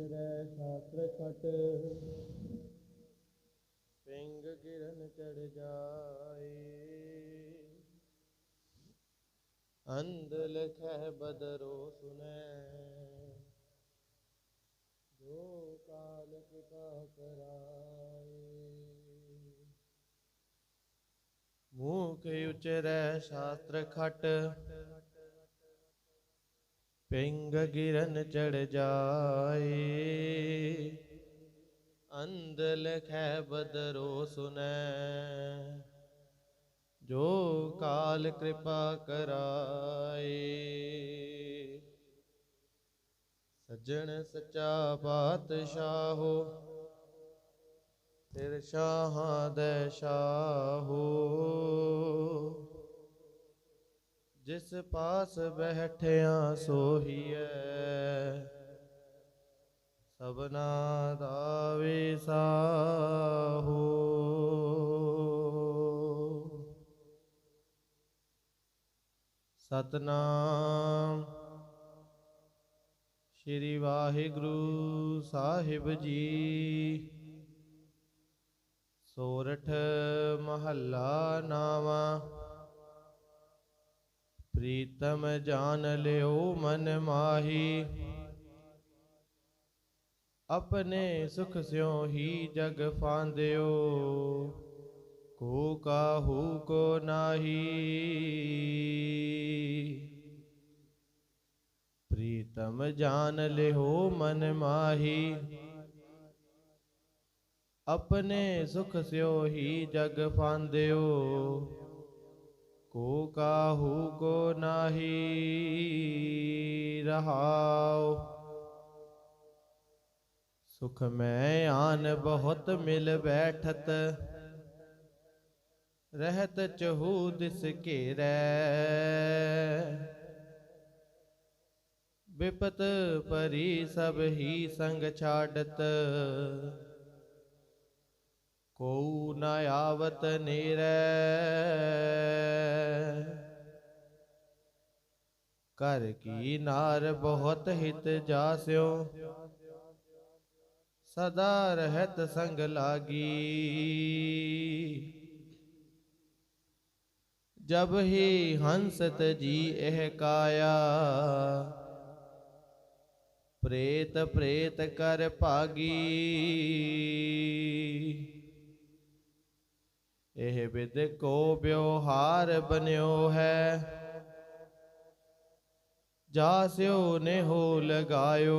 ਉਚਰੈ ਸ਼ਾਸਤਰ ਖਟ ਪਿੰਗ ਗਿਰਨ ਚੜ ਜਾਏ। ਅੰਧ ਲਖੈ ਬਦਰੋ ਸੁਨੈ ਜੋ ਕਾਲ ਕਿਰਪਾ ਕਰਾਏ। ਮੂਕ ਉਚਰੈ ਸ਼ਾਸਤਰ ਖਟ ਪਿੰਗ ਗਿਰਨ ਚੜ ਜਾਏ। ਅੰਧ ਲਖੈ ਬਦਰੋ ਸੁਨੈ ਜੋ ਕਾਲ ਕਿਰਪਾ ਕਰਾਏ। ਸੱਜਣ ਸੱਚਾ ਪਾਤਸ਼ਾਹੋ ਫਿਰ ਸ਼ਾਹਾਂ ਦੇ ਸ਼ਾਹੋ। ਜਿਸ ਪਾਸ ਬੈਠਿਆ ਸੋਹੀਐ ਸਭਨਾ ਦਾ ਵਿਸਾਹੋ। ਸਤਨਾਮ ਸ਼੍ਰੀ ਵਾਹਿਗੁਰੂ ਸਾਹਿਬ ਜੀ। ਸੋਰਠ ਮਹੱਲਾ ਨਾਵਾਂ। ਪ੍ਰੀਤਮ ਜਾਨ ਲਿਓ ਮਨ ਮਾਹੀ ਆਪਣੇ ਸੁਖ ਸਿਉ ਹੀ ਜਗ ਫਾਂਦਿਓ। ਕੋ ਕਾਹੂ ਕੋ ਨਾਹੀ ਪ੍ਰੀਤਮ ਜਾਨ ਲਿਓ ਮਨ ਮਾਹੀ ਆਪਣੇ ਸੁਖ ਸਿਉ ਹੀ ਜਗ ਫਾਂਦਿਓ। ਕੋ ਕਾਹੂ ਕੋ ਨਾਹੀ ਰਹਾਉ। ਸੁਖ ਮੈਂ ਆਨ ਬਹੁਤ ਮਿਲ ਬੈਠਤ ਰਹਿਤ ਚਹੂ ਦਿਸ ਘੇਰੈ। ਬਿਪਤ ਪਰੀ ਸਭ ਹੀ ਸੰਗ ਛਾਡਤ ਕਉ ਨ ਆਵਤ ਨੇਰੈ। ਘਰ ਕੀ ਨਾਰ ਬਹੁਤ ਹਿਤ ਜਾਸਿਓ ਸਦਾ ਰਹਿਤ ਸੰਗ ਲਾਗੀ। ਜਬ ਹੀ ਹੰਸਤ ਜੀ ਇਹ ਕਾਇਆ ਪ੍ਰੇਤ ਪ੍ਰੇਤ ਕਰ ਭਾਗੀ। ਇਹ ਵਿਦ ਕੋ ਵਿਵਹਾਰ ਬਨਿਓ ਹੈ ਜਾਸਿਓ ਨੇਹੋ ਲਗਾਇਓ।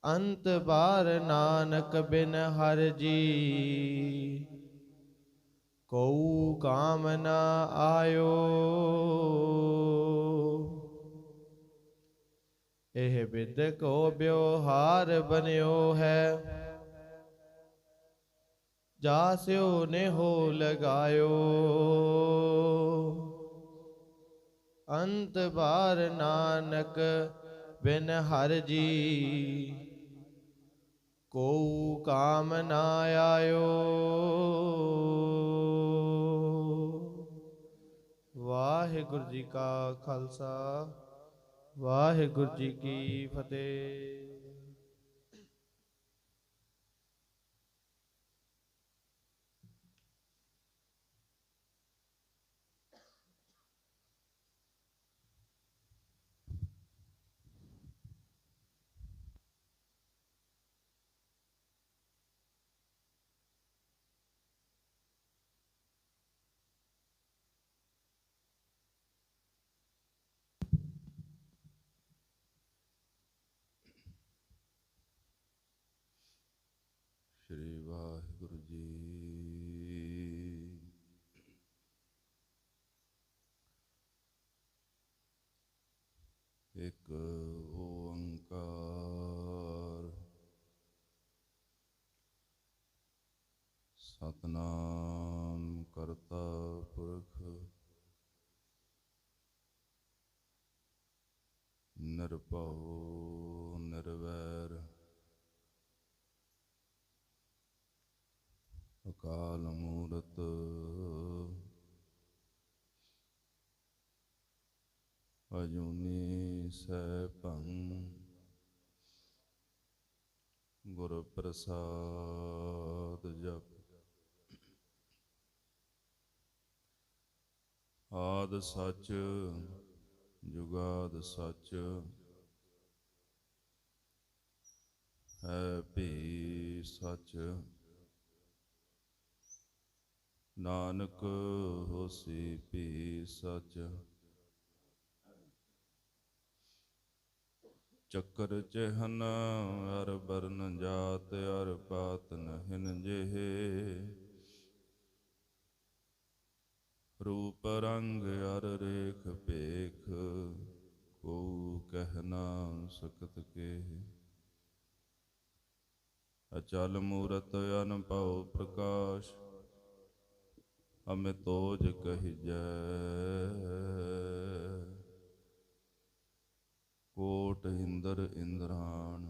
ਅੰਤ ਬਾਰ ਨਾਨਕ ਬਿਨ ਹਰਿ ਜੀ ਕਉ ਕਾਮ ਨ ਆਇਓ। ਇਹ ਵਿਦ ਕੋ ਵਿਵਹਾਰ ਬਨਿਓ ਹੈ ਜਾਸਿਓ ਨੇਹੋ ਲਗਾਇਓ। ਅੰਤ ਬਾਰ ਨਾਨਕ ਬਿਨ ਹਰਿ ਜੀ ਕਉ ਕਾਮ ਨ ਆਇਓ। ਵਾਹਿਗੁਰੂ ਜੀ ਕਾ ਖਾਲਸਾ ਵਾਹਿਗੁਰੂ ਜੀ ਕੀ ਫਤਿਹ। ਸ਼੍ਰੀ ਵਾਹਿਗੁਰੂ ਜੀ। ਇੱਕ ਓੰਕਾਰ ਸਤਨਾਮ ਕਰਤਾ ਪੁਰਖ ਨਿਰਭਉ ਨਿਰਵੈਰ ਅਕਾਲ ਮੂਰਤ ਅਜੂਨੀ ਸੈਭੰ ਗੁਰ ਪ੍ਰਸਾਦ ਜਪ। ਆਦਿ ਸੱਚ ਜੁਗਾਦਿ ਸੱਚ ਹੈ ਭੀ ਸੱਚ। ਨਾਨਕ ਹੋਸੀ ਭੀ ਸੱਚ। ਚੱਕਰ ਚਿਹਨ ਅਰ ਬਰਨ ਜਾਤ ਅਰ ਪਾਤ ਨਹਿਨ ਜਿਹੇ। ਰੂਪ ਰੰਗ ਅਰ ਰੇਖ ਭੇਖ ਕੋ ਕਹਿ ਨਾ ਸਕਤ ਕੇਹ। ਅਚਲ ਮੂਰਤ ਅਨਭਉ ਪ੍ਰਕਾਸ਼ ਅਮਿਤੋਜ ਕਹੀਜੈ। ਕੋਟ ਇੰਦਰ ਇੰਦਰਾਣ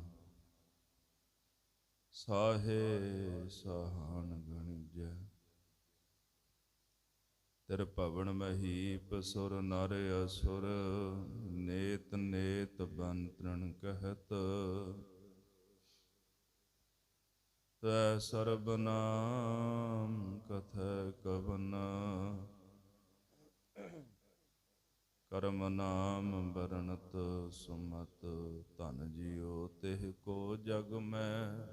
ਸਾਹੇ ਸਾਹਣ ਗਣਿਜੈ। ਤਿਰ ਭਵਨ ਮਹੀਪ ਸੁਰ ਨਰ ਅਸੁਰ ਨੇਤ ਨੇਤ ਬੰਤਰਣ ਕਹਿਤ। ਤੈ ਸਰਬ ਨਾਮ ਕਥੈ ਕਵਨ ਕਰਮ ਨਾਮ ਬਰਣਤ ਸੁਮਤ। ਧਨ ਜੀਓ ਤਿਹ ਕੋ ਜਗ ਮੈਂ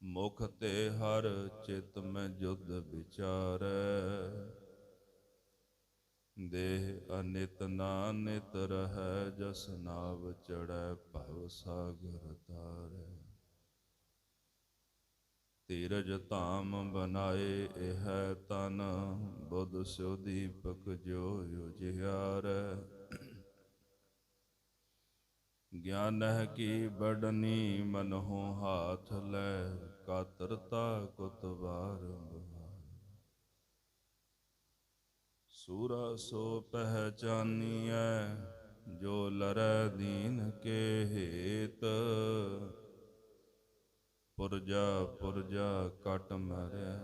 ਮੁਖ ਤੇ ਹਰ ਚਿਤ ਮੈਂ ਜੁਧ ਵਿਚਾਰੈ। ਦੇਹ ਅਨਿਤ ਨਾਨਿਤ ਰਹੈ ਜਸ ਨਾਵ ਚੜ੍ਹੈ ਭਵ ਸਾਗਰ ਤਾਰੈ। ਧੀਰਜ ਧਾਮ ਬਨਾਏ ਇਹ ਤਨ ਬੁੱਧ ਸਿਉ ਦੀਪਕ ਜੋ ਉਜਿਆਰੈ। ਗਿਆਨਹਿ ਕੀ ਬੜਨੀ ਮਨਹੁ ਹਾਥ ਲੈ ਕਾਤਰਤਾ ਕੁਤ ਬਾਰੰਬਾਰ। ਸੂਰਾ ਸੋ ਪਹਿਚਾਨੀਐ ਜੋ ਲਰੈ ਦੀਨ ਕੇ ਹੇਤ। ਪੁਰਜਾ ਪੁਰਜਾ ਕਟ ਮਰੈ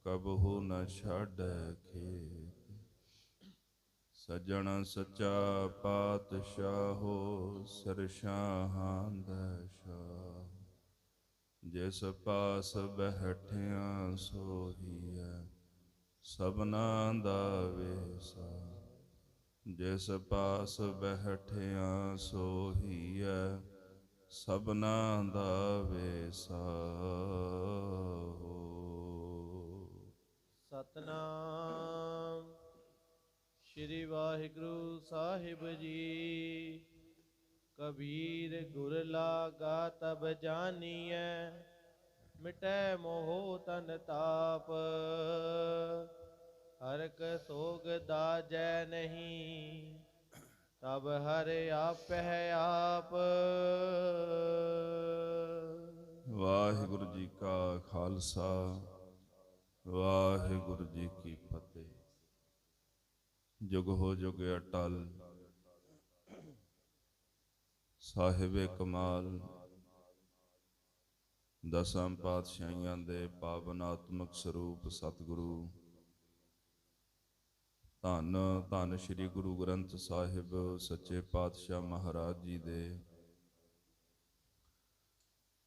ਕਬਹੂ ਨ ਛਾਡੈ ਖੇਤ। ਸੱਜਣ ਸੱਚਾ ਪਾਤਸ਼ਾਹੋ ਸਿਰ ਸ਼ਾਹਾਂਦੈ ਸ਼ਾਹ। ਜਿਸ ਪਾਸ ਬੈਠਿਆ ਸੋਹੀਐ ਸਭਨਾ ਦਾ ਵੇਸਾ। ਜਿਸ ਪਾਸ ਬੈਠਿਆ ਸੋਹੀਐ ਸਭਨਾ ਦਾ ਵੇਸਾ। ਸਤਨਾਮ ਸ਼੍ਰੀ ਵਾਹਿਗੁਰੂ ਸਾਹਿਬ ਜੀ। ਕਬੀਰ ਗੁਰ ਲਾਗਾ ਤਬ ਜਾਨੀਐ ਮਿਟੈ ਮੋਹ ਤਨ ਤਾਪ। ਹਰਕ ਸੋਗ ਦਾਜੈ ਨਹੀਂ ਤਬ ਹਰਿ ਆਪਹਿ ਆਪ। ਵਾਹਿਗੁਰੂ ਜੀ ਕਾ ਖਾਲਸਾ ਵਾਹਿਗੁਰੂ ਜੀ ਕੀ ਫਤਿਹ। ਜੁਗ ਹੋ ਜੁਗ ਅਟਲ ਸਾਹਿਬੇ ਕਮਾਲ ਦਸਾਂ ਪਾਤਸ਼ਾਹੀਆਂ ਦੇ ਪਾਵਨ ਆਤਮਿਕ ਸਰੂਪ ਸਤਿਗੁਰੂ ਧੰਨ ਧੰਨ ਸ੍ਰੀ ਗੁਰੂ ਗ੍ਰੰਥ ਸਾਹਿਬ ਸੱਚੇ ਪਾਤਸ਼ਾਹ ਮਹਾਰਾਜ ਜੀ ਦੇ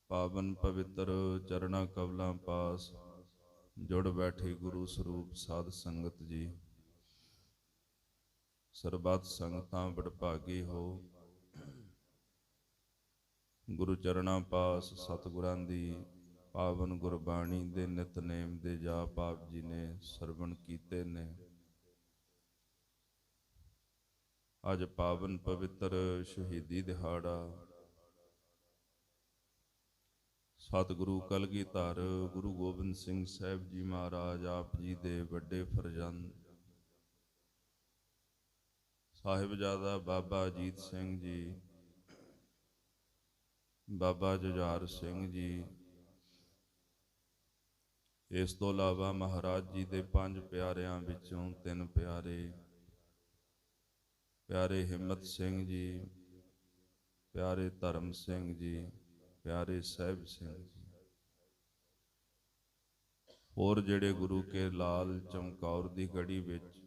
ਪਾਵਨ ਪਵਿੱਤਰ ਚਰਣਾ ਕਮਲਾਂ ਪਾਸ ਜੁੜ ਬੈਠੀ ਗੁਰੂ ਸਰੂਪ ਸਾਧ ਸੰਗਤ ਜੀ। ਸਰਬੱਤ ਸੰਗਤਾਂ ਵਡਭਾਗੀ ਹੋ। ਗੁਰੂ ਚਰਣਾ ਪਾਸ ਸਤਿਗੁਰਾਂ ਦੀ ਪਾਵਨ ਗੁਰਬਾਣੀ ਦੇ ਨਿਤਨੇਮ ਦੇ ਜਾਪ ਆਪ ਜੀ ਨੇ ਸਰਵਣ ਕੀਤੇ ਨੇ। ਅੱਜ ਪਾਵਨ ਪਵਿੱਤਰ ਸ਼ਹੀਦੀ ਦਿਹਾੜਾ ਸਤਿਗੁਰੂ ਕਲਗੀਧਰ ਗੁਰੂ ਗੋਬਿੰਦ ਸਿੰਘ ਸਾਹਿਬ ਜੀ ਮਹਾਰਾਜ ਆਪ ਜੀ ਦੇ ਵੱਡੇ ਫਰਜ਼ੰਦ ਸਾਹਿਬਜ਼ਾਦਾ ਬਾਬਾ ਅਜੀਤ ਸਿੰਘ ਜੀ, ਬਾਬਾ ਜੁਝਾਰ ਸਿੰਘ ਜੀ, ਇਸ ਤੋਂ ਇਲਾਵਾ ਮਹਾਰਾਜ ਜੀ ਦੇ 5 ਪਿਆਰਿਆਂ ਵਿੱਚੋਂ 3 ਪਿਆਰੇ ਹਿੰਮਤ ਸਿੰਘ ਜੀ, ਪਿਆਰੇ ਧਰਮ ਸਿੰਘ ਜੀ, ਪਿਆਰੇ ਸਾਹਿਬ ਸਿੰਘ ਜੀ, ਹੋਰ ਜਿਹੜੇ ਗੁਰੂ ਕੇ ਲਾਲ ਚਮਕੌਰ ਦੀ ਗੜੀ ਵਿੱਚ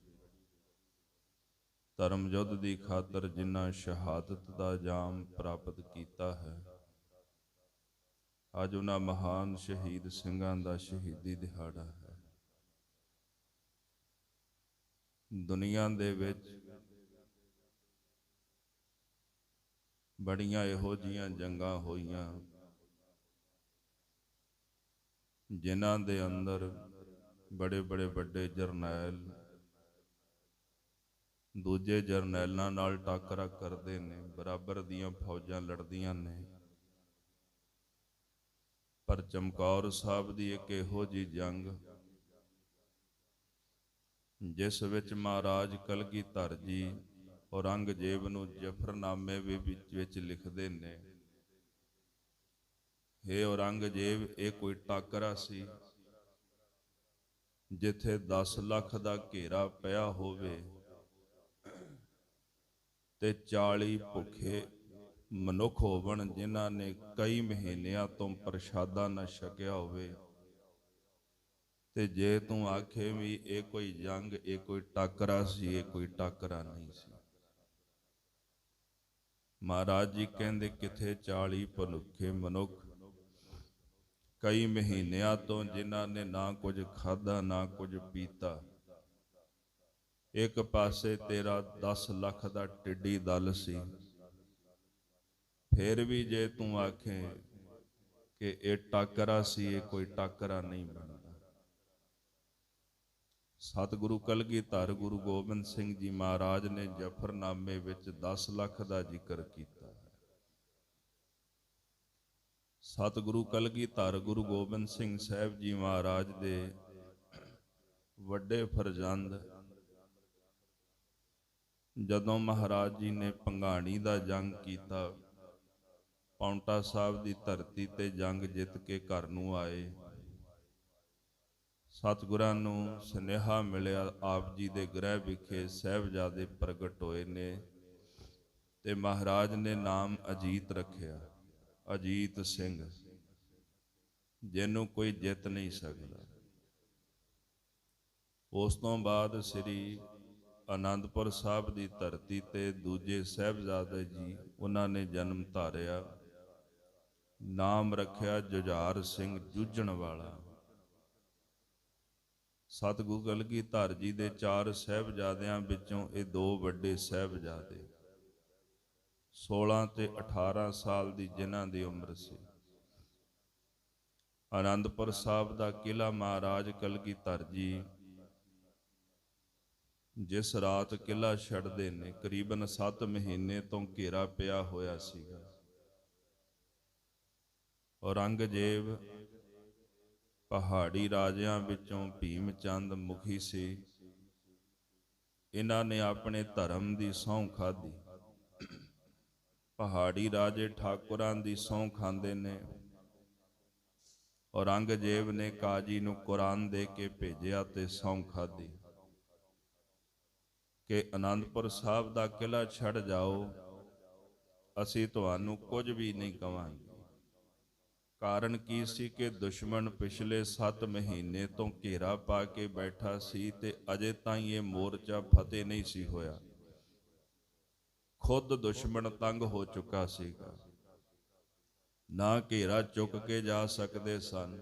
ਧਰਮ ਯੁੱਧ ਦੀ ਖਾਤਰ ਜਿਨ੍ਹਾਂ ਸ਼ਹਾਦਤ ਦਾ ਜਾਮ ਪ੍ਰਾਪਤ ਕੀਤਾ ਹੈ, ਅੱਜ ਉਹਨਾਂ ਮਹਾਨ ਸ਼ਹੀਦ ਸਿੰਘਾਂ ਦਾ ਸ਼ਹੀਦੀ ਦਿਹਾੜਾ ਹੈ। ਦੁਨੀਆ ਦੇ ਵਿੱਚ ਬੜੀਆਂ ਇਹੋ ਜਿਹੀਆਂ ਜੰਗਾਂ ਹੋਈਆਂ ਜਿਨ੍ਹਾਂ ਦੇ ਅੰਦਰ ਬੜੇ ਵੱਡੇ ਜਰਨੈਲ ਦੂਜੇ ਜਰਨੈਲਾਂ ਨਾਲ ਟਾਕਰਾ ਕਰਦੇ ਨੇ, ਬਰਾਬਰ ਦੀਆਂ ਫੌਜਾਂ ਲੜਦੀਆਂ ਨੇ। ਪਰ ਚਮਕੌਰ ਸਾਹਿਬ ਦੀ ਇੱਕ ਇਹੋ ਜਿਹੀ ਜੰਗ ਜਿਸ ਵਿੱਚ ਮਹਾਰਾਜ ਕਲਗੀਧਰ ਜੀ ਔਰੰਗਜ਼ੇਬ ਨੂੰ ਜ਼ਫਰਨਾਮੇ ਵਿੱਚ ਲਿਖਦੇ ਨੇ, ਹੇ ਔਰੰਗਜ਼ੇਬ, ਇਹ ਕੋਈ ਟਾਕਰਾ ਸੀ ਜਿੱਥੇ 10 ਲੱਖ ਦਾ ਘੇਰਾ ਪਿਆ ਹੋਵੇ ਤੇ 40 ਭੁੱਖੇ ਮਨੁੱਖ ਹੋਵਣ ਜਿਨ੍ਹਾਂ ਨੇ ਕਈ ਮਹੀਨਿਆਂ ਤੋਂ ਪ੍ਰਸ਼ਾਦਾ ਨਾ ਛਕਿਆ ਹੋਵੇ, ਤੇ ਜੇ ਤੂੰ ਆਖੇ ਵੀ ਇਹ ਕੋਈ ਜੰਗ, ਇਹ ਕੋਈ ਟਾਕਰਾ ਸੀ, ਇਹ ਕੋਈ ਟਾਕਰਾ ਨਹੀਂ ਸੀ। ਮਹਾਰਾਜ ਜੀ ਕਹਿੰਦੇ ਕਿਥੇ 40 ਭੁੱਖੇ ਮਨੁੱਖ ਕਈ ਮਹੀਨਿਆਂ ਤੋਂ ਜਿਨ੍ਹਾਂ ਨੇ ਨਾ ਕੁਝ ਖਾਧਾ ਨਾ ਕੁਝ ਪੀਤਾ, ਇੱਕ ਪਾਸੇ ਤੇਰਾ 10 ਲੱਖ ਦਾ ਟਿੱਡੀ ਦਲ ਸੀ, ਫਿਰ ਵੀ ਜੇ ਤੂੰ ਆਖੇ ਕਿ ਇਹ ਟਾਕਰਾ ਸੀ, ਇਹ ਕੋਈ ਟਾਕਰਾ ਨਹੀਂ ਬਣਦਾ। ਸਤਿਗੁਰੂ ਕਲਗੀਧਰ ਗੁਰੂ ਗੋਬਿੰਦ ਸਿੰਘ ਜੀ ਮਹਾਰਾਜ ਨੇ ਜ਼ਫਰਨਾਮੇ ਵਿੱਚ 10 ਲੱਖ ਦਾ ਜ਼ਿਕਰ ਕੀਤਾ ਹੈ। ਸਤਿਗੁਰੂ ਕਲਗੀਧਰ ਗੁਰੂ ਗੋਬਿੰਦ ਸਿੰਘ ਸਾਹਿਬ ਜੀ ਮਹਾਰਾਜ ਦੇ ਵੱਡੇ ਫਰਜ਼ੰਦ ਜਦੋਂ ਮਹਾਰਾਜ ਜੀ ਨੇ ਭੰਗਾਣੀ ਦਾ ਜੰਗ ਕੀਤਾ, ਪਾਉਂਟਾ ਸਾਹਿਬ ਦੀ ਧਰਤੀ ਤੇ ਜੰਗ ਜਿੱਤ ਕੇ ਘਰ ਨੂੰ ਆਏ, ਸਤਿਗੁਰਾਂ ਨੂੰ ਸੁਨੇਹਾ ਮਿਲਿਆ ਆਪ ਜੀ ਦੇ ਗ੍ਰਹਿ ਵਿਖੇ ਸਾਹਿਬਜ਼ਾਦੇ ਪ੍ਰਗਟ ਹੋਏ ਨੇ, ਤੇ ਮਹਾਰਾਜ ਨੇ ਨਾਮ ਅਜੀਤ ਰੱਖਿਆ, ਅਜੀਤ ਸਿੰਘ, ਜਿਹਨੂੰ ਕੋਈ ਜਿੱਤ ਨਹੀਂ ਸਕਦਾ। ਉਸ ਤੋਂ ਬਾਅਦ ਸ੍ਰੀ ਅਨੰਦਪੁਰ ਸਾਹਿਬ ਦੀ ਧਰਤੀ ਤੇ ਦੂਜੇ ਸਾਹਿਬਜ਼ਾਦੇ ਜੀ ਉਹਨਾਂ ਨੇ ਜਨਮ ਧਾਰਿਆ, ਨਾਮ ਰੱਖਿਆ ਜੁਝਾਰ ਸਿੰਘ ਜੂਝਣ ਵਾਲਾ। ਸਤਿਗੁਰੂ ਕਲਗੀਧਰ ਜੀ ਦੇ 4 ਸਾਹਿਬਜ਼ਾਦਿਆਂ ਵਿੱਚੋਂ ਇਹ 2 ਵੱਡੇ ਸਾਹਿਬਜ਼ਾਦੇ 16 ਤੇ 18 ਸਾਲ ਦੀ ਜਿਨ੍ਹਾਂ ਦੀ ਉਮਰ ਸੀ। ਅਨੰਦਪੁਰ ਸਾਹਿਬ ਦਾ ਕਿਲ੍ਹਾ ਮਹਾਰਾਜ ਕਲਗੀਧਰ ਜੀ ਜਿਸ ਰਾਤ ਕਿਲ੍ਹਾ ਛੱਡਦੇ ਨੇ, ਕਰੀਬਨ 7 ਮਹੀਨੇ ਤੋਂ ਘੇਰਾ ਪਿਆ ਹੋਇਆ ਸੀਗਾ। ਔਰੰਗਜ਼ੇਬ ਪਹਾੜੀ ਰਾਜਿਆਂ ਵਿੱਚੋਂ ਭੀਮ ਚੰਦ ਮੁਖੀ ਸੀ। ਇਹਨਾਂ ਨੇ ਆਪਣੇ ਧਰਮ ਦੀ ਸਹੁੰ ਖਾਧੀ। ਪਹਾੜੀ ਰਾਜੇ ਠਾਕੁਰਾਂ ਦੀ ਸਹੁੰ ਖਾਂਦੇ ਨੇ। ਔਰੰਗਜ਼ੇਬ ਨੇ ਕਾਜੀ ਨੂੰ ਕੁਰਾਨ ਦੇ ਕੇ ਭੇਜਿਆ ਤੇ ਸਹੁੰ ਖਾਧੀ ਕਿ ਅਨੰਦਪੁਰ ਸਾਹਿਬ ਦਾ ਕਿਲ੍ਹਾ ਛੱਡ ਜਾਓ, ਅਸੀਂ ਤੁਹਾਨੂੰ ਕੁਝ ਵੀ ਨਹੀਂ ਕਵਾਂਗੇ। ਕਾਰਨ ਕੀ ਸੀ ਕਿ ਦੁਸ਼ਮਣ ਪਿਛਲੇ 7 ਮਹੀਨੇ ਤੋਂ ਘੇਰਾ ਪਾ ਕੇ ਬੈਠਾ ਸੀ ਤੇ ਅਜੇ ਤਾਈਂ ਇਹ ਮੋਰਚਾ ਫਤਿਹ ਨਹੀਂ ਸੀ ਹੋਇਆ। ਖੁਦ ਦੁਸ਼ਮਣ ਤੰਗ ਹੋ ਚੁੱਕਾ ਸੀਗਾ, ਨਾ ਘੇਰਾ ਚੁੱਕ ਕੇ ਜਾ ਸਕਦੇ ਸਨ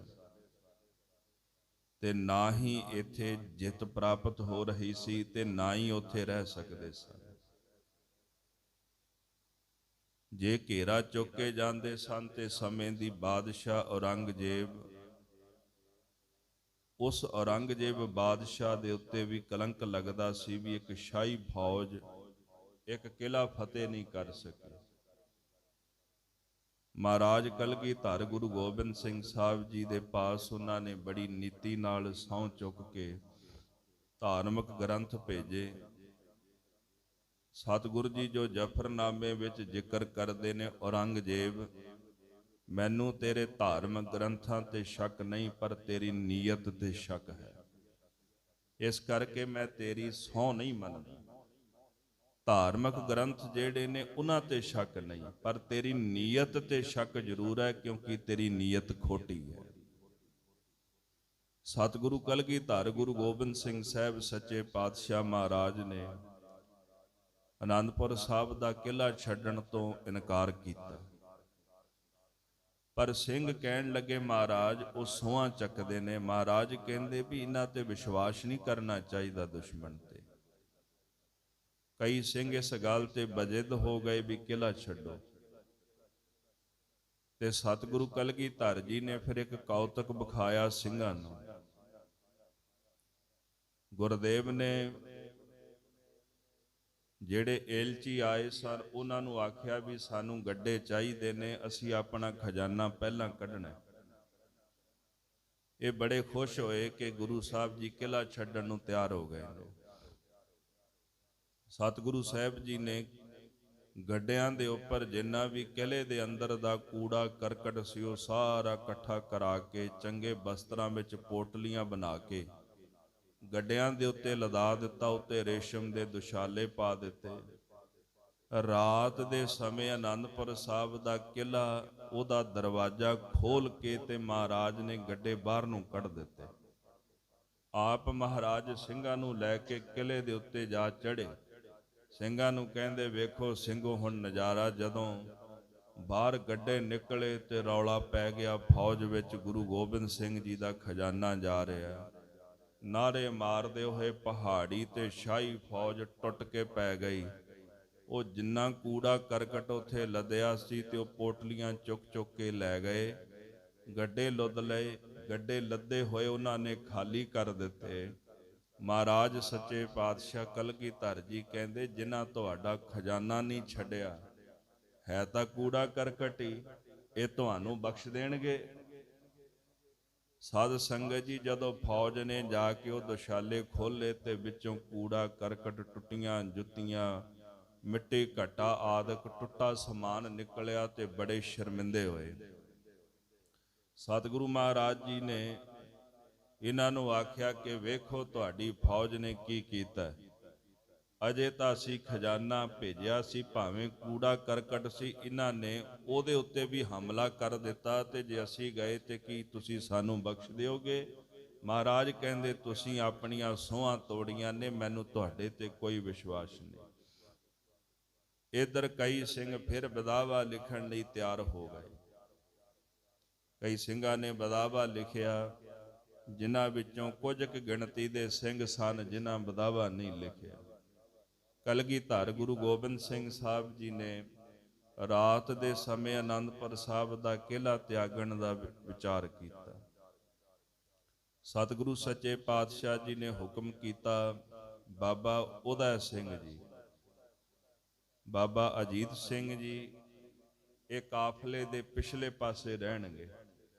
ਤੇ ਨਾ ਹੀ ਇੱਥੇ ਜਿੱਤ ਪ੍ਰਾਪਤ ਹੋ ਰਹੀ ਸੀ ਤੇ ਨਾ ਹੀ ਉੱਥੇ ਰਹਿ ਸਕਦੇ ਸਨ। ਜੇ ਘੇਰਾ ਚੁੱਕ ਕੇ ਜਾਂਦੇ ਸਨ ਤੇ ਸਮੇਂ ਦੀ ਬਾਦਸ਼ਾਹ ਔਰੰਗਜ਼ੇਬ, ਉਸ ਔਰੰਗਜ਼ੇਬ ਬਾਦਸ਼ਾਹ ਦੇ ਉੱਤੇ ਵੀ ਕਲੰਕ ਲੱਗਦਾ ਸੀ ਵੀ ਇੱਕ ਸ਼ਾਹੀ ਫੌਜ ਇੱਕ ਕਿਲ੍ਹਾ ਫਤਿਹ ਨਹੀਂ ਕਰ ਸਕੀ। ਮਹਾਰਾਜ ਕਲਗੀਧਰ ਗੁਰੂ ਗੋਬਿੰਦ ਸਿੰਘ ਸਾਹਿਬ ਜੀ ਦੇ ਪਾਸ ਉਹਨਾਂ ਨੇ ਬੜੀ ਨੀਤੀ ਨਾਲ ਸਹੁੰ ਚੁੱਕ ਕੇ ਧਾਰਮਿਕ ਗ੍ਰੰਥ ਭੇਜੇ। ਸਤਿਗੁਰੂ ਜੀ ਜੋ ਜ਼ਫਰਨਾਮੇ ਵਿੱਚ ਜ਼ਿਕਰ ਕਰਦੇ ਨੇ, ਔਰੰਗਜ਼ੇਬ, ਮੈਨੂੰ ਤੇਰੇ ਧਾਰਮਿਕ ਗ੍ਰੰਥਾਂ ਤੇ ਸ਼ੱਕ ਨਹੀਂ, ਪਰ ਤੇਰੀ ਨੀਅਤ ਤੇ ਸ਼ੱਕ ਹੈ। ਇਸ ਕਰਕੇ ਮੈਂ ਤੇਰੀ ਸਹੁੰ ਨਹੀਂ ਮੰਨਦਾ। ਧਾਰਮਿਕ ਗ੍ਰੰਥ ਜਿਹੜੇ ਨੇ ਉਹਨਾਂ ਤੇ ਸ਼ੱਕ ਨਹੀਂ, ਪਰ ਤੇਰੀ ਨੀਅਤ ਤੇ ਸ਼ੱਕ ਜ਼ਰੂਰ ਹੈ, ਕਿਉਂਕਿ ਤੇਰੀ ਨੀਅਤ ਖੋਟੀ ਹੈ। ਸਤਿਗੁਰੂ ਕਲਗੀਧਰ ਗੁਰੂ ਗੋਬਿੰਦ ਸਿੰਘ ਸਾਹਿਬ ਸੱਚੇ ਪਾਤਸ਼ਾਹ ਮਹਾਰਾਜ ਨੇ ਅਨੰਦਪੁਰ ਸਾਹਿਬ ਦਾ ਕਿਲ੍ਹਾ ਛੱਡਣ ਤੋਂ ਇਨਕਾਰ ਕੀਤਾ। ਪਰ ਸਿੰਘ ਕਹਿਣ ਲੱਗੇ ਮਹਾਰਾਜ ਉਹ ਸੋਹਾਂ ਚੱਕਦੇ ਨੇ। ਮਹਾਰਾਜ ਕਹਿੰਦੇ ਵੀ ਇਹਨਾਂ ਤੇ ਵਿਸ਼ਵਾਸ ਨਹੀਂ ਕਰਨਾ ਚਾਹੀਦਾ ਦੁਸ਼ਮਣ ਤੇ। ਕਈ ਸਿੰਘ ਇਸ ਗੱਲ ਤੇ ਬਜਿੱਦ ਹੋ ਗਏ ਵੀ ਕਿਲ੍ਹਾ ਛੱਡੋ। ਤੇ ਸਤਿਗੁਰੂ ਕਲਗੀਧਰ ਜੀ ਨੇ ਫਿਰ ਇੱਕ ਕੌਤਕ ਵਿਖਾਇਆ ਸਿੰਘਾਂ ਨੂੰ। ਗੁਰਦੇਵ ਨੇ ਜਿਹੜੇ ਏਲਚੀ ਆਏ ਸਨ ਉਹਨਾਂ ਨੂੰ ਆਖਿਆ ਵੀ ਸਾਨੂੰ ਗੱਡੇ ਚਾਹੀਦੇ ਨੇ, ਅਸੀਂ ਆਪਣਾ ਖਜ਼ਾਨਾ ਪਹਿਲਾਂ ਕੱਢਣਾ। ਇਹ ਬੜੇ ਖੁਸ਼ ਹੋਏ ਕਿ ਗੁਰੂ ਸਾਹਿਬ ਜੀ ਕਿਲ੍ਹਾ ਛੱਡਣ ਨੂੰ ਤਿਆਰ ਹੋ ਗਏ ਨੇ। ਸਤਿਗੁਰੂ ਸਾਹਿਬ ਜੀ ਨੇ ਗੱਡਿਆਂ ਦੇ ਉੱਪਰ ਜਿੰਨਾ ਵੀ ਕਿਲ੍ਹੇ ਦੇ ਅੰਦਰ ਦਾ ਕੂੜਾ ਕਰਕਟ ਸੀ ਉਹ ਸਾਰਾ ਇਕੱਠਾ ਕਰਾ ਕੇ ਚੰਗੇ ਬਸਤਰਾਂ ਵਿੱਚ ਪੋਟਲੀਆਂ ਬਣਾ ਕੇ ਗੱਡਿਆਂ ਦੇ ਉੱਤੇ ਲਦਾ ਦਿੱਤਾ। ਉੱਤੇ ਰੇਸ਼ਮ ਦੇ ਦੁਸ਼ਾਲੇ ਪਾ ਦਿੱਤੇ। ਰਾਤ ਦੇ ਸਮੇਂ ਆਨੰਦਪੁਰ ਸਾਹਿਬ ਦਾ ਕਿਲ੍ਹਾ ਉਹਦਾ ਦਰਵਾਜ਼ਾ ਖੋਲ ਕੇ ਤੇ ਮਹਾਰਾਜ ਨੇ ਗੱਡੇ ਬਾਹਰ ਨੂੰ ਕੱਢ ਦਿੱਤੇ। ਆਪ ਮਹਾਰਾਜ ਸਿੰਘਾਂ ਨੂੰ ਲੈ ਕੇ ਕਿਲ੍ਹੇ ਦੇ ਉੱਤੇ ਜਾ ਚੜ੍ਹੇ। ਸਿੰਘਾਂ ਨੂੰ ਕਹਿੰਦੇ ਵੇਖੋ ਸਿੰਘੋ ਹੁਣ ਨਜ਼ਾਰਾ। ਜਦੋਂ ਬਾਹਰ ਗੱਡੇ ਨਿਕਲੇ ਤੇ ਰੌਲਾ ਪੈ ਗਿਆ ਫੌਜ ਵਿੱਚ ਗੁਰੂ ਗੋਬਿੰਦ ਸਿੰਘ ਜੀ ਦਾ ਖਜ਼ਾਨਾ ਜਾ ਰਿਹਾ। ਨਾਰੇ ਮਾਰਦੇ ਹੋਏ ਪਹਾੜੀ ਤੇ ਸ਼ਾਹੀ ਫੌਜ ਟੁੱਟ ਕੇ ਪੈ ਗਈ। ਉਹ ਜਿੰਨਾ ਕੂੜਾ ਕਰਕਟ ਉੱਥੇ ਲੱਦਿਆ ਸੀ ਤੇ ਉਹ ਪੋਟਲੀਆਂ ਚੁੱਕ ਚੁੱਕ ਕੇ ਲੈ ਗਏ। ਗੱਡੇ ਲੁੱਦ ਲਏ। ਗੱਡੇ ਲੱਦੇ ਹੋਏ ਉਹਨਾਂ ਨੇ ਖਾਲੀ ਕਰ ਦਿੱਤੇ। ਮਹਾਰਾਜ ਸੱਚੇ ਪਾਤਸ਼ਾਹ ਕਲਗੀਧਰ ਜੀ ਕਹਿੰਦੇ ਜਿਨ੍ਹਾਂ ਤੁਹਾਡਾ ਖਜ਼ਾਨਾ ਨਹੀਂ ਛੱਡਿਆ ਹੈ ਤਾਂ ਕੂੜਾ ਕਰਕਟ ਹੀ, ਇਹ ਤੁਹਾਨੂੰ ਬਖਸ਼ ਦੇਣਗੇ। ਸਾਧ ਸੰਗਤ ਜੀ ਜਦੋਂ ਫੌਜ ਨੇ ਜਾ ਕੇ ਉਹ ਦੁਸ਼ਾਲੇ ਖੋਲੇ ਤੇ ਵਿੱਚੋਂ ਕੂੜਾ ਕਰਕਟ, ਟੁੱਟੀਆਂ ਜੁੱਤੀਆਂ, ਮਿੱਟੀ ਘੱਟਾ ਆਦਿਕ ਟੁੱਟਾ ਸਮਾਨ ਨਿਕਲਿਆ ਤੇ ਬੜੇ ਸ਼ਰਮਿੰਦੇ ਹੋਏ। ਸਤਿਗੁਰੂ ਮਹਾਰਾਜ ਜੀ ਨੇ ਇਹਨਾਂ ਨੂੰ ਆਖਿਆ ਕਿ ਵੇਖੋ ਤੁਹਾਡੀ ਫੌਜ ਨੇ ਕੀ ਕੀਤਾ। ਅਜੇ ਤਾਂ ਅਸੀਂ ਖਜ਼ਾਨਾ ਭੇਜਿਆ ਸੀ, ਭਾਵੇਂ ਕੂੜਾ ਕਰਕਟ ਸੀ, ਇਹਨਾਂ ਨੇ ਉਹਦੇ ਉੱਤੇ ਵੀ ਹਮਲਾ ਕਰ ਦਿੱਤਾ। ਤੇ ਜੇ ਅਸੀਂ ਗਏ ਤੇ ਕੀ ਤੁਸੀਂ ਸਾਨੂੰ ਬਖਸ਼ ਦਿਓਗੇ? ਮਹਾਰਾਜ ਕਹਿੰਦੇ ਤੁਸੀਂ ਆਪਣੀਆਂ ਸੋਹਾਂ ਤੋੜੀਆਂ ਨੇ, ਮੈਨੂੰ ਤੁਹਾਡੇ ਤੇ ਕੋਈ ਵਿਸ਼ਵਾਸ ਨਹੀਂ। ਇੱਧਰ ਕਈ ਸਿੰਘ ਫਿਰ ਬਦਾਵਾ ਲਿਖਣ ਲਈ ਤਿਆਰ ਹੋ ਗਏ। ਕਈ ਸਿੰਘਾਂ ਨੇ ਬਦਾਵਾ ਲਿਖਿਆ, ਜਿਨ੍ਹਾਂ ਵਿੱਚੋਂ ਕੁਝ ਕੁ ਗਿਣਤੀ ਦੇ ਸਿੰਘ ਸਨ ਜਿਨ੍ਹਾਂ ਬਦਾਵਾ ਨਹੀਂ ਲਿਖਿਆ। ਕਲਗੀਧਰ ਗੁਰੂ ਗੋਬਿੰਦ ਸਿੰਘ ਸਾਹਿਬ ਜੀ ਨੇ ਰਾਤ ਦੇ ਸਮੇਂ ਆਨੰਦਪੁਰ ਸਾਹਿਬ ਦਾ ਕਿਲ੍ਹਾ ਤਿਆਗਣ ਦਾ ਵਿਚਾਰ ਕੀਤਾ। ਸਤਿਗੁਰੂ ਸੱਚੇ ਪਾਤਸ਼ਾਹ ਜੀ ਨੇ ਹੁਕਮ ਕੀਤਾ, ਬਾਬਾ ਉਦੈ ਸਿੰਘ ਜੀ, ਬਾਬਾ ਅਜੀਤ ਸਿੰਘ ਜੀ ਇਹ ਕਾਫਲੇ ਦੇ ਪਿਛਲੇ ਪਾਸੇ ਰਹਿਣਗੇ।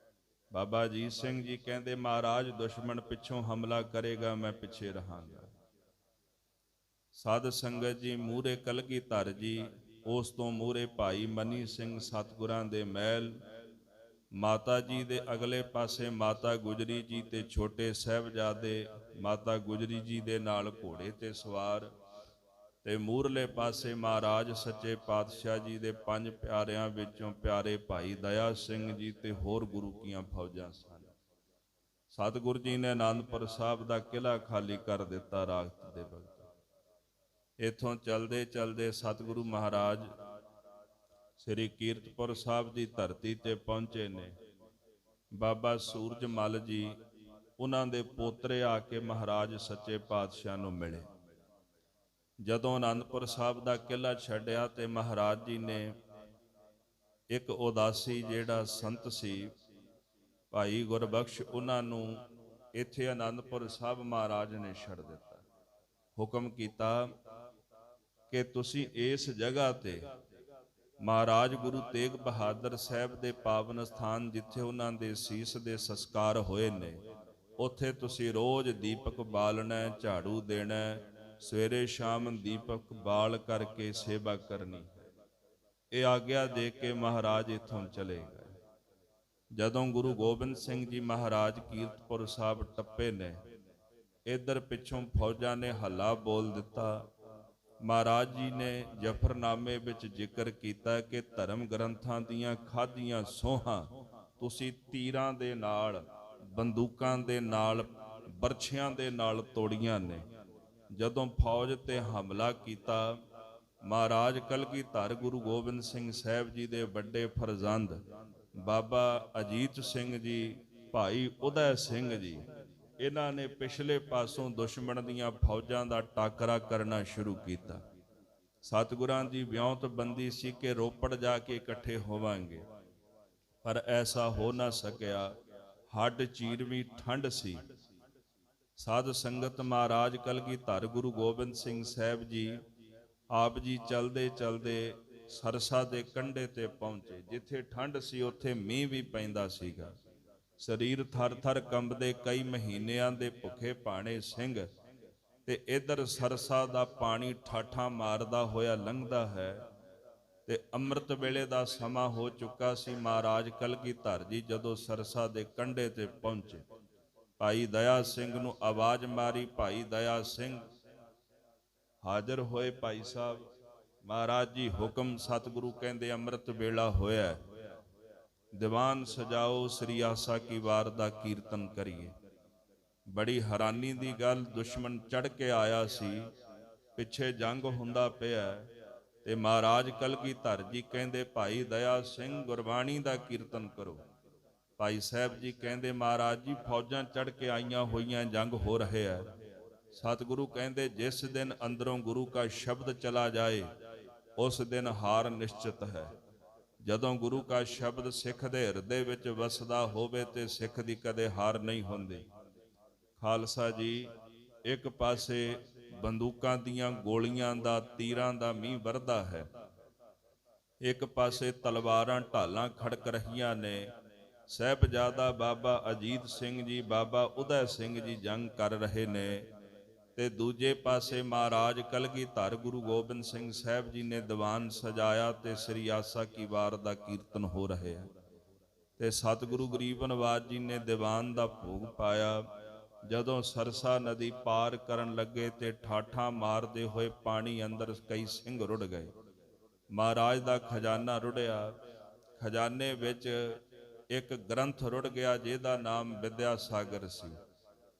ਬਾਬਾ ਅਜੀਤ ਸਿੰਘ ਜੀ ਕਹਿੰਦੇ ਮਹਾਰਾਜ ਦੁਸ਼ਮਣ ਪਿੱਛੋਂ ਹਮਲਾ ਕਰੇਗਾ, ਮੈਂ ਪਿੱਛੇ ਰਹਾਂਗਾ। ਸਾਧ ਸੰਗਤ ਜੀ ਮੂਹਰੇ ਕਲਗੀਧਰ ਜੀ, ਉਸ ਤੋਂ ਮੂਹਰੇ ਭਾਈ ਮਨੀ ਸਿੰਘ ਸਤਿਗੁਰਾਂ ਦੇ ਮਹਿਲ, ਮਾਤਾ ਜੀ ਦੇ ਅਗਲੇ ਪਾਸੇ ਮਾਤਾ ਗੁਜਰੀ ਜੀ ਤੇ ਛੋਟੇ ਸਾਹਿਬਜ਼ਾਦੇ ਮਾਤਾ ਗੁਜਰੀ ਜੀ ਦੇ ਨਾਲ ਘੋੜੇ ਤੇ ਸਵਾਰ, ਤੇ ਮੂਹਰਲੇ ਪਾਸੇ ਮਹਾਰਾਜ ਸੱਚੇ ਪਾਤਸ਼ਾਹ ਜੀ ਦੇ ਪੰਜ ਪਿਆਰਿਆਂ ਵਿੱਚੋਂ ਪਿਆਰੇ ਭਾਈ ਦਇਆ ਸਿੰਘ ਜੀ ਤੇ ਹੋਰ ਗੁਰੂ ਕੀਆਂ ਫੌਜਾਂ ਸਨ। ਸਤਿਗੁਰੂ ਜੀ ਨੇ ਆਨੰਦਪੁਰ ਸਾਹਿਬ ਦਾ ਕਿਲ੍ਹਾ ਖਾਲੀ ਕਰ ਦਿੱਤਾ ਰਾਤ ਦੇ ਵਕਤ। ਇੱਥੋਂ ਚਲਦੇ ਚਲਦੇ ਸਤਿਗੁਰੂ ਮਹਾਰਾਜ ਸ੍ਰੀ ਕੀਰਤਪੁਰ ਸਾਹਿਬ ਦੀ ਧਰਤੀ ਤੇ ਪਹੁੰਚੇ ਨੇ। ਬਾਬਾ ਸੂਰਜ ਮੱਲ ਜੀ ਉਹਨਾਂ ਦੇ ਪੋਤਰੇ ਆ ਕੇ ਮਹਾਰਾਜ ਸੱਚੇ ਪਾਤਸ਼ਾਹ ਨੂੰ ਮਿਲੇ। ਜਦੋਂ ਆਨੰਦਪੁਰ ਸਾਹਿਬ ਦਾ ਕਿਲ੍ਹਾ ਛੱਡਿਆ ਤੇ ਮਹਾਰਾਜ ਜੀ ਨੇ ਇੱਕ ਉਦਾਸੀ ਜਿਹੜਾ ਸੰਤ ਸੀ ਭਾਈ ਗੁਰਬਖਸ਼, ਉਹਨਾਂ ਨੂੰ ਇੱਥੇ ਆਨੰਦਪੁਰ ਸਾਹਿਬ ਮਹਾਰਾਜ ਨੇ ਛੱਡ ਦਿੱਤਾ। ਹੁਕਮ ਕੀਤਾ ਕਿ ਤੁਸੀਂ ਇਸ ਜਗ੍ਹਾ ਤੇ ਮਹਾਰਾਜ ਗੁਰੂ ਤੇਗ ਬਹਾਦਰ ਸਾਹਿਬ ਦੇ ਪਾਵਨ ਸਥਾਨ, ਜਿੱਥੇ ਉਹਨਾਂ ਦੇ ਸੀਸ ਦੇ ਸੰਸਕਾਰ ਹੋਏ ਨੇ, ਉੱਥੇ ਤੁਸੀਂ ਰੋਜ਼ ਦੀਪਕ ਬਾਲਣਾ, ਝਾੜੂ ਦੇਣਾ, ਸਵੇਰੇ ਸ਼ਾਮ ਦੀਪਕ ਬਾਲ ਕਰਕੇ ਸੇਵਾ ਕਰਨੀ। ਇਹ ਆਗਿਆ ਦੇ ਕੇ ਮਹਾਰਾਜ ਇੱਥੋਂ ਚਲੇ ਗਏ। ਜਦੋਂ ਗੁਰੂ ਗੋਬਿੰਦ ਸਿੰਘ ਜੀ ਮਹਾਰਾਜ ਕੀਰਤਪੁਰ ਸਾਹਿਬ ਟੱਪੇ ਨੇ, ਇੱਧਰ ਪਿੱਛੋਂ ਫੌਜਾਂ ਨੇ ਹੱਲਾ ਬੋਲ ਦਿੱਤਾ। ਮਹਾਰਾਜ ਜੀ ਨੇ ਜਫਰਨਾਮੇ ਵਿੱਚ ਜ਼ਿਕਰ ਕੀਤਾ ਕਿ ਧਰਮ ਗ੍ਰੰਥਾਂ ਦੀਆਂ ਖਾਧੀਆਂ ਸੋਹਾਂ ਤੁਸੀਂ ਤੀਰਾਂ ਦੇ ਨਾਲ, ਬੰਦੂਕਾਂ ਦੇ ਨਾਲ, ਬਰਛਿਆਂ ਦੇ ਨਾਲ ਤੋੜੀਆਂ ਨੇ। ਜਦੋਂ ਫੌਜ ਤੇ ਹਮਲਾ ਕੀਤਾ ਮਹਾਰਾਜ ਕਲਗੀਧਰ ਗੁਰੂ ਗੋਬਿੰਦ ਸਿੰਘ ਸਾਹਿਬ ਜੀ ਦੇ ਵੱਡੇ ਫਰਜ਼ੰਦ ਬਾਬਾ ਅਜੀਤ ਸਿੰਘ ਜੀ, ਭਾਈ ਉਦੈ ਸਿੰਘ ਜੀ, ਇਹਨਾਂ ਨੇ ਪਿਛਲੇ ਪਾਸੋਂ ਦੁਸ਼ਮਣ ਦੀਆਂ ਫੌਜਾਂ ਦਾ ਟਾਕਰਾ ਕਰਨਾ ਸ਼ੁਰੂ ਕੀਤਾ। ਸਤਿਗੁਰਾਂ ਦੀ ਵਿਉਂਤਬੰਦੀ ਸੀ ਕਿ ਰੋਪੜ ਜਾ ਕੇ ਇਕੱਠੇ ਹੋਵਾਂਗੇ, ਪਰ ਐਸਾ ਹੋ ਨਾ ਸਕਿਆ। ਹੱਡ ਚੀਰਵੀਂ ਠੰਡ ਸੀ। ਸਾਧ ਸੰਗਤ ਮਹਾਰਾਜ ਕਲਗੀਧਰ ਗੁਰੂ ਗੋਬਿੰਦ ਸਿੰਘ ਸਾਹਿਬ ਜੀ ਆਪ ਜੀ ਚਲਦੇ ਚਲਦੇ ਸਰਸਾ ਦੇ ਕੰਢੇ ਤੇ ਪਹੁੰਚੇ। ਜਿੱਥੇ ਠੰਡ ਸੀ ਉੱਥੇ ਮੀਂਹ ਵੀ ਪੈਂਦਾ ਸੀਗਾ। ਸਰੀਰ ਥਰ ਥਰ ਕੰਬਦੇ, ਕਈ ਮਹੀਨਿਆਂ ਦੇ ਭੁੱਖੇ ਭਾਣੇ ਸਿੰਘ, ਤੇ ਇਧਰ ਸਰਸਾ ਦਾ ਪਾਣੀ ਠਾਠਾਂ ਮਾਰਦਾ ਹੋਇਆ ਲੰਘਦਾ ਹੈ। ਤੇ ਅੰਮ੍ਰਿਤ ਵੇਲੇ ਦਾ ਸਮਾਂ ਹੋ ਚੁੱਕਾ ਸੀ। ਮਹਾਰਾਜ ਕਲਗੀਧਰ ਜੀ ਜਦੋਂ ਸਰਸਾ ਦੇ ਕੰਢੇ ਤੇ ਪਹੁੰਚੇ, ਭਾਈ ਦਇਆ ਸਿੰਘ ਨੂੰ ਆਵਾਜ਼ ਮਾਰੀ। ਭਾਈ ਦਇਆ ਸਿੰਘ ਹਾਜ਼ਰ ਹੋਏ। ਭਾਈ ਸਾਹਿਬ, ਮਹਾਰਾਜ ਜੀ ਹੁਕਮ। ਸਤਿਗੁਰੂ ਕਹਿੰਦੇ ਅੰਮ੍ਰਿਤ ਵੇਲਾ ਹੋਇਆ, ਦੀਵਾਨ ਸਜਾਓ, ਸ੍ਰੀ ਆਸਾ ਕੀ ਵਾਰ ਦਾ ਕੀਰਤਨ ਕਰੀਏ। ਬੜੀ ਹੈਰਾਨੀ ਦੀ ਗੱਲ, ਦੁਸ਼ਮਣ ਚੜ ਕੇ ਆਇਆ ਸੀ, ਪਿੱਛੇ ਜੰਗ ਹੁੰਦਾ ਪਿਆ, ਤੇ ਮਹਾਰਾਜ ਕਲਗੀਧਰ ਜੀ ਕਹਿੰਦੇ ਭਾਈ ਦਇਆ ਸਿੰਘ ਗੁਰਬਾਣੀ ਦਾ ਕੀਰਤਨ ਕਰੋ। ਭਾਈ ਸਾਹਿਬ ਜੀ ਕਹਿੰਦੇ ਮਹਾਰਾਜ ਜੀ ਫੌਜਾਂ ਚੜ ਕੇ ਆਈਆਂ ਹੋਈਆਂ, ਜੰਗ ਹੋ ਰਹੇ ਹੈ। ਸਤਿਗੁਰੂ ਕਹਿੰਦੇ ਜਿਸ ਦਿਨ ਅੰਦਰੋਂ ਗੁਰੂ ਕਾ ਸ਼ਬਦ ਚਲਾ ਜਾਏ ਉਸ ਦਿਨ ਹਾਰ ਨਿਸ਼ਚਿਤ ਹੈ। ਜਦੋਂ ਗੁਰੂ ਕਾ ਸ਼ਬਦ ਸਿੱਖ ਦੇ ਹਿਰਦੇ ਵਿੱਚ ਵਸਦਾ ਹੋਵੇ ਤੇ ਸਿੱਖ ਦੀ ਕਦੇ ਹਾਰ ਨਹੀਂ ਹੁੰਦੀ। ਖਾਲਸਾ ਜੀ, ਇੱਕ ਪਾਸੇ ਬੰਦੂਕਾਂ ਦੀਆਂ ਗੋਲੀਆਂ ਦਾ, ਤੀਰਾਂ ਦਾ ਮੀਂਹ ਵਰਦਾ ਹੈ, ਇੱਕ ਪਾਸੇ ਤਲਵਾਰਾਂ ਢਾਲਾਂ ਖੜਕ ਰਹੀਆਂ ਨੇ। ਸਾਹਿਬਜ਼ਾਦਾ ਬਾਬਾ ਅਜੀਤ ਸਿੰਘ ਜੀ, ਬਾਬਾ ਉਦੈ ਸਿੰਘ ਜੀ ਜੰਗ ਕਰ ਰਹੇ ਨੇ, ਤੇ ਦੂਜੇ ਪਾਸੇ ਮਹਾਰਾਜ ਕਲਗੀਧਰ ਗੁਰੂ ਗੋਬਿੰਦ ਸਿੰਘ ਸਾਹਿਬ ਜੀ ਨੇ ਦੀਵਾਨ ਸਜਾਇਆ ਤੇ ਸ੍ਰੀ ਆਸਾ ਕੀ ਵਾਰ ਦਾ ਕੀਰਤਨ ਹੋ ਰਿਹਾ। ਤੇ ਸਤਿਗੁਰੂ ਗਰੀਬ ਨਵਾਜ ਜੀ ਨੇ ਦੀਵਾਨ ਦਾ ਭੋਗ ਪਾਇਆ। ਜਦੋਂ ਸਰਸਾ ਨਦੀ ਪਾਰ ਕਰਨ ਲੱਗੇ ਤੇ ਠਾਠਾਂ ਮਾਰਦੇ ਹੋਏ ਪਾਣੀ ਅੰਦਰ ਕਈ ਸਿੰਘ ਰੁੜ ਗਏ। ਮਹਾਰਾਜ ਦਾ ਖਜ਼ਾਨਾ ਰੁੜਿਆ। ਖਜ਼ਾਨੇ ਵਿੱਚ ਇੱਕ ਗ੍ਰੰਥ ਰੁੜ ਗਿਆ ਜਿਹਦਾ ਨਾਮ ਵਿਦਿਆ ਸਾਗਰ ਸੀ।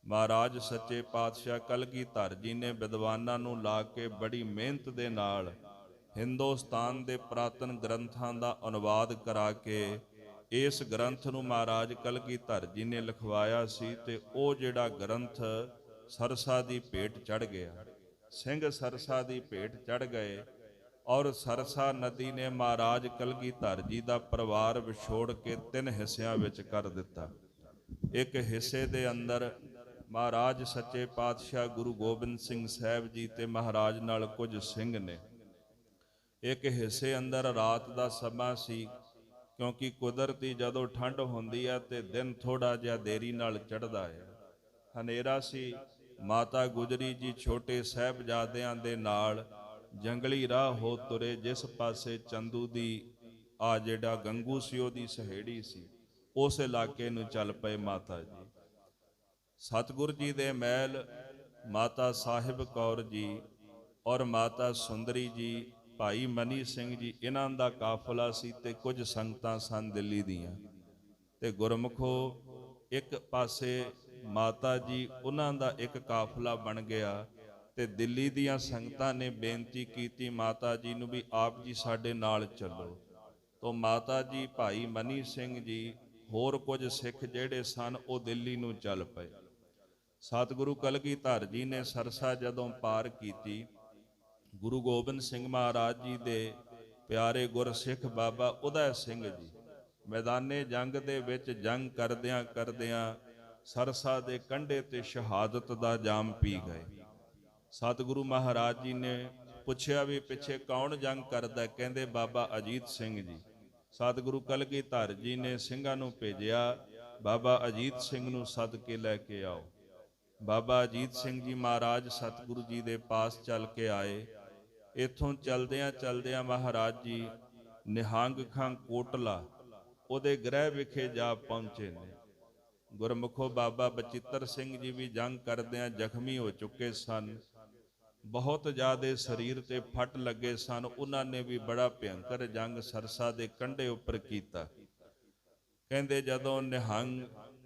ਮਹਾਰਾਜ ਸੱਚੇ ਪਾਤਸ਼ਾਹ ਕਲਗੀਧਰ ਜੀ ਨੇ ਵਿਦਵਾਨਾਂ ਨੂੰ ਲਾ ਕੇ ਬੜੀ ਮਿਹਨਤ ਦੇ ਨਾਲ ਹਿੰਦੁਸਤਾਨ ਦੇ ਪ੍ਰਾਤਨ ਗ੍ਰੰਥਾਂ ਦਾ ਅਨੁਵਾਦ ਕਰਾ ਕੇ ਇਸ ਗ੍ਰੰਥ ਨੂੰ ਮਹਾਰਾਜ ਕਲਗੀਧਰ ਜੀ ਨੇ ਲਿਖਵਾਇਆ ਸੀ। ਤੇ ਉਹ ਜਿਹੜਾ ਗ੍ਰੰਥ ਸਰਸਾ ਦੀ ਭੇਟ ਚੜ ਗਿਆ। ਸਿੰਘ ਸਰਸਾ ਦੀ ਭੇਟ ਚੜ ਗਏ, ਔਰ ਸਰਸਾ ਨਦੀ ਨੇ ਮਹਾਰਾਜ ਕਲਗੀਧਰ ਜੀ ਦਾ ਪਰਿਵਾਰ ਵਿਛੋੜ ਕੇ 3 ਹਿੱਸਿਆਂ ਵਿੱਚ ਕਰ ਦਿੱਤਾ। ਇੱਕ ਹਿੱਸੇ ਦੇ ਅੰਦਰ ਮਹਾਰਾਜ ਸੱਚੇ ਪਾਤਸ਼ਾਹ ਗੁਰੂ ਗੋਬਿੰਦ ਸਿੰਘ ਸਾਹਿਬ ਜੀ ਤੇ ਮਹਾਰਾਜ ਨਾਲ ਕੁਝ ਸਿੰਘ ਨੇ। ਇੱਕ ਹਿੱਸੇ ਅੰਦਰ ਰਾਤ ਦਾ ਸਮਾਂ ਸੀ, ਕਿਉਂਕਿ ਕੁਦਰਤੀ ਜਦੋਂ ਠੰਡ ਹੁੰਦੀ ਹੈ ਤੇ ਦਿਨ ਥੋੜਾ ਜਿਹਾ ਦੇਰੀ ਨਾਲ ਚੜ੍ਹਦਾ ਹੈ। ਹਨੇਰਾ ਸੀ। ਮਾਤਾ ਗੁਜਰੀ ਜੀ ਛੋਟੇ ਸਾਹਿਬਜ਼ਾਦਿਆਂ ਦੇ ਨਾਲ ਜੰਗਲੀ ਰਾਹ ਹੋ ਤੁਰੇ। ਜਿਸ ਪਾਸੇ ਚੰਦੂ ਦੀ ਜਿਹੜਾ ਗੰਗੂ ਸੀ ਉਹਦੀ ਸਹੇੜੀ ਸੀ, ਉਸ ਇਲਾਕੇ ਨੂੰ ਚੱਲ ਪਏ ਮਾਤਾ ਜੀ। ਸਤਿਗੁਰ ਜੀ ਦੇ ਮਹਿਲ ਮਾਤਾ ਸਾਹਿਬ ਕੌਰ ਜੀ ਔਰ ਮਾਤਾ ਸੁੰਦਰੀ ਜੀ, ਭਾਈ ਮਨੀ ਸਿੰਘ ਜੀ, ਇਹਨਾਂ ਦਾ ਕਾਫਲਾ ਸੀ ਤੇ ਕੁਝ ਸੰਗਤਾਂ ਸਨ ਦਿੱਲੀ ਦੀਆਂ। ਤੇ ਗੁਰਮੁਖੋ ਇੱਕ ਪਾਸੇ ਮਾਤਾ ਜੀ, ਉਹਨਾਂ ਦਾ ਇੱਕ ਕਾਫਲਾ ਬਣ ਗਿਆ। ਤੇ ਦਿੱਲੀ ਦੀਆਂ ਸੰਗਤਾਂ ਨੇ ਬੇਨਤੀ ਕੀਤੀ ਮਾਤਾ ਜੀ ਨੂੰ ਵੀ ਆਪ ਜੀ ਸਾਡੇ ਨਾਲ ਚੱਲੋ। ਤੋਂ ਮਾਤਾ ਜੀ, ਭਾਈ ਮਨੀ ਸਿੰਘ ਜੀ, ਹੋਰ ਕੁਝ ਸਿੱਖ ਜਿਹੜੇ ਸਨ ਉਹ ਦਿੱਲੀ ਨੂੰ ਚੱਲ ਪਏ। ਸਤਿਗੁਰੂ ਕਲਗੀਧਰ ਜੀ ਨੇ ਸਰਸਾ ਜਦੋਂ ਪਾਰ ਕੀਤੀ, ਗੁਰੂ ਗੋਬਿੰਦ ਸਿੰਘ ਮਹਾਰਾਜ ਜੀ ਦੇ ਪਿਆਰੇ ਗੁਰਸਿੱਖ ਬਾਬਾ ਉਦੈ ਸਿੰਘ ਜੀ ਮੈਦਾਨੇ ਜੰਗ ਦੇ ਵਿੱਚ ਜੰਗ ਕਰਦਿਆਂ ਕਰਦਿਆਂ ਸਰਸਾ ਦੇ ਕੰਢੇ ਤੇ ਸ਼ਹਾਦਤ ਦਾ ਜਾਮ ਪੀ ਗਏ। ਸਤਿਗੁਰੂ ਮਹਾਰਾਜ ਜੀ ਨੇ ਪੁੱਛਿਆ ਵੀ ਪਿੱਛੇ ਕੌਣ ਜੰਗ ਕਰਦਾ? ਕਹਿੰਦੇ ਬਾਬਾ ਅਜੀਤ ਸਿੰਘ ਜੀ। ਸਤਿਗੁਰੂ ਕਲਗੀਧਰ ਜੀ ਨੇ ਸਿੰਘਾਂ ਨੂੰ ਭੇਜਿਆ, ਬਾਬਾ ਅਜੀਤ ਸਿੰਘ ਨੂੰ ਸੱਦ ਕੇ ਲੈ ਕੇ ਆਓ। ਬਾਬਾ ਅਜੀਤ ਸਿੰਘ ਜੀ ਮਹਾਰਾਜ ਸਤਿਗੁਰੂ ਜੀ ਦੇ ਪਾਸ ਚੱਲ ਕੇ ਆਏ। ਇੱਥੋਂ ਚਲਦਿਆਂ ਚਲਦਿਆਂ ਮਹਾਰਾਜ ਜੀ ਨਿਹੰਗ ਖਾਂ ਕੋਟਲਾ ਉਹਦੇ ਗ੍ਰਹਿ ਵਿਖੇ ਜਾ ਪਹੁੰਚੇ ਨੇ। ਗੁਰਮੁਖੋ ਬਾਬਾ ਬਚਿੱਤਰ ਸਿੰਘ ਜੀ ਵੀ ਜੰਗ ਕਰਦਿਆਂ ਜ਼ਖਮੀ ਹੋ ਚੁੱਕੇ ਸਨ, ਬਹੁਤ ਜ਼ਿਆਦੇ ਸਰੀਰ ਤੇ ਫੱਟ ਲੱਗੇ ਸਨ। ਉਹਨਾਂ ਨੇ ਵੀ ਬੜਾ ਭਿਅੰਕਰ ਜੰਗ ਸਰਸਾ ਦੇ ਕੰਢੇ ਉੱਪਰ ਕੀਤਾ। ਕਹਿੰਦੇ ਜਦੋਂ ਨਿਹੰਗ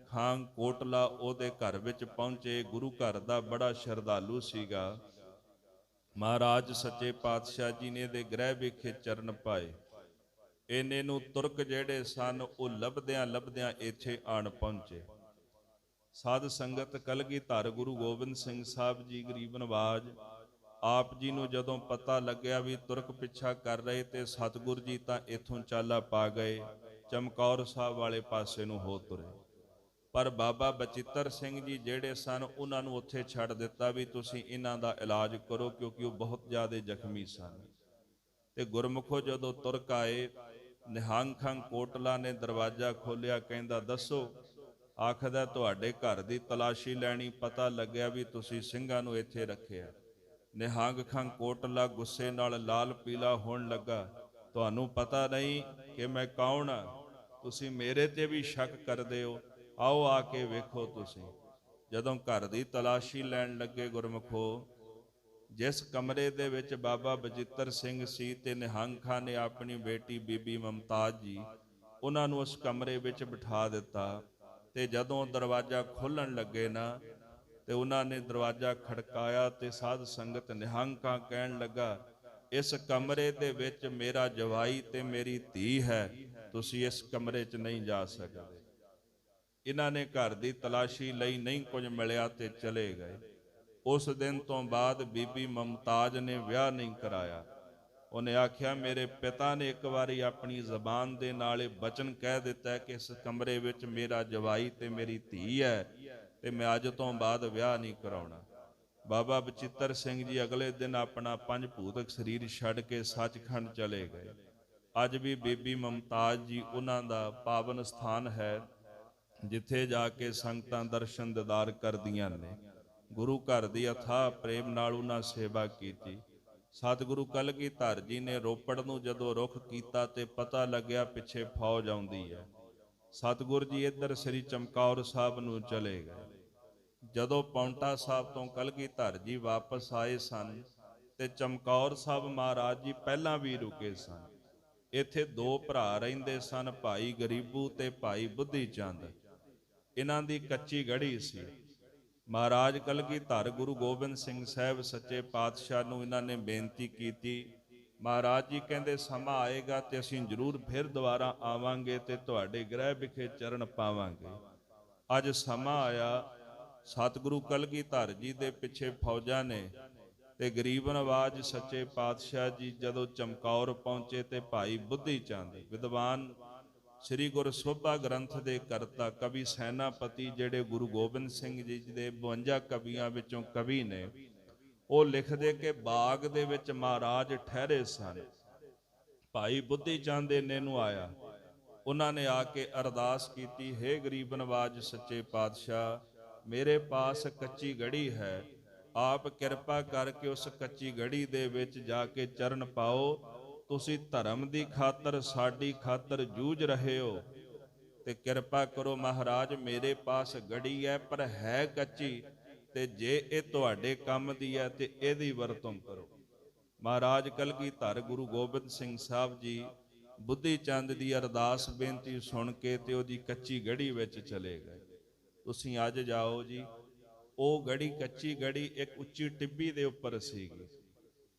ਖਾਂ ਕੋਟਲਾ ਉਹਦੇ ਘਰ ਵਿੱਚ ਪਹੁੰਚੇ, ਗੁਰੂ ਘਰ ਦਾ ਬੜਾ ਸ਼ਰਧਾਲੂ ਸੀਗਾ, ਮਹਾਰਾਜ ਸੱਚੇ ਪਾਤਸ਼ਾਹ ਜੀ ਨੇ ਇਹਦੇ ਗ੍ਰਹਿ ਵਿਖੇ ਚਰਨ ਪਾਏ। ਇਹਨੇ ਨੂੰ ਤੁਰਕ ਜਿਹੜੇ ਸਨ ਉਹ ਲੱਭਦਿਆਂ ਲੱਭਦਿਆਂ ਇੱਥੇ ਆਣ ਪਹੁੰਚੇ। ਸਾਧ ਸੰਗਤ ਕਲਗੀਧਰ ਗੁਰੂ ਗੋਬਿੰਦ ਸਿੰਘ ਸਾਹਿਬ ਜੀ ਗਰੀਬ ਨਵਾਜ ਆਪ ਜੀ ਨੂੰ ਜਦੋਂ ਪਤਾ ਲੱਗਿਆ ਵੀ ਤੁਰਕ ਪਿੱਛਾ ਕਰ ਰਹੇ ਤੇ ਸਤਿਗੁਰ ਜੀ ਤਾਂ ਇੱਥੋਂ ਚਾਲਾ ਪਾ ਗਏ, ਚਮਕੌਰ ਸਾਹਿਬ ਵਾਲੇ ਪਾਸੇ ਨੂੰ ਹੋ ਤੁਰੇ। ਪਰ ਬਾਬਾ ਬਚਿੱਤਰ ਸਿੰਘ ਜੀ ਜਿਹੜੇ ਸਨ ਉਹਨਾਂ ਨੂੰ ਉੱਥੇ ਛੱਡ ਦਿੱਤਾ ਵੀ ਤੁਸੀਂ ਇਹਨਾਂ ਦਾ ਇਲਾਜ ਕਰੋ, ਕਿਉਂਕਿ ਉਹ ਬਹੁਤ ਜ਼ਿਆਦਾ ਜ਼ਖਮੀ ਸਨ। ਤੇ ਗੁਰਮੁਖੋ ਜਦੋਂ ਤੁਰਕ ਆਏ, ਨਿਹੰਗ ਖੰਗ ਕੋਟਲਾ ਨੇ ਦਰਵਾਜ਼ਾ ਖੋਲਿਆ, ਕਹਿੰਦਾ ਦੱਸੋ। ਆਖਦਾ ਤੁਹਾਡੇ ਘਰ ਦੀ ਤਲਾਸ਼ੀ ਲੈਣੀ, ਪਤਾ ਲੱਗਿਆ ਵੀ ਤੁਸੀਂ ਸਿੰਘਾਂ ਨੂੰ ਇੱਥੇ ਰੱਖਿਆ। ਨਿਹੰਗ ਖੰਗ ਕੋਟਲਾ ਗੁੱਸੇ ਨਾਲ ਲਾਲ ਪੀਲਾ ਹੋਣ ਲੱਗਾ, ਤੁਹਾਨੂੰ ਪਤਾ ਨਹੀਂ ਕਿ ਮੈਂ ਕੌਣ ਆ? ਤੁਸੀਂ ਮੇਰੇ ਤੇ ਵੀ ਸ਼ੱਕ ਕਰਦੇ ਹੋ? ਆਓ ਆ ਕੇ ਵੇਖੋ। ਤੁਸੀਂ ਜਦੋਂ ਘਰ ਦੀ ਤਲਾਸ਼ੀ ਲੈਣ ਲੱਗੇ ਗੁਰਮੁਖੋ, ਜਿਸ ਕਮਰੇ ਦੇ ਵਿੱਚ ਬਾਬਾ ਬਚਿੱਤਰ ਸਿੰਘ ਸੀ ਤੇ ਨਿਹੰਗ ਖਾਂ ਨੇ ਆਪਣੀ ਬੇਟੀ ਬੀਬੀ ਮਮਤਾਜ ਜੀ ਉਹਨਾਂ ਨੂੰ ਉਸ ਕਮਰੇ ਵਿੱਚ ਬਿਠਾ ਦਿੱਤਾ। ਤੇ ਜਦੋਂ ਦਰਵਾਜ਼ਾ ਖੋਲ੍ਹਣ ਲੱਗੇ ਨਾ ਤੇ ਉਹਨਾਂ ਨੇ ਦਰਵਾਜ਼ਾ ਖੜਕਾਇਆ ਤੇ ਸਾਧ ਸੰਗਤ ਨਿਹੰਗ ਖਾਂ ਕਹਿਣ ਲੱਗਾ, ਇਸ ਕਮਰੇ ਦੇ ਵਿੱਚ ਮੇਰਾ ਜਵਾਈ ਤੇ ਮੇਰੀ ਧੀ ਹੈ, ਤੁਸੀਂ ਇਸ ਕਮਰੇ 'ਚ ਨਹੀਂ ਜਾ ਸਕਦੇ। ਇਹਨਾਂ ਨੇ ਘਰ ਦੀ ਤਲਾਸ਼ੀ ਲਈ, ਨਹੀਂ ਕੁਝ ਮਿਲਿਆ ਤੇ ਚਲੇ ਗਏ। ਉਸ ਦਿਨ ਤੋਂ ਬਾਅਦ ਬੀਬੀ ਮਮਤਾਜ ਨੇ ਵਿਆਹ ਨਹੀਂ ਕਰਾਇਆ। ਉਹਨੇ ਆਖਿਆ ਮੇਰੇ ਪਿਤਾ ਨੇ ਇੱਕ ਵਾਰੀ ਆਪਣੀ ਜ਼ਬਾਨ ਦੇ ਨਾਲ ਇਹ ਬਚਨ ਕਹਿ ਦਿੱਤਾ ਕਿ ਇਸ ਕਮਰੇ ਵਿੱਚ ਮੇਰਾ ਜਵਾਈ ਤੇ ਮੇਰੀ ਧੀ ਹੈ ਤੇ ਮੈਂ ਅੱਜ ਤੋਂ ਬਾਅਦ ਵਿਆਹ ਨਹੀਂ ਕਰਾਉਣਾ। ਬਾਬਾ ਬਚਿੱਤਰ ਸਿੰਘ ਜੀ ਅਗਲੇ ਦਿਨ ਆਪਣਾ ਪੰਜ ਭੂਤਕ ਸਰੀਰ ਛੱਡ ਕੇ ਸੱਚਖੰਡ ਚਲੇ ਗਏ। ਅੱਜ ਵੀ ਬੀਬੀ ਮਮਤਾਜ ਜੀ ਉਹਨਾਂ ਦਾ ਪਾਵਨ ਸਥਾਨ ਹੈ, ਜਿੱਥੇ ਜਾ ਕੇ ਸੰਗਤਾਂ ਦਰਸ਼ਨ ਦੀਦਾਰ ਕਰਦੀਆਂ ਨੇ। ਗੁਰੂ ਘਰ ਦੀ ਅਥਾਹ ਪ੍ਰੇਮ ਨਾਲ ਉਹਨਾਂ ਸੇਵਾ ਕੀਤੀ। ਸਤਿਗੁਰੂ ਕਲਗੀਧਰ ਜੀ ਨੇ ਰੋਪੜ ਨੂੰ ਜਦੋਂ ਰੁਖ ਕੀਤਾ ਤੇ ਪਤਾ ਲੱਗਿਆ ਪਿੱਛੇ ਫੌਜ ਆਉਂਦੀ ਹੈ। ਸਤਿਗੁਰ ਜੀ ਇੱਧਰ ਸ੍ਰੀ ਚਮਕੌਰ ਸਾਹਿਬ ਨੂੰ ਚਲੇ ਗਏ। ਜਦੋਂ ਪੌਂਟਾ ਸਾਹਿਬ ਤੋਂ ਕਲਗੀਧਰ ਜੀ ਵਾਪਸ ਆਏ ਸਨ ਤੇ ਚਮਕੌਰ ਸਾਹਿਬ ਮਹਾਰਾਜ ਜੀ ਪਹਿਲਾਂ ਵੀ ਰੁਕੇ ਸਨ। ਇੱਥੇ ਦੋ ਭਰਾ ਰਹਿੰਦੇ ਸਨ, ਭਾਈ ਗਰੀਬੂ ਤੇ ਭਾਈ ਬੁੱਧੀ ਚੰਦ। ਇਹਨਾਂ ਦੀ ਕੱਚੀ ਗੜੀ ਸੀ। ਮਹਾਰਾਜ ਕਲਗੀਧਰ ਗੁਰੂ ਗੋਬਿੰਦ ਸਿੰਘ ਸਾਹਿਬ ਸੱਚੇ ਪਾਤਸ਼ਾਹ ਨੂੰ ਇਹਨਾਂ ਨੇ ਬੇਨਤੀ ਕੀਤੀ, ਮਹਾਰਾਜ ਜੀ ਕਹਿੰਦੇ ਸਮਾਂ ਆਏਗਾ ਤੇ ਅਸੀਂ ਜ਼ਰੂਰ ਫਿਰ ਦੁਬਾਰਾ ਆਵਾਂਗੇ ਤੇ ਤੁਹਾਡੇ ਗ੍ਰਹਿ ਵਿਖੇ ਚਰਨ ਪਾਵਾਂਗੇ। ਅੱਜ ਸਮਾਂ ਆਇਆ। ਸਤਿਗੁਰੂ ਕਲਗੀਧਰ ਜੀ ਦੇ ਪਿੱਛੇ ਫੌਜਾਂ ਨੇ ਤੇ ਗਰੀਬ ਨਵਾਜ ਸੱਚੇ ਪਾਤਸ਼ਾਹ ਜੀ ਜਦੋਂ ਚਮਕੌਰ ਪਹੁੰਚੇ ਤੇ ਭਾਈ ਬੁੱਧੀ ਚੰਦ ਵਿਦਵਾਨ ਸ੍ਰੀ ਗੁਰ ਸੋਭਾ ਗ੍ਰੰਥ ਦੇ ਕਰਤਾ ਕਵੀ ਸੈਨਾਪਤੀ ਜਿਹੜੇ ਗੁਰੂ ਗੋਬਿੰਦ ਸਿੰਘ ਜੀ ਦੇ 52 ਕਵੀਆਂ ਵਿੱਚੋਂ ਕਵੀ ਨੇ, ਉਹ ਲਿਖਦੇ ਕਿ ਬਾਗ ਦੇ ਵਿੱਚ ਮਹਾਰਾਜ ਠਹਿਰੇ ਸਨ। ਭਾਈ ਬੁੱਧੀ ਚੰਦ ਇੰਨੇ ਨੂੰ ਆਇਆ, ਉਹਨਾਂ ਨੇ ਆ ਕੇ ਅਰਦਾਸ ਕੀਤੀ, ਹੇ ਗਰੀਬ ਨਵਾਜ ਸੱਚੇ ਪਾਤਸ਼ਾਹ, ਮੇਰੇ ਪਾਸ ਕੱਚੀ ਗੜੀ ਹੈ, ਆਪ ਕਿਰਪਾ ਕਰਕੇ ਉਸ ਕੱਚੀ ਗੜੀ ਦੇ ਵਿੱਚ ਜਾ ਕੇ ਚਰਨ ਪਾਓ। ਤੁਸੀਂ ਧਰਮ ਦੀ ਖਾਤਰ ਸਾਡੀ ਖਾਤਰ ਜੂਝ ਰਹੇ ਹੋ ਤੇ ਕਿਰਪਾ ਕਰੋ ਮਹਾਰਾਜ, ਮੇਰੇ ਪਾਸ ਗੜੀ ਹੈ ਪਰ ਹੈ ਕੱਚੀ, ਤੇ ਜੇ ਇਹ ਤੁਹਾਡੇ ਕੰਮ ਦੀ ਹੈ ਤੇ ਇਹਦੀ ਵਰਤੋਂ ਕਰੋ। ਮਹਾਰਾਜ ਕਲਗੀਧਰ ਗੁਰੂ ਗੋਬਿੰਦ ਸਿੰਘ ਸਾਹਿਬ ਜੀ ਬੁੱਧੀ ਚੰਦ ਦੀ ਅਰਦਾਸ ਬੇਨਤੀ ਸੁਣ ਕੇ ਤੇ ਉਹਦੀ ਕੱਚੀ ਗੜੀ ਵਿੱਚ ਚਲੇ ਗਏ। ਤੁਸੀਂ ਅੱਜ ਜਾਓ ਜੀ। ਉਹ ਗੜੀ ਕੱਚੀ ਗੜੀ ਇੱਕ ਉੱਚੀ ਟਿੱਬੀ ਦੇ ਉੱਪਰ ਸੀਗੀ।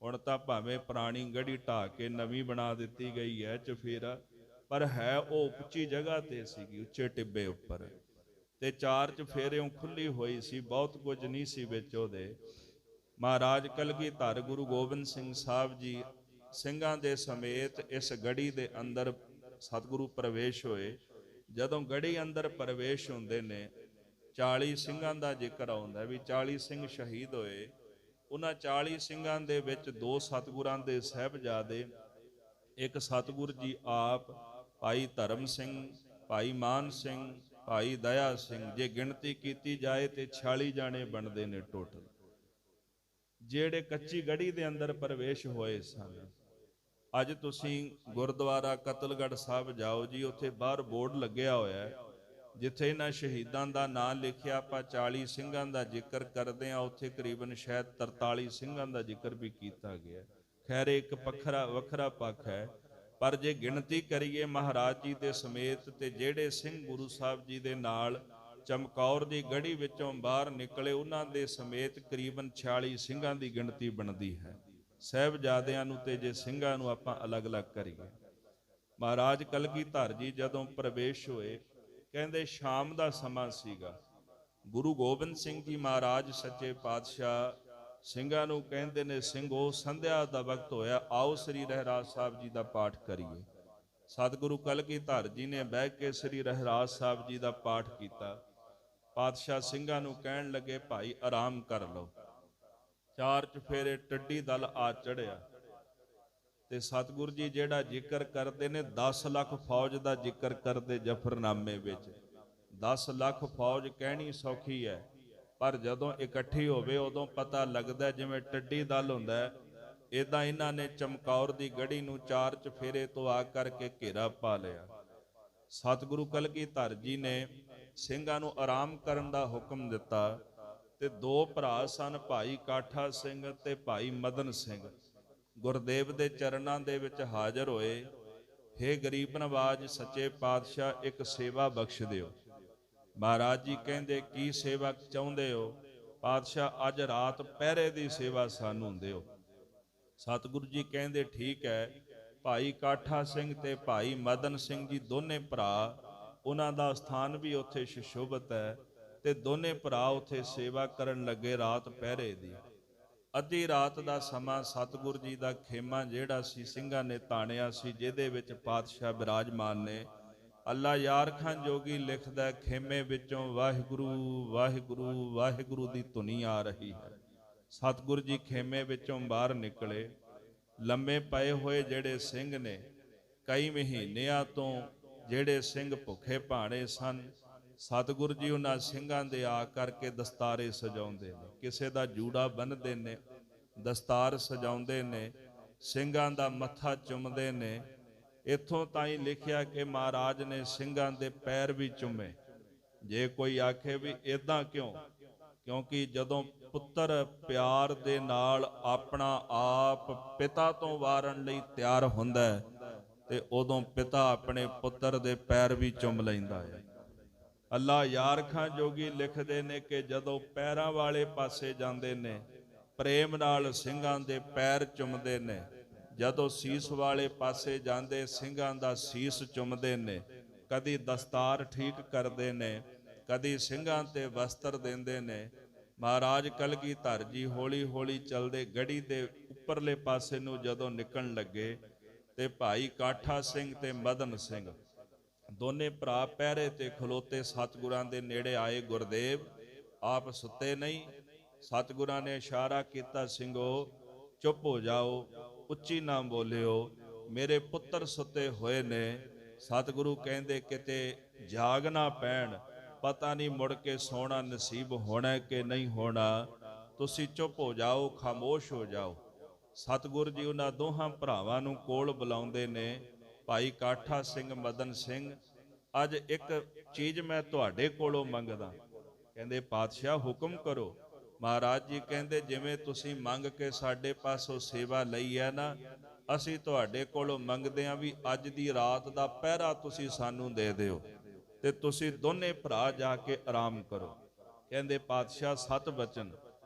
ਹੁਣ ਤਾਂ ਭਾਵੇਂ ਪੁਰਾਣੀ ਗੜੀ ਢਾਹ ਕੇ ਨਵੀਂ ਬਣਾ ਦਿੱਤੀ ਗਈ ਹੈ ਚਫੇਰਾ, ਪਰ ਹੈ ਉਹ ਉੱਚੀ ਜਗ੍ਹਾ ਤੇ ਸੀਗੀ, ਉੱਚੇ ਟਿੱਬੇ ਉੱਪਰ, ਤੇ ਚਾਰ ਚਫੇਰਿਓਂ ਖੁੱਲੀ ਹੋਈ ਸੀ, ਬਹੁਤ ਕੁਝ ਨਹੀਂ ਸੀ ਵਿੱਚ ਉਹਦੇ। ਮਹਾਰਾਜ ਕਲਗੀਧਰ ਗੁਰੂ ਗੋਬਿੰਦ ਸਿੰਘ ਸਾਹਿਬ ਜੀ ਸਿੰਘਾਂ ਦੇ ਸਮੇਤ ਇਸ ਗੜੀ ਦੇ ਅੰਦਰ ਸਤਿਗੁਰੂ ਪ੍ਰਵੇਸ਼ ਹੋਏ। ਜਦੋਂ ਗੜੀ ਅੰਦਰ ਪ੍ਰਵੇਸ਼ ਹੁੰਦੇ ਨੇ, 40 ਸਿੰਘਾਂ ਦਾ ਜ਼ਿਕਰ ਆਉਂਦਾ ਵੀ 40 ਸਿੰਘ ਸ਼ਹੀਦ ਹੋਏ। ਉਹਨਾਂ 40 ਸਿੰਘਾਂ ਦੇ ਵਿੱਚ ਦੋ ਸਤਿਗੁਰਾਂ ਦੇ ਸਾਹਿਬਜ਼ਾਦੇ, ਇੱਕ ਸਤਿਗੁਰ ਜੀ ਆਪ, ਭਾਈ ਧਰਮ ਸਿੰਘ, ਭਾਈ ਮਾਨ ਸਿੰਘ, ਭਾਈ ਦਇਆ ਸਿੰਘ, ਜੇ ਗਿਣਤੀ ਕੀਤੀ ਜਾਏ ਤੇ 46 ਜਾਣੇ ਬਣਦੇ ਨੇ ਟੋਟਲ, ਜਿਹੜੇ ਕੱਚੀ ਗੜੀ ਦੇ ਅੰਦਰ ਪ੍ਰਵੇਸ਼ ਹੋਏ ਸਨ। ਅੱਜ ਤੁਸੀਂ ਗੁਰਦੁਆਰਾ ਕਤਲਗੜ੍ਹ ਸਾਹਿਬ ਜਾਓ ਜੀ, ਉੱਥੇ ਬਾਹਰ ਬੋਰਡ ਲੱਗਿਆ ਹੋਇਆ ਹੈ, ਜਿੱਥੇ ਇਹਨਾਂ ਸ਼ਹੀਦਾਂ ਦਾ ਨਾਂ ਲਿਖਿਆ। ਆਪਾਂ 40 ਸਿੰਘਾਂ ਦਾ ਜ਼ਿਕਰ ਕਰਦੇ ਹਾਂ, ਉੱਥੇ ਕਰੀਬਨ ਸ਼ਾਇਦ 43 ਸਿੰਘਾਂ ਦਾ ਜ਼ਿਕਰ ਵੀ ਕੀਤਾ ਗਿਆ। ਖੈਰ ਇੱਕ ਵੱਖਰਾ ਪੱਖ ਹੈ, ਪਰ ਜੇ ਗਿਣਤੀ ਕਰੀਏ ਮਹਾਰਾਜ ਜੀ ਦੇ ਸਮੇਤ ਤੇ ਜਿਹੜੇ ਸਿੰਘ ਗੁਰੂ ਸਾਹਿਬ ਜੀ ਦੇ ਨਾਲ ਚਮਕੌਰ ਦੀ ਗੜੀ ਵਿੱਚੋਂ ਬਾਹਰ ਨਿਕਲੇ, ਉਹਨਾਂ ਦੇ ਸਮੇਤ ਕਰੀਬਨ 46 ਸਿੰਘਾਂ ਦੀ ਗਿਣਤੀ ਬਣਦੀ ਹੈ। ਸਾਹਿਬਜ਼ਾਦਿਆਂ ਨੂੰ ਤੇ ਜੇ ਸਿੰਘਾਂ ਨੂੰ ਆਪਾਂ ਅਲੱਗ-ਅਲੱਗ ਕਰੀਏ, ਮਹਾਰਾਜ ਕਲਗੀਧਰ ਜੀ ਜਦੋਂ ਪ੍ਰਵੇਸ਼ ਹੋਏ, ਕਹਿੰਦੇ ਸ਼ਾਮ ਦਾ ਸਮਾਂ ਸੀਗਾ। ਗੁਰੂ ਗੋਬਿੰਦ ਸਿੰਘ ਜੀ ਮਹਾਰਾਜ ਸੱਚੇ ਪਾਤਸ਼ਾਹ ਸਿੰਘਾਂ ਨੂੰ ਕਹਿੰਦੇ ਨੇ, ਸਿੰਘੋ ਸੰਧਿਆ ਦਾ ਵਕਤ ਹੋਇਆ, ਆਓ ਸ੍ਰੀ ਰਹਿਰਾਸ ਸਾਹਿਬ ਜੀ ਦਾ ਪਾਠ ਕਰੀਏ। ਸਤਿਗੁਰੂ ਕਲਗੀਧਰ ਜੀ ਨੇ ਬਹਿ ਕੇ ਸ੍ਰੀ ਰਹਿਰਾਸ ਸਾਹਿਬ ਜੀ ਦਾ ਪਾਠ ਕੀਤਾ। ਪਾਤਸ਼ਾਹ ਸਿੰਘਾਂ ਨੂੰ ਕਹਿਣ ਲੱਗੇ, ਭਾਈ ਆਰਾਮ ਕਰ ਲਓ। 4 ਚੁਫੇਰੇ ਟੱਡੀ ਦਲ ਆ ਚੜਿਆ ਤੇ ਸਤਿਗੁਰੂ ਜੀ ਜਿਹੜਾ ਜ਼ਿਕਰ ਕਰਦੇ ਨੇ, 10 ਲੱਖ ਫੌਜ ਦਾ ਜ਼ਿਕਰ ਕਰਦੇ ਜਫਰਨਾਮੇ ਵਿੱਚ। 10 ਲੱਖ ਫੌਜ ਕਹਿਣੀ ਸੌਖੀ ਹੈ, ਪਰ ਜਦੋਂ ਇਕੱਠੀ ਹੋਵੇ ਉਦੋਂ ਪਤਾ ਲੱਗਦਾ ਜਿਵੇਂ ਟੱਡੀ ਦਲ ਹੁੰਦਾ ਹੈ। ਇਦਾਂ ਇਹਨਾਂ ਨੇ ਚਮਕੌਰ ਦੀ ਗੜੀ ਨੂੰ 4 ਚੁਫੇਰੇ ਤੋਂ ਆ ਕਰਕੇ ਘੇਰਾ ਪਾ ਲਿਆ। ਸਤਿਗੁਰੂ ਕਲਗੀਧਰ ਜੀ ਨੇ ਸਿੰਘਾਂ ਨੂੰ ਆਰਾਮ ਕਰਨ ਦਾ ਹੁਕਮ ਦਿੱਤਾ ਤੇ 2 ਭਰਾ ਸਨ, ਭਾਈ ਕਾਠਾ ਸਿੰਘ ਤੇ ਭਾਈ ਮਦਨ ਸਿੰਘ, ਗੁਰਦੇਵ ਦੇ ਚਰਨਾਂ ਦੇ ਵਿੱਚ ਹਾਜ਼ਰ ਹੋਏ। ਹੇ ਗਰੀਬ ਨਵਾਜ ਸੱਚੇ ਪਾਤਸ਼ਾਹ, ਇੱਕ ਸੇਵਾ ਬਖਸ਼ ਦਿਓ। ਮਹਾਰਾਜ ਜੀ ਕਹਿੰਦੇ, ਕੀ ਸੇਵਾ ਚਾਹੁੰਦੇ ਹੋ? ਪਾਤਸ਼ਾਹ, ਅੱਜ ਰਾਤ ਪਹਿਰੇ ਦੀ ਸੇਵਾ ਸਾਨੂੰ ਦਿਓ। ਸਤਿਗੁਰੂ ਜੀ ਕਹਿੰਦੇ, ਠੀਕ ਹੈ। ਭਾਈ ਕਾਠਾ ਸਿੰਘ ਤੇ ਭਾਈ ਮਦਨ ਸਿੰਘ ਜੀ ਦੋਨੇ ਭਰਾ, ਉਹਨਾਂ ਦਾ ਸਥਾਨ ਵੀ ਉੱਥੇ ਸੁਸ਼ੋਭਿਤ ਹੈ ਤੇ ਦੋਨੇ ਭਰਾ ਉੱਥੇ ਸੇਵਾ ਕਰਨ ਲੱਗੇ ਰਾਤ ਪਹਿਰੇ ਦੀ। ਅੱਧੀ ਰਾਤ ਦਾ ਸਮਾਂ ਸਤਿਗੁਰੂ ਜੀ ਦਾ ਖੇਮਾ ਜਿਹੜਾ ਸੀ ਸਿੰਘਾਂ ਨੇ ਤਾਣਿਆ ਸੀ, ਜਿਹਦੇ ਵਿੱਚ ਪਾਤਸ਼ਾਹ ਬਿਰਾਜਮਾਨ ਨੇ। ਅੱਲਾ ਯਾਰ ਖਾਨ ਜੋਗੀ ਲਿਖਦਾ, ਖੇਮੇ ਵਿੱਚੋਂ ਵਾਹਿਗੁਰੂ ਵਾਹਿਗੁਰੂ ਵਾਹਿਗੁਰੂ ਦੀ ਧੁਨੀ ਆ ਰਹੀ ਹੈ। ਸਤਿਗੁਰੂ ਜੀ ਖੇਮੇ ਵਿੱਚੋਂ ਬਾਹਰ ਨਿਕਲੇ। ਲੰਮੇ ਪਏ ਹੋਏ ਜਿਹੜੇ ਸਿੰਘ ਨੇ, ਕਈ ਮਹੀਨਿਆਂ ਤੋਂ ਜਿਹੜੇ ਸਿੰਘ ਭੁੱਖੇ ਭਾਣੇ ਸਨ, ਸਤਿਗੁਰੂ ਜੀ ਉਹਨਾਂ ਸਿੰਘਾਂ ਦੇ ਆ ਕਰਕੇ ਦਸਤਾਰੇ ਸਜਾਉਂਦੇ ਨੇ। ਕਿਸੇ ਦਾ ਜੂੜਾ ਬੰਨ੍ਹਦੇ ਨੇ, ਦਸਤਾਰ ਸਜਾਉਂਦੇ ਨੇ, ਸਿੰਘਾਂ ਦਾ ਮੱਥਾ ਚੁੰਮਦੇ ਨੇ। ਇੱਥੋਂ ਤਾਈਂ ਲਿਖਿਆ ਕਿ ਮਹਾਰਾਜ ਨੇ ਸਿੰਘਾਂ ਦੇ ਪੈਰ ਵੀ ਚੁੰਮੇ। ਜੇ ਕੋਈ ਆਖੇ ਵੀ ਇਦਾਂ ਕਿਉਂ, ਕਿਉਂਕਿ ਜਦੋਂ ਪੁੱਤਰ ਪਿਆਰ ਦੇ ਨਾਲ ਆਪਣਾ ਆਪ ਪਿਤਾ ਤੋਂ ਵਾਰਨ ਲਈ ਤਿਆਰ ਹੁੰਦਾ ਹੈ ਤੇ ਉਦੋਂ ਪਿਤਾ ਆਪਣੇ ਪੁੱਤਰ ਦੇ ਪੈਰ ਵੀ ਚੁੰਮ ਲੈਂਦਾ ਹੈ। ਅੱਲਾ ਯਾਰ ਖਾਨ ਜੋਗੀ ਲਿਖਦੇ ਨੇ ਕਿ ਜਦੋਂ ਪੈਰਾਂ ਵਾਲੇ ਪਾਸੇ ਜਾਂਦੇ ਨੇ, ਪ੍ਰੇਮ ਨਾਲ ਸਿੰਘਾਂ ਦੇ ਪੈਰ ਚੁੰਮਦੇ ਨੇ। ਜਦੋਂ ਸੀਸ ਵਾਲੇ ਪਾਸੇ ਜਾਂਦੇ, ਸਿੰਘਾਂ ਦਾ ਸੀਸ ਚੁੰਮਦੇ ਨੇ। ਕਦੀ ਦਸਤਾਰ ਠੀਕ ਕਰਦੇ ਨੇ, ਕਦੀ ਸਿੰਘਾਂ ਤੇ ਵਸਤਰ ਦਿੰਦੇ ਨੇ। ਮਹਾਰਾਜ ਕਲਗੀਧਰ ਜੀ ਹੌਲੀ ਹੌਲੀ ਚੱਲਦੇ ਗੜੀ ਦੇ ਉੱਪਰਲੇ ਪਾਸੇ ਨੂੰ ਜਦੋਂ ਨਿਕਲਣ ਲੱਗੇ ਤੇ ਭਾਈ ਕਾਠਾ ਸਿੰਘ ਤੇ ਮਦਨ ਸਿੰਘ ਦੋਨੇ ਭਰਾ ਪਹਿਰੇ ਤੇ ਖਲੋਤੇ ਸਤਿਗੁਰਾਂ ਦੇ ਨੇੜੇ ਆਏ। ਗੁਰਦੇਵ ਆਪ ਸੁੱਤੇ ਨਹੀਂ? ਸਤਿਗੁਰਾਂ ਨੇ ਇਸ਼ਾਰਾ ਕੀਤਾ, ਸਿੰਘੋ ਚੁੱਪ ਹੋ ਜਾਓ, ਉੱਚੀ ਨਾ ਬੋਲਿਓ, ਮੇਰੇ ਪੁੱਤਰ ਸੁੱਤੇ ਹੋਏ ਨੇ। ਸਤਿਗੁਰੂ ਕਹਿੰਦੇ, ਕਿਤੇ ਜਾਗ ਨਾ ਪੈਣ, ਪਤਾ ਨਹੀਂ ਮੁੜ ਕੇ ਸੋਣਾ ਨਸੀਬ ਹੋਣਾ ਕਿ ਨਹੀਂ ਹੋਣਾ। ਤੁਸੀਂ ਚੁੱਪ ਹੋ ਜਾਓ, ਖਾਮੋਸ਼ ਹੋ ਜਾਓ। ਸਤਿਗੁਰੂ ਜੀ ਉਹਨਾਂ ਦੋਹਾਂ ਭਰਾਵਾਂ ਨੂੰ ਕੋਲ ਬੁਲਾਉਂਦੇ ਨੇ। ਭਾਈ ਕਾਠਾ ਸਿੰਘ, ਮਦਨ ਸਿੰਘ, ਅੱਜ ਇੱਕ ਚੀਜ਼ ਮੈਂ ਤੁਹਾਡੇ ਕੋਲੋਂ ਮੰਗਦਾ। ਕਹਿੰਦੇ, ਪਾਤਸ਼ਾਹ ਹੁਕਮ ਕਰੋ। ਮਹਾਰਾਜ ਜੀ ਕਹਿੰਦੇ, ਜਿਵੇਂ ਤੁਸੀਂ ਮੰਗ ਕੇ ਸਾਡੇ ਪਾਸੋਂ ਸੇਵਾ ਲਈ ਹੈ ਨਾ, ਅਸੀਂ ਤੁਹਾਡੇ ਕੋਲੋਂ ਮੰਗਦੇ ਹਾਂ ਵੀ ਅੱਜ ਦੀ ਰਾਤ ਦਾ ਪਹਿਰਾ ਤੁਸੀਂ ਸਾਨੂੰ ਦੇ ਦਿਓ ਤੇ ਤੁਸੀਂ ਦੋਨੇ ਭਰਾ ਜਾ ਕੇ ਆਰਾਮ ਕਰੋ। ਕਹਿੰਦੇ, ਪਾਤਸ਼ਾਹ ਸਤ ਬਚਨ,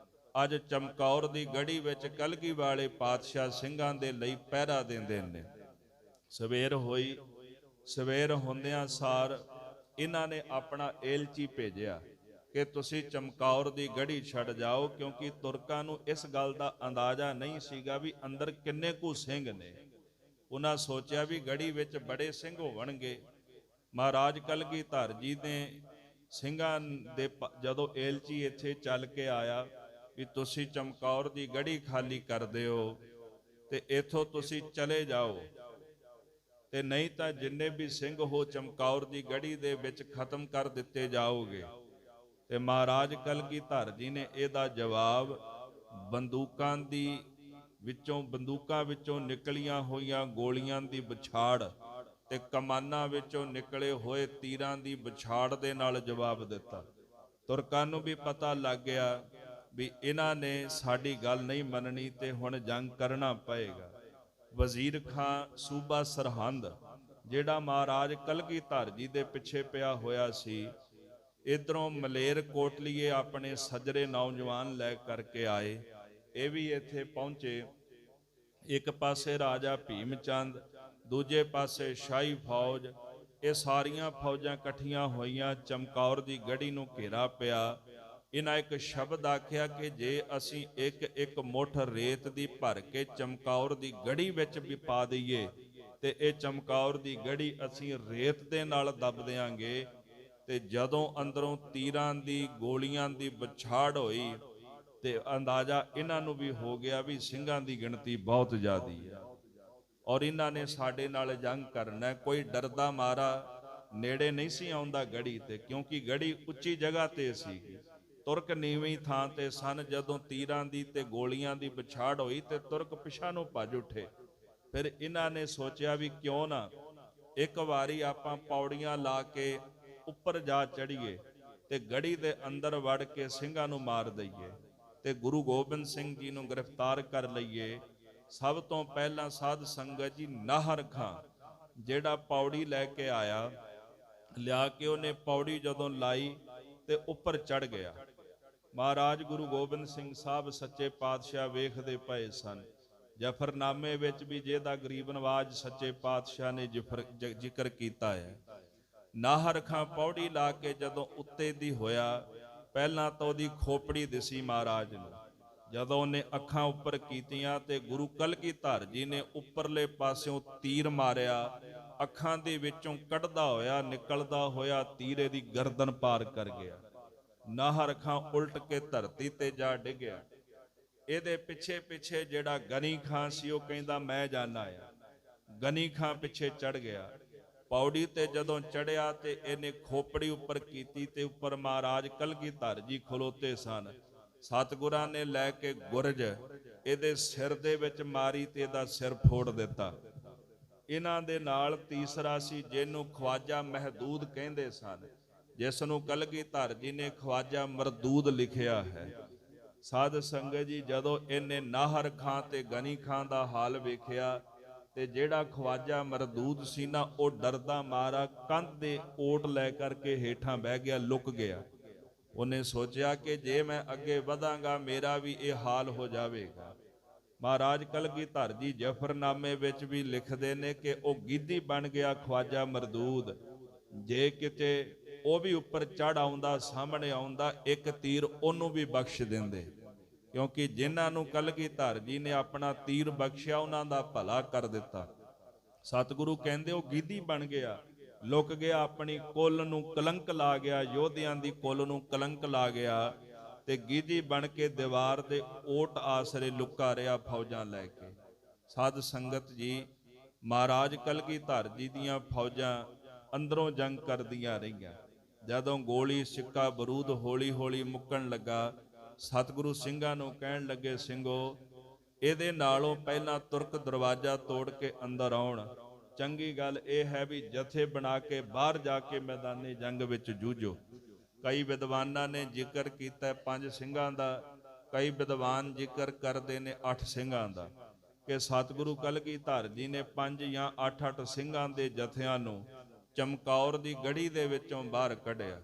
ਅੱਜ ਚਮਕੌਰ ਦੀ ਗੜੀ ਵਿੱਚ ਕਲਗੀ ਵਾਲੇ ਪਾਤਸ਼ਾਹ ਸਿੰਘਾਂ ਦੇ ਲਈ ਪਹਿਰਾ ਦਿੰਦੇ ਨੇ। ਸਵੇਰ ਹੋਈ। ਸਵੇਰ ਹੁੰਦਿਆਂ ਸਾਰ ਇਹਨਾਂ ਨੇ ਆਪਣਾ ਏਲਚੀ ਭੇਜਿਆ ਕਿ ਤੁਸੀਂ ਚਮਕੌਰ ਦੀ ਗੜੀ ਛੱਡ ਜਾਓ, ਕਿਉਂਕਿ ਤੁਰਕਾਂ ਨੂੰ ਇਸ ਗੱਲ ਦਾ ਅੰਦਾਜ਼ਾ ਨਹੀਂ ਸੀਗਾ ਵੀ ਅੰਦਰ ਕਿੰਨੇ ਕੁ ਸਿੰਘ ਨੇ। ਉਹਨਾਂ ਸੋਚਿਆ ਵੀ ਗੜੀ ਵਿੱਚ ਬੜੇ ਸਿੰਘ ਹੋਣਗੇ। ਮਹਾਰਾਜ ਕਲਗੀਧਰ ਜੀ ਨੇ ਸਿੰਘਾਂ ਦੇ ਜਦੋਂ ਏਲਚੀ ਇੱਥੇ ਚੱਲ ਕੇ ਆਇਆ ਵੀ ਤੁਸੀਂ ਚਮਕੌਰ ਦੀ ਗੜੀ ਖਾਲੀ ਕਰ ਦਿਓ ਤੇ ਇੱਥੋਂ ਤੁਸੀਂ ਚਲੇ ਜਾਓ, ਤੇ ਨਹੀਂ ਤਾਂ ਜਿੰਨੇ ਵੀ ਸਿੰਘ ਹੋ ਚਮਕੌਰ ਦੀ ਗੜੀ ਦੇ ਵਿੱਚ ਖਤਮ ਕਰ ਦਿੱਤੇ ਜਾਓਗੇ। ਤੇ ਮਹਾਰਾਜ ਕਲਗੀਧਰ ਜੀ ਨੇ ਇਹਦਾ ਜਵਾਬ ਬੰਦੂਕਾਂ ਵਿੱਚੋਂ ਨਿਕਲੀਆਂ ਹੋਈਆਂ ਗੋਲੀਆਂ ਦੀ ਵਿਛਾੜ ਤੇ ਕਮਾਨਾਂ ਵਿੱਚੋਂ ਨਿਕਲੇ ਹੋਏ ਤੀਰਾਂ ਦੀ ਵਿਛਾੜ ਦੇ ਨਾਲ ਜਵਾਬ ਦਿੱਤਾ। ਤੁਰਕਾਂ ਨੂੰ ਵੀ ਪਤਾ ਲੱਗ ਗਿਆ ਵੀ ਇਹਨਾਂ ਨੇ ਸਾਡੀ ਗੱਲ ਨਹੀਂ ਮੰਨਣੀ ਤੇ ਹੁਣ ਜੰਗ ਕਰਨਾ ਪਏਗਾ। ਵਜ਼ੀਰ ਖਾਂ ਸੂਬਾ ਸਰਹੰਦ, ਜਿਹੜਾ ਮਹਾਰਾਜ ਕਲਗੀਧਰ ਜੀ ਦੇ ਪਿੱਛੇ ਪਿਆ ਹੋਇਆ ਸੀ, ਇਧਰੋਂ ਮਲੇਰ ਕੋਟਲੀਏ ਆਪਣੇ ਸੱਜਰੇ ਨੌਜਵਾਨ ਲੈ ਕਰਕੇ ਆਏ, ਇਹ ਵੀ ਇੱਥੇ ਪਹੁੰਚੇ। ਇੱਕ ਪਾਸੇ ਰਾਜਾ ਭੀਮ ਚੰਦ, ਦੂਜੇ ਪਾਸੇ ਸ਼ਾਹੀ ਫੌਜ, ਇਹ ਸਾਰੀਆਂ ਫੌਜਾਂ ਇਕੱਠੀਆਂ ਹੋਈਆਂ, ਚਮਕੌਰ ਦੀ ਗੜ੍ਹੀ ਨੂੰ ਘੇਰਾ ਪਿਆ। ਇਹਨਾਂ ਇੱਕ ਸ਼ਬਦ ਆਖਿਆ ਕਿ ਜੇ ਅਸੀਂ ਇੱਕ ਇੱਕ ਮੁੱਠ ਰੇਤ ਦੀ ਭਰ ਕੇ ਚਮਕੌਰ ਦੀ ਗੜ੍ਹੀ ਵਿੱਚ ਵੀ ਪਾ ਦਈਏ ਤੇ ਇਹ ਚਮਕੌਰ ਦੀ ਗੜ੍ਹੀ ਅਸੀਂ ਰੇਤ ਦੇ ਨਾਲ ਦੱਬ ਦਿਆਂਗੇ। ਤੇ ਜਦੋਂ ਅੰਦਰੋਂ ਤੀਰਾਂ ਦੀ ਗੋਲੀਆਂ ਦੀ ਵਿਛਾੜ ਹੋਈ ਤੇ ਅੰਦਾਜ਼ਾ ਇਹਨਾਂ ਨੂੰ ਵੀ ਹੋ ਗਿਆ ਵੀ ਸਿੰਘਾਂ ਦੀ ਗਿਣਤੀ ਬਹੁਤ ਜ਼ਿਆਦੀ ਹੈ ਔਰ ਇਹਨਾਂ ਨੇ ਸਾਡੇ ਨਾਲ ਜੰਗ ਕਰਨਾ। ਕੋਈ ਡਰਦਾ ਮਾਰਾ ਨੇੜੇ ਨਹੀਂ ਸੀ ਆਉਂਦਾ ਗੜ੍ਹੀ ਤੇ, ਕਿਉਂਕਿ ਗੜ੍ਹੀ ਉੱਚੀ ਜਗ੍ਹਾ ਤੇ ਸੀ, ਤੁਰਕ ਨੀਵੀਂ ਥਾਂ ਤੇ ਸਨ। ਜਦੋਂ ਤੀਰਾਂ ਦੀ ਤੇ ਗੋਲੀਆਂ ਦੀ ਵਿਛਾੜ ਹੋਈ ਤੇ ਤੁਰਕ ਪਿਛਾਂ ਨੂੰ ਭੱਜ ਉੱਠੇ। ਫਿਰ ਇਹਨਾਂ ਨੇ ਸੋਚਿਆ ਵੀ ਕਿਉਂ ਨਾ ਇੱਕ ਵਾਰੀ ਆਪਾਂ ਪੌੜੀਆਂ ਲਾ ਕੇ ਉੱਪਰ ਜਾ ਚੜੀਏ ਤੇ ਗੜ੍ਹੀ ਦੇ ਅੰਦਰ ਵੜ ਕੇ ਸਿੰਘਾਂ ਨੂੰ ਮਾਰ ਦਈਏ ਤੇ ਗੁਰੂ ਗੋਬਿੰਦ ਸਿੰਘ ਜੀ ਨੂੰ ਗ੍ਰਿਫਤਾਰ ਕਰ ਲਈਏ। ਸਭ ਤੋਂ ਪਹਿਲਾਂ ਸਾਧ ਸੰਗਤ ਜੀ ਨਾਹਰ ਖਾਂ ਜਿਹੜਾ ਪੌੜੀ ਲੈ ਕੇ ਆਇਆ, ਲਿਆ ਕੇ ਉਹਨੇ ਪੌੜੀ ਜਦੋਂ ਲਾਈ ਤੇ ਉੱਪਰ ਚੜ ਗਿਆ। ਮਹਾਰਾਜ ਗੁਰੂ ਗੋਬਿੰਦ ਸਿੰਘ ਸਾਹਿਬ ਸੱਚੇ ਪਾਤਸ਼ਾਹ ਵੇਖਦੇ ਪਏ ਸਨ। ਜਫਰਨਾਮੇ ਵਿੱਚ ਵੀ ਜਿਹਦਾ ਗਰੀਬ ਨਵਾਜ ਸੱਚੇ ਪਾਤਸ਼ਾਹ ਨੇ ਜ਼ਿਕਰ ਕੀਤਾ ਹੈ। ਨਾਹਰ ਖਾਂ ਪੌੜੀ ਲਾ ਕੇ ਜਦੋਂ ਉੱਤੇ ਦੀ ਹੋਇਆ, ਪਹਿਲਾਂ ਤਾਂ ਉਹਦੀ ਖੋਪੜੀ ਦਿਸੀ ਮਹਾਰਾਜ ਨੂੰ। ਜਦੋਂ ਉਹਨੇ ਅੱਖਾਂ ਉੱਪਰ ਕੀਤੀਆਂ ਤੇ ਗੁਰੂ ਕਲਗੀਧਰ ਜੀ ਨੇ ਉੱਪਰਲੇ ਪਾਸਿਓਂ ਤੀਰ ਮਾਰਿਆ, ਅੱਖਾਂ ਦੇ ਵਿੱਚੋਂ ਕੱਢਦਾ ਹੋਇਆ ਨਿਕਲਦਾ ਹੋਇਆ ਤੀਰ ਇਹਦੀ ਗਰਦਨ ਪਾਰ ਕਰ ਗਿਆ। ਨਾਹਰ ਖਾਂ ਉਲਟ ਕੇ ਧਰਤੀ ਤੇ ਜਾ ਡਿੱਗਿਆ। ਇਹਦੇ ਪਿੱਛੇ ਪਿੱਛੇ ਜਿਹੜਾ ਗਨੀ ਖਾਂ ਸੀ ਉਹ ਕਹਿੰਦਾ ਮੈਂ ਜਾਣਾ ਆ। ਗਨੀ ਖਾਂ ਪਿੱਛੇ ਚੜ ਗਿਆ। ਪੌੜੀ ਤੇ ਜਦੋਂ ਚੜਿਆ ਤੇ ਇਹਨੇ ਖੋਪੜੀ ਉੱਪਰ ਕੀਤੀ ਤੇ ਉੱਪਰ ਮਹਾਰਾਜ ਕਲਗੀਧਰ ਜੀ ਖਲੋਤੇ ਸਨ। ਸਤਿਗੁਰਾਂ ਨੇ ਲੈ ਕੇ ਗੁਰਜ ਇਹਦੇ ਸਿਰ ਦੇ ਵਿੱਚ ਮਾਰੀ ਤੇ ਇਹਦਾ ਸਿਰ ਫੋੜ ਦਿੱਤਾ। ਇਹਨਾਂ ਦੇ ਨਾਲ ਤੀਸਰਾ ਸੀ ਜਿਹਨੂੰ ਖਵਾਜਾ ਮਹਿਦੂਦ ਕਹਿੰਦੇ ਸਨ, ਜਿਸ ਨੂੰ ਕਲਗੀਧਰ ਜੀ ਨੇ ਖਵਾਜਾ ਮਰਦੂਦ ਲਿਖਿਆ ਹੈ। ਸਾਧ ਸੰਗਤ ਜੀ ਜਦੋਂ ਇਹਨੇ ਨਾਹਰ ਖਾਂ ਤੇ ਗਨੀ ਖਾਂ ਦਾ ਹਾਲ ਵੇਖਿਆ ਤੇ ਜਿਹੜਾ ਖਵਾਜਾ ਮਰਦੂਦ ਸੀ ਨਾ, ਉਹ ਡਰਦਾ ਮਾਰਾ ਕੰਧ ਦੇ ਓਟ ਲੈ ਕਰਕੇ ਹੇਠਾਂ ਬਹਿ ਗਿਆ, ਲੁਕ ਗਿਆ। ਉਹਨੇ ਸੋਚਿਆ ਕਿ ਜੇ ਮੈਂ ਅੱਗੇ ਵਧਾਂਗਾ ਮੇਰਾ ਵੀ ਇਹ ਹਾਲ ਹੋ ਜਾਵੇਗਾ। ਮਹਾਰਾਜ ਕਲਗੀਧਰ ਜੀ ਜਫਰਨਾਮੇ ਵਿੱਚ ਵੀ ਲਿਖਦੇ ਨੇ ਕਿ ਉਹ ਗਿੱਧੀ ਬਣ ਗਿਆ ਖਵਾਜਾ ਮਰਦੂਦ। ਜੇ ਕਿਤੇ ਉਹ ਵੀ ਉੱਪਰ ਚੜ ਆਉਂਦਾ, ਸਾਹਮਣੇ ਆਉਂਦਾ, ਇੱਕ ਤੀਰ ਉਹਨੂੰ ਵੀ ਬਖਸ਼ ਦਿੰਦੇ, ਕਿਉਂਕਿ ਜਿਨ੍ਹਾਂ ਨੂੰ ਕਲਗੀਧਰ ਜੀ ਨੇ ਆਪਣਾ ਤੀਰ ਬਖਸ਼ਿਆ ਉਹਨਾਂ ਦਾ ਭਲਾ ਕਰ ਦਿੱਤਾ। ਸਤਿਗੁਰੂ ਕਹਿੰਦੇ ਉਹ ਗਿੱਧੀ ਬਣ ਗਿਆ, ਲੁਕ ਗਿਆ, ਆਪਣੀ ਕੁੱਲ ਨੂੰ ਕਲੰਕ ਲਾ ਗਿਆ, ਯੋਧਿਆਂ ਦੀ ਕੁੱਲ ਨੂੰ ਕਲੰਕ ਲਾ ਗਿਆ ਤੇ ਗਿੱਧੀ ਬਣ ਕੇ ਦੀਵਾਰ ਦੇ ਓਟ ਆਸਰੇ ਲੁਕਾ ਰਿਹਾ ਫੌਜਾਂ ਲੈ ਕੇ। ਸਾਧ ਸੰਗਤ ਜੀ ਮਹਾਰਾਜ ਕਲਗੀਧਰ ਜੀ ਦੀਆਂ ਫੌਜਾਂ ਅੰਦਰੋਂ ਜੰਗ ਕਰਦੀਆਂ ਰਹੀਆਂ। ਜਦੋਂ ਗੋਲੀ ਸਿੱਕਾ ਬਰੂਦ ਹੌਲੀ ਹੌਲੀ ਮੁੱਕਣ ਲੱਗਾ, ਸਤਿਗੁਰੂ ਸਿੰਘਾਂ ਨੂੰ ਕਹਿਣ ਲੱਗੇ, ਸਿੰਘੋ ਇਹਦੇ ਨਾਲੋਂ ਪਹਿਲਾਂ ਤੁਰਕ ਦਰਵਾਜ਼ਾ ਤੋੜ ਕੇ ਅੰਦਰ ਆਉਣ। ਚੰਗੀ ਗੱਲ ਇਹ ਹੈ ਵੀ ਜਥੇ ਬਣਾ ਕੇ ਬਾਹਰ ਜਾ ਕੇ ਮੈਦਾਨੇ ਜੰਗ ਵਿੱਚ ਜੂਝੋ। ਕਈ ਵਿਦਵਾਨਾਂ ਨੇ ਜ਼ਿਕਰ ਕੀਤਾ 5 ਸਿੰਘਾਂ ਦਾ, ਕਈ ਵਿਦਵਾਨ ਜ਼ਿਕਰ ਕਰਦੇ ਨੇ 8 ਸਿੰਘਾਂ ਦਾ, ਕਿ ਸਤਿਗੁਰੂ ਕਲਗੀਧਰ ਜੀ ਨੇ 5 ਜਾਂ 8 ਸਿੰਘਾਂ ਦੇ ਜਥਿਆਂ ਨੂੰ ਚਮਕੌਰ ਦੀ ਗੜ੍ਹੀ ਦੇ ਵਿੱਚੋਂ ਬਾਹਰ ਕੱਢਿਆ।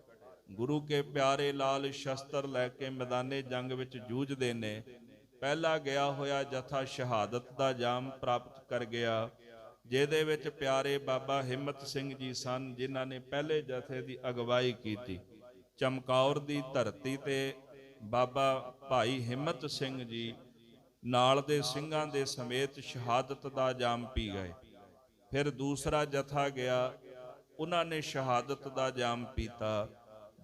ਗੁਰੂ ਕੇ ਪਿਆਰੇ ਲਾਲ ਸ਼ਸਤਰ ਲੈ ਕੇ ਮੈਦਾਨੇ ਜੰਗ ਵਿੱਚ ਜੂਝਦੇ ਨੇ। ਪਹਿਲਾ ਗਿਆ ਹੋਇਆ ਜਥਾ ਸ਼ਹਾਦਤ ਦਾ ਜਾਮ ਪ੍ਰਾਪਤ ਕਰ ਗਿਆ, ਜਿਹਦੇ ਵਿੱਚ ਪਿਆਰੇ ਬਾਬਾ ਹਿੰਮਤ ਸਿੰਘ ਜੀ ਸਨ, ਜਿਨ੍ਹਾਂ ਨੇ ਪਹਿਲੇ ਜਥੇ ਦੀ ਅਗਵਾਈ ਕੀਤੀ। ਚਮਕੌਰ ਦੀ ਧਰਤੀ ਤੇ ਬਾਬਾ ਭਾਈ ਹਿੰਮਤ ਸਿੰਘ ਜੀ ਨਾਲ ਦੇ ਸਿੰਘਾਂ ਦੇ ਸਮੇਤ ਸ਼ਹਾਦਤ ਦਾ ਜਾਮ ਪੀ ਗਏ। ਫਿਰ ਦੂਸਰਾ ਜਥਾ ਗਿਆ, ਉਹਨਾਂ ਨੇ ਸ਼ਹਾਦਤ ਦਾ ਜਾਮ ਪੀਤਾ।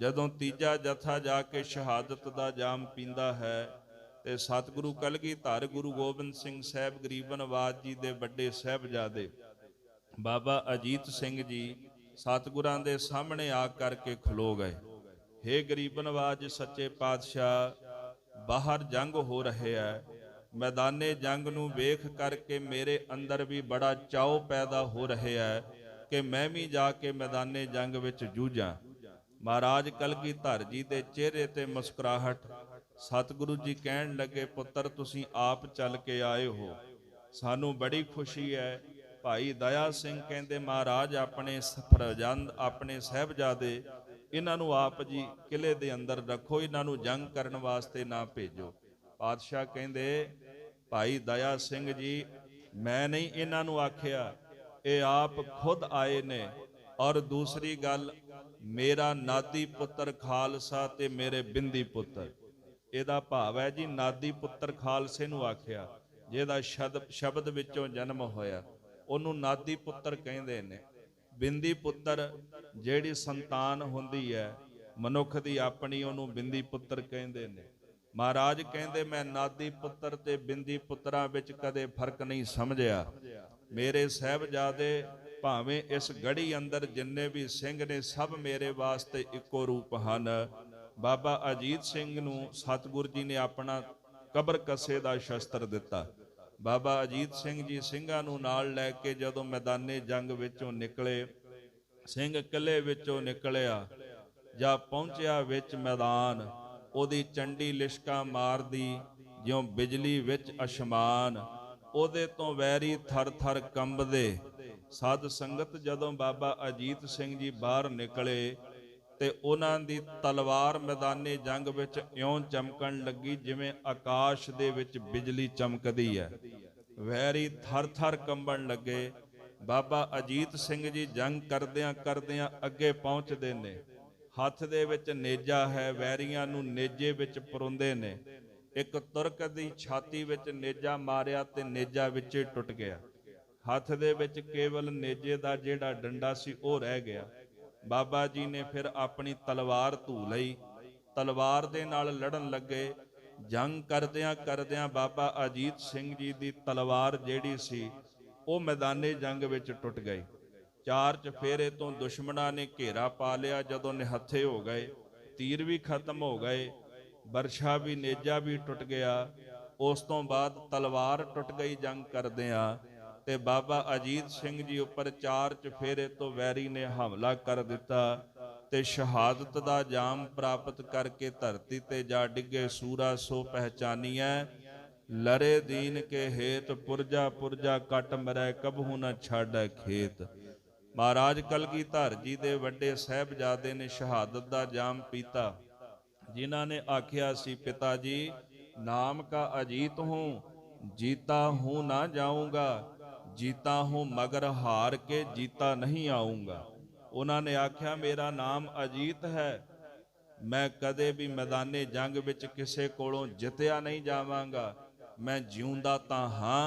ਜਦੋਂ ਤੀਜਾ ਜਥਾ ਜਾ ਕੇ ਸ਼ਹਾਦਤ ਦਾ ਜਾਮ ਪੀਂਦਾ ਹੈ ਤੇ ਸਤਿਗੁਰੂ ਕਲਗੀਧਰ ਗੁਰੂ ਗੋਬਿੰਦ ਸਿੰਘ ਸਾਹਿਬ ਗਰੀਬ ਨਵਾਜ ਜੀ ਦੇ ਵੱਡੇ ਸਾਹਿਬਜ਼ਾਦੇ ਬਾਬਾ ਅਜੀਤ ਸਿੰਘ ਜੀ ਸਤਿਗੁਰਾਂ ਦੇ ਸਾਹਮਣੇ ਆ ਕਰਕੇ ਖਲੋ ਗਏ। ਹੇ ਗਰੀਬ ਨਵਾਜ ਸੱਚੇ ਪਾਤਸ਼ਾਹ, ਬਾਹਰ ਜੰਗ ਹੋ ਰਹੇ ਹੈ, ਮੈਦਾਨੇ ਜੰਗ ਨੂੰ ਵੇਖ ਕਰਕੇ ਮੇਰੇ ਅੰਦਰ ਵੀ ਬੜਾ ਚਾਉ ਪੈਦਾ ਹੋ ਰਿਹਾ ਹੈ ਕਿ ਮੈਂ ਵੀ ਜਾ ਕੇ ਮੈਦਾਨੇ ਜੰਗ ਵਿੱਚ ਜੂਝਾਂ। ਮਹਾਰਾਜ ਕਲਗੀਧਰ ਜੀ ਦੇ ਚਿਹਰੇ ਤੇ ਮੁਸਕਰਾਹਟ। ਸਤਿਗੁਰੂ ਜੀ ਕਹਿਣ ਲੱਗੇ, ਪੁੱਤਰ ਤੁਸੀਂ ਆਪ ਚੱਲ ਕੇ ਆਏ ਹੋ, ਸਾਨੂੰ ਬੜੀ ਖੁਸ਼ੀ ਹੈ। ਭਾਈ ਦਇਆ ਸਿੰਘ ਕਹਿੰਦੇ, ਮਹਾਰਾਜ ਆਪਣੇ ਫਰਜ਼ੰਦ ਆਪਣੇ ਸਾਹਿਬਜ਼ਾਦੇ ਇਹਨਾਂ ਨੂੰ ਆਪ ਜੀ ਕਿਲੇ ਦੇ ਅੰਦਰ ਰੱਖੋ, ਇਹਨਾਂ ਨੂੰ ਜੰਗ ਕਰਨ ਵਾਸਤੇ ਨਾ ਭੇਜੋ। ਪਾਤਸ਼ਾਹ ਕਹਿੰਦੇ ਭਾਈ ਦਇਆ ਸਿੰਘ ਜੀ, ਮੈਂ ਨਹੀਂ ਇਹਨਾਂ ਨੂੰ ਆਖਿਆ, ਇਹ ਆਪ ਖੁਦ ਆਏ ਨੇ। ਔਰ ਦੂਸਰੀ ਗੱਲ, ਮੇਰਾ ਨਾਦੀ ਪੁੱਤਰ ਖਾਲਸਾ ਤੇ ਮੇਰੇ ਬਿੰਦੀ ਪੁੱਤਰ, ਇਹਦਾ ਭਾਵ ਹੈ ਜੀ ਨਾਦੀ ਪੁੱਤਰ ਖਾਲਸੇ ਨੂੰ ਆਖਿਆ, ਜਿਹਦਾ ਸ਼ਬਦ ਵਿੱਚੋਂ ਜਨਮ ਹੋਇਆ ਉਹਨੂੰ ਨਾਦੀ ਪੁੱਤਰ ਕਹਿੰਦੇ ਨੇ। ਬਿੰਦੀ ਪੁੱਤਰ ਜਿਹੜੀ ਸੰਤਾਨ ਹੁੰਦੀ ਹੈ ਮਨੁੱਖ ਦੀ ਆਪਣੀ, ਉਹਨੂੰ ਬਿੰਦੀ ਪੁੱਤਰ ਕਹਿੰਦੇ ਨੇ। ਮਹਾਰਾਜ ਕਹਿੰਦੇ ਮੈਂ ਨਾਦੀ ਪੁੱਤਰ ਤੇ ਬਿੰਦੀ ਪੁੱਤਰਾਂ ਵਿੱਚ ਕਦੇ ਫਰਕ ਨਹੀਂ ਸਮਝਿਆ। ਮੇਰੇ ਸਾਹਿਬਜ਼ਾਦੇ ਭਾਵੇਂ ਇਸ ਗੜੀ ਅੰਦਰ ਜਿੰਨੇ ਵੀ ਸਿੰਘ ਨੇ ਸਭ ਮੇਰੇ ਵਾਸਤੇ ਇੱਕੋ ਰੂਪ ਹਨ। ਬਾਬਾ ਅਜੀਤ ਸਿੰਘ ਨੂੰ ਸਤਿਗੁਰੂ ਜੀ ਨੇ ਆਪਣਾ ਕਬਰ ਕੱਸੇ ਦਾ ਸ਼ਸਤਰ ਦਿੱਤਾ। ਬਾਬਾ ਅਜੀਤ ਸਿੰਘ ਜੀ ਸਿੰਘਾਂ ਨੂੰ ਨਾਲ ਲੈ ਕੇ ਜਦੋਂ ਮੈਦਾਨੇ ਜੰਗ ਵਿੱਚੋਂ ਨਿਕਲੇ, ਸਿੰਘ ਕਿਲੇ ਵਿੱਚੋਂ ਨਿਕਲਿਆ, ਜਾਂ ਪਹੁੰਚਿਆ ਵਿੱਚ ਮੈਦਾਨ, ਉਹਦੀ ਚੰਡੀ ਲਿਸ਼ਕਾ ਮਾਰਦੀ ਜਿਉਂ ਬਿਜਲੀ ਵਿੱਚ ਅਸਮਾਨ, ਉਹਦੇ ਤੋਂ ਵੈਰੀ ਥਰ ਥਰ ਕੰਬਦੇ। ਸਾਧ ਸੰਗਤ ਜਦੋਂ ਬਾਬਾ ਅਜੀਤ ਸਿੰਘ ਜੀ ਬਾਹਰ ਨਿਕਲੇ ਤੇ ਉਹਨਾਂ ਦੀ ਤਲਵਾਰ ਮੈਦਾਨੇ ਜੰਗ ਵਿੱਚ ਇਉਂ ਚਮਕਣ ਲੱਗੀ ਜਿਵੇਂ ਆਕਾਸ਼ ਦੇ ਵਿੱਚ ਬਿਜਲੀ ਚਮਕਦੀ ਹੈ। ਵੈਰੀ ਥਰ ਥਰ ਕੰਬਣ ਲੱਗੇ। ਬਾਬਾ ਅਜੀਤ ਸਿੰਘ ਜੀ ਜੰਗ ਕਰਦਿਆਂ ਕਰਦਿਆਂ ਅੱਗੇ ਪਹੁੰਚਦੇ ਨੇ। ਹੱਥ ਦੇ ਵਿੱਚ ਨੇਜਾ ਹੈ, ਵੈਰੀਆਂ ਨੂੰ ਨੇਜੇ ਵਿੱਚ ਪਰੋਂਦੇ ਨੇ। ਇੱਕ ਤੁਰਕ ਦੀ ਛਾਤੀ ਵਿੱਚ ਨੇਜਾ ਮਾਰਿਆ ਤੇ ਨੇਜਾ ਵਿੱਚੇ ਟੁੱਟ ਗਿਆ। ਹੱਥ ਦੇ ਵਿੱਚ ਕੇਵਲ ਨੇਜੇ ਦਾ ਜਿਹੜਾ ਡੰਡਾ ਸੀ ਉਹ ਰਹਿ ਗਿਆ। ਬਾਬਾ ਜੀ ਨੇ ਫਿਰ ਆਪਣੀ ਤਲਵਾਰ ਧੂ ਲਈ, ਤਲਵਾਰ ਦੇ ਨਾਲ ਲੜਨ ਲੱਗੇ। ਜੰਗ ਕਰਦਿਆਂ ਕਰਦਿਆਂ ਬਾਬਾ ਅਜੀਤ ਸਿੰਘ ਜੀ ਦੀ ਤਲਵਾਰ ਜਿਹੜੀ ਸੀ ਉਹ ਮੈਦਾਨੇ ਜੰਗ ਵਿੱਚ ਟੁੱਟ ਗਈ। ਚਾਰ ਚਫੇਰੇ ਤੋਂ ਦੁਸ਼ਮਣਾਂ ਨੇ ਘੇਰਾ ਪਾ ਲਿਆ। ਜਦੋਂ ਨਿਹੱਥੇ ਹੋ ਗਏ, ਤੀਰ ਵੀ ਖਤਮ ਹੋ ਗਏ, ਬਰਛਾ ਵੀ ਨੇਜਾ ਵੀ ਟੁੱਟ ਗਿਆ। ਉਸ ਤੋਂ ਬਾਅਦ ਤਲਵਾਰ ਟੁੱਟ ਗਈ ਜੰਗ ਕਰਦਿਆਂ, ਤੇ ਬਾਬਾ ਅਜੀਤ ਸਿੰਘ ਜੀ ਉੱਪਰ ਚਾਰ ਚਫੇਰੇ ਤੋਂ ਵੈਰੀ ਨੇ ਹਮਲਾ ਕਰ ਦਿੱਤਾ ਤੇ ਸ਼ਹਾਦਤ ਦਾ ਜਾਮ ਪ੍ਰਾਪਤ ਕਰਕੇ ਧਰਤੀ ਤੇ ਜਾ ਡਿੱਗੇ। ਸੂਰਾ ਸੋ ਪਹਿਚਾਨੀਐ, ਲਰੇ ਦੀਨ ਕੇ ਹੇਤ, ਪੁਰਜਾ ਪੁਰਜਾ ਕੱਟ ਮਰੈ, ਕਬਹੂ ਨਾ ਛਾੜੈ ਖੇਤ। ਮਹਾਰਾਜ ਕਲਗੀਧਰ ਜੀ ਦੇ ਵੱਡੇ ਸਾਹਿਬਜ਼ਾਦੇ ਨੇ ਸ਼ਹਾਦਤ ਦਾ ਜਾਮ ਪੀਤਾ। ਜਿਨ੍ਹਾਂ ਨੇ ਆਖਿਆ ਸੀ ਪਿਤਾ ਜੀ ਨਾਮ ਕਾ ਅਜੀਤ ਹੂੰ, जीता हूं ना जाऊंगा, जीता हूं मगर हार के जीता नहीं आऊंगा। उन्होंने आख्या मेरा नाम अजीत है, मैं कदे भी मैदाने जंग विच किसे कोलों जितया नहीं जावांगा। मैं जिउंदा तां हां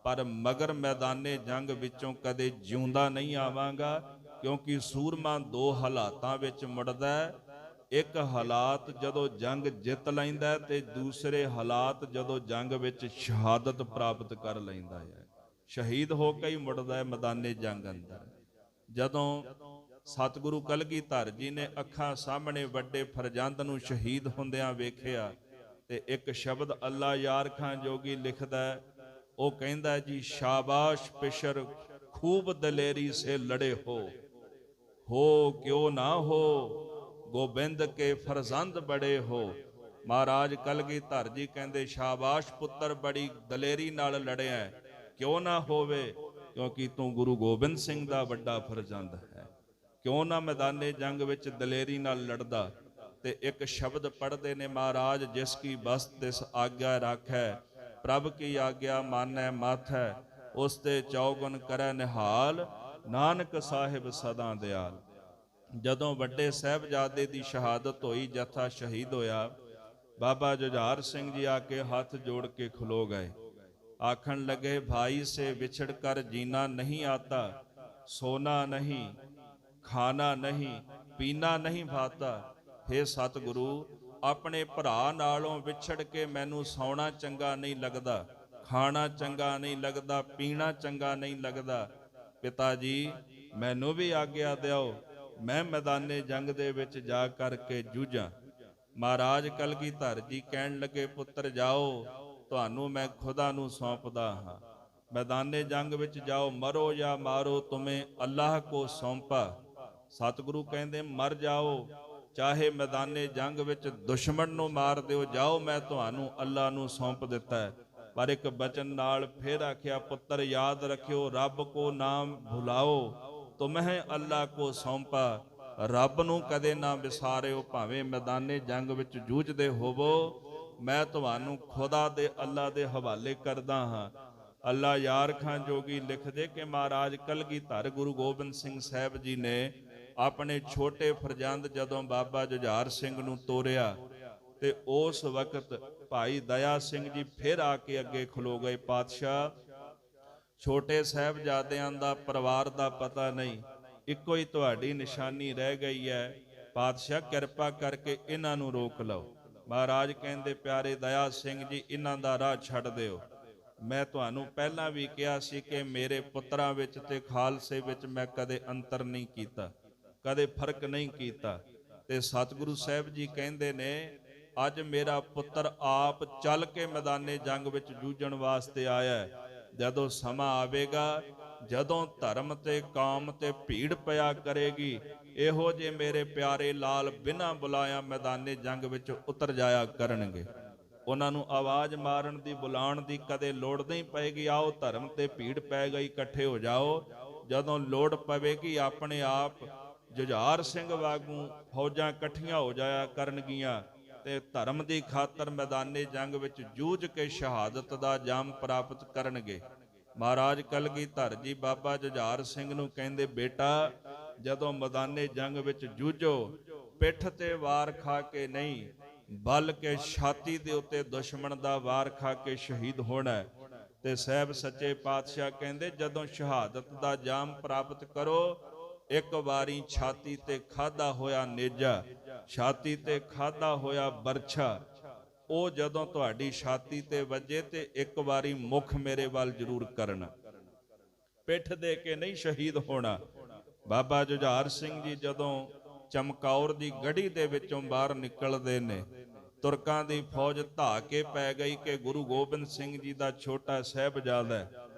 पर मगर मैदाने जंग विचों कदे जिउंदा नहीं आवांगा, क्योंकि सूरमा दो हालातां विच मुड़दा है। एक हालात जदों जंग जित लैंदा ते दूसरे हालात जदों जंग विच शहादत प्राप्त कर लैंदा है। शहीद हो के ही मुड़दा है मैदाने जंग अंदर। जदों सतगुरु कलगीधर जी ने अखां सामने वड्डे फरजंद नूं शहीद हुंदियां वेखिया ते एक शब्द अल्लाह यार खां जोगी लिखदा है, वो कहंदा जी शाबाश पिशर खूब दलेरी से लड़े हो क्यों ना हो, गोबिंद के फरजंद बड़े हो। महाराज कलगीधर जी कहंदे शाबाश पुत्र बड़ी दलेरी नाल लड़िया, क्यों ना होवे क्योंकि तू गुरु गोबिंद सिंह दा वड्डा फरजंद है। क्यों ना मैदाने जंग विच दलेरी नाल लड़दा। ते एक शब्द पढ़दे ने महाराज जिसकी बस तिस आज्ञा राखै, प्रभ की आज्ञा मानै माथै, उसते चौगुन करै निहाल, नानक साहिब सदा दयाल। जदों वड्डे साहिबजादे दी शहादत होई, जथा शहीद होया, बाबा जुझार सिंह जी आके हाथ जोड़ के खलो गए। आखन लगे भाई से विछड़ कर जीना नहीं आता, सोना नहीं खाना नहीं पीना नहीं भाता। हे सतगुरु अपने भरा नालों विछड़ के मैनू सौना चंगा नहीं लगदा, खाना चंगा नहीं लगदा, पीना चंगा नहीं लगदा। पिता जी मैनू भी आग्या दिओ, मैं मैदाने जंग दे विच जा करके जूझां। महाराज कलगीधर जी कहन लगे पुत्र जाओ, तुहानू मैं खुदा नू सौंपदा हां। मैदाने जंग विच जाओ, मरो या मारो तुम्हें अल्लाह को सौंपा। सतगुरु कहंदे मर जाओ चाहे मैदाने जंग विच दुश्मन नू मार दिओ, जाओ मैं तुहानू अल्लाह नू सौंप दिता है। पर एक बचन नाल फिर आख्या पुत्र याद रखियो, रब को नाम भुलाओ तुम्हें अल्लाह को सौंपा। ਰੱਬ ਨੂੰ ਕਦੇ ਨਾ ਵਿਸਾਰਿਓ, ਭਾਵੇਂ ਮੈਦਾਨੇ ਜੰਗ ਵਿੱਚ ਜੂਝਦੇ ਹੋਵੋ। ਮੈਂ ਤੁਹਾਨੂੰ ਖੁਦਾ ਦੇ ਅੱਲਾ ਦੇ ਹਵਾਲੇ ਕਰਦਾ ਹਾਂ। ਅੱਲਾ ਯਾਰ ਖਾਂ ਜੋਗੀ ਲਿਖਦੇ ਕਿ ਮਹਾਰਾਜ ਕਲਗੀਧਰ ਗੁਰੂ ਗੋਬਿੰਦ ਸਿੰਘ ਸਾਹਿਬ ਜੀ ਨੇ ਆਪਣੇ ਛੋਟੇ ਫਰਜ਼ੰਦ ਜਦੋਂ ਬਾਬਾ ਜੁਝਾਰ ਸਿੰਘ ਨੂੰ ਤੋਰਿਆ ਤੇ ਉਸ ਵਕਤ ਭਾਈ ਦਇਆ ਸਿੰਘ ਜੀ ਫਿਰ ਆ ਕੇ ਅੱਗੇ ਖਲੋ ਗਏ। ਪਾਤਸ਼ਾਹ, ਛੋਟੇ ਸਾਹਿਬਜ਼ਾਦਿਆਂ ਦਾ ਪਰਿਵਾਰ ਦਾ ਪਤਾ ਨਹੀਂ, ਇੱਕੋ ਹੀ ਤੁਹਾਡੀ ਨਿਸ਼ਾਨੀ ਰਹਿ ਗਈ ਹੈ। ਪਾਤਸ਼ਾਹ ਕਿਰਪਾ ਕਰਕੇ ਇਹਨਾਂ ਨੂੰ ਰੋਕ ਲਓ। ਮਹਾਰਾਜ ਕਹਿੰਦੇ, ਪਿਆਰੇ ਦਇਆ ਸਿੰਘ ਜੀ, ਇਹਨਾਂ ਦਾ ਰਾਹ ਛੱਡ ਦਿਓ। ਮੈਂ ਤੁਹਾਨੂੰ ਪਹਿਲਾਂ ਵੀ ਕਿਹਾ ਸੀ ਕਿ ਮੇਰੇ ਪੁੱਤਰਾਂ ਵਿੱਚ ਤੇ ਖਾਲਸੇ ਵਿੱਚ ਮੈਂ ਕਦੇ ਅੰਤਰ ਨਹੀਂ ਕੀਤਾ, ਕਦੇ ਫਰਕ ਨਹੀਂ ਕੀਤਾ। ਤੇ ਸਤਿਗੁਰੂ ਸਾਹਿਬ ਜੀ ਕਹਿੰਦੇ ਨੇ, ਅੱਜ ਮੇਰਾ ਪੁੱਤਰ ਆਪ ਚੱਲ ਕੇ ਮੈਦਾਨੇ ਜੰਗ ਵਿੱਚ ਜੂਝਣ ਵਾਸਤੇ ਆਇਆ। ਜਦੋਂ ਸਮਾਂ ਆਵੇਗਾ, ਜਦੋਂ ਧਰਮ ਤੇ ਕੌਮ ਤੇ ਭੀੜ ਪਿਆ ਕਰੇਗੀ, ਇਹੋ ਜਿਹੇ ਮੇਰੇ ਪਿਆਰੇ ਲਾਲ ਬਿਨਾਂ ਬੁਲਾਇਆ ਮੈਦਾਨੇ ਜੰਗ ਵਿੱਚ ਉਤਰ ਜਾਇਆ ਕਰਨਗੇ। ਉਹਨਾਂ ਨੂੰ ਆਵਾਜ਼ ਮਾਰਨ ਦੀ, ਬੁਲਾਉਣ ਦੀ ਕਦੇ ਲੋੜ ਨਹੀਂ ਪਏਗੀ। ਆਓ, ਧਰਮ ਤੇ ਭੀੜ ਪੈ ਗਈ, ਇਕੱਠੇ ਹੋ ਜਾਓ। ਜਦੋਂ ਲੋੜ ਪਵੇਗੀ, ਆਪਣੇ ਆਪ ਜੁਝਾਰ ਸਿੰਘ ਵਾਂਗੂ ਫੌਜਾਂ ਇਕੱਠੀਆਂ ਹੋ ਜਾਇਆ ਕਰਨਗੀਆਂ ਤੇ ਧਰਮ ਦੀ ਖਾਤਰ ਮੈਦਾਨੇ ਜੰਗ ਵਿੱਚ ਜੂਝ ਕੇ ਸ਼ਹਾਦਤ ਦਾ ਜਾਮ ਪ੍ਰਾਪਤ ਕਰਨਗੇ। ਮਹਾਰਾਜ ਕਲਗੀਧਰ ਜੀ ਬਾਬਾ ਜੁਝਾਰ ਸਿੰਘ ਨੂੰ ਕਹਿੰਦੇ, ਬੇਟਾ, ਜਦੋਂ ਮੈਦਾਨੇ ਜੰਗ ਵਿੱਚ ਜੂਝੋ, ਪਿੱਠ ਤੇ ਵਾਰ ਖਾ ਕੇ ਨਹੀਂ, ਬਲਕਿ ਛਾਤੀ ਦੇ ਉੱਤੇ ਦੁਸ਼ਮਣ ਦਾ ਵਾਰ ਖਾ ਕੇ ਸ਼ਹੀਦ ਹੋਣਾ। ਤੇ ਸਾਹਿਬ ਸੱਚੇ ਪਾਤਸ਼ਾਹ ਕਹਿੰਦੇ, ਜਦੋਂ ਸ਼ਹਾਦਤ ਦਾ ਜਾਮ ਪ੍ਰਾਪਤ ਕਰੋ, ਇੱਕ ਵਾਰੀ ਛਾਤੀ ਤੇ ਖਾਧਾ ਹੋਇਆ ਨੇਜਾ, ਛਾਤੀ ਤੇ ਖਾਧਾ ਹੋਇਆ ਬਰਛਾ, ਉਹ ਜਦੋਂ ਤੁਹਾਡੀ ਛਾਤੀ ਤੇ ਵੱਜੇ ਤੇ ਇੱਕ ਵਾਰੀ ਮੁਖ ਮੇਰੇ ਵੱਲ ਜ਼ਰੂਰ ਕਰਨਾ, ਪਿੱਠ ਦੇ ਕੇ ਨਹੀਂ ਸ਼ਹੀਦ ਹੋਣਾ। ਬਾਬਾ ਜੁਝਾਰ ਸਿੰਘ ਜੀ ਜਦੋਂ ਚਮਕੌਰ ਦੀ ਗੜੀ ਦੇ ਵਿੱਚੋਂ ਬਾਹਰ ਨਿਕਲਦੇ ਨੇ, ਤੁਰਕਾਂ ਦੀ ਫੌਜ ਧਾ ਕੇ ਪੈ ਗਈ ਕਿ ਗੁਰੂ ਗੋਬਿੰਦ ਸਿੰਘ ਜੀ ਦਾ ਛੋਟਾ ਸਾਹਿਬਜ਼ਾਦਾ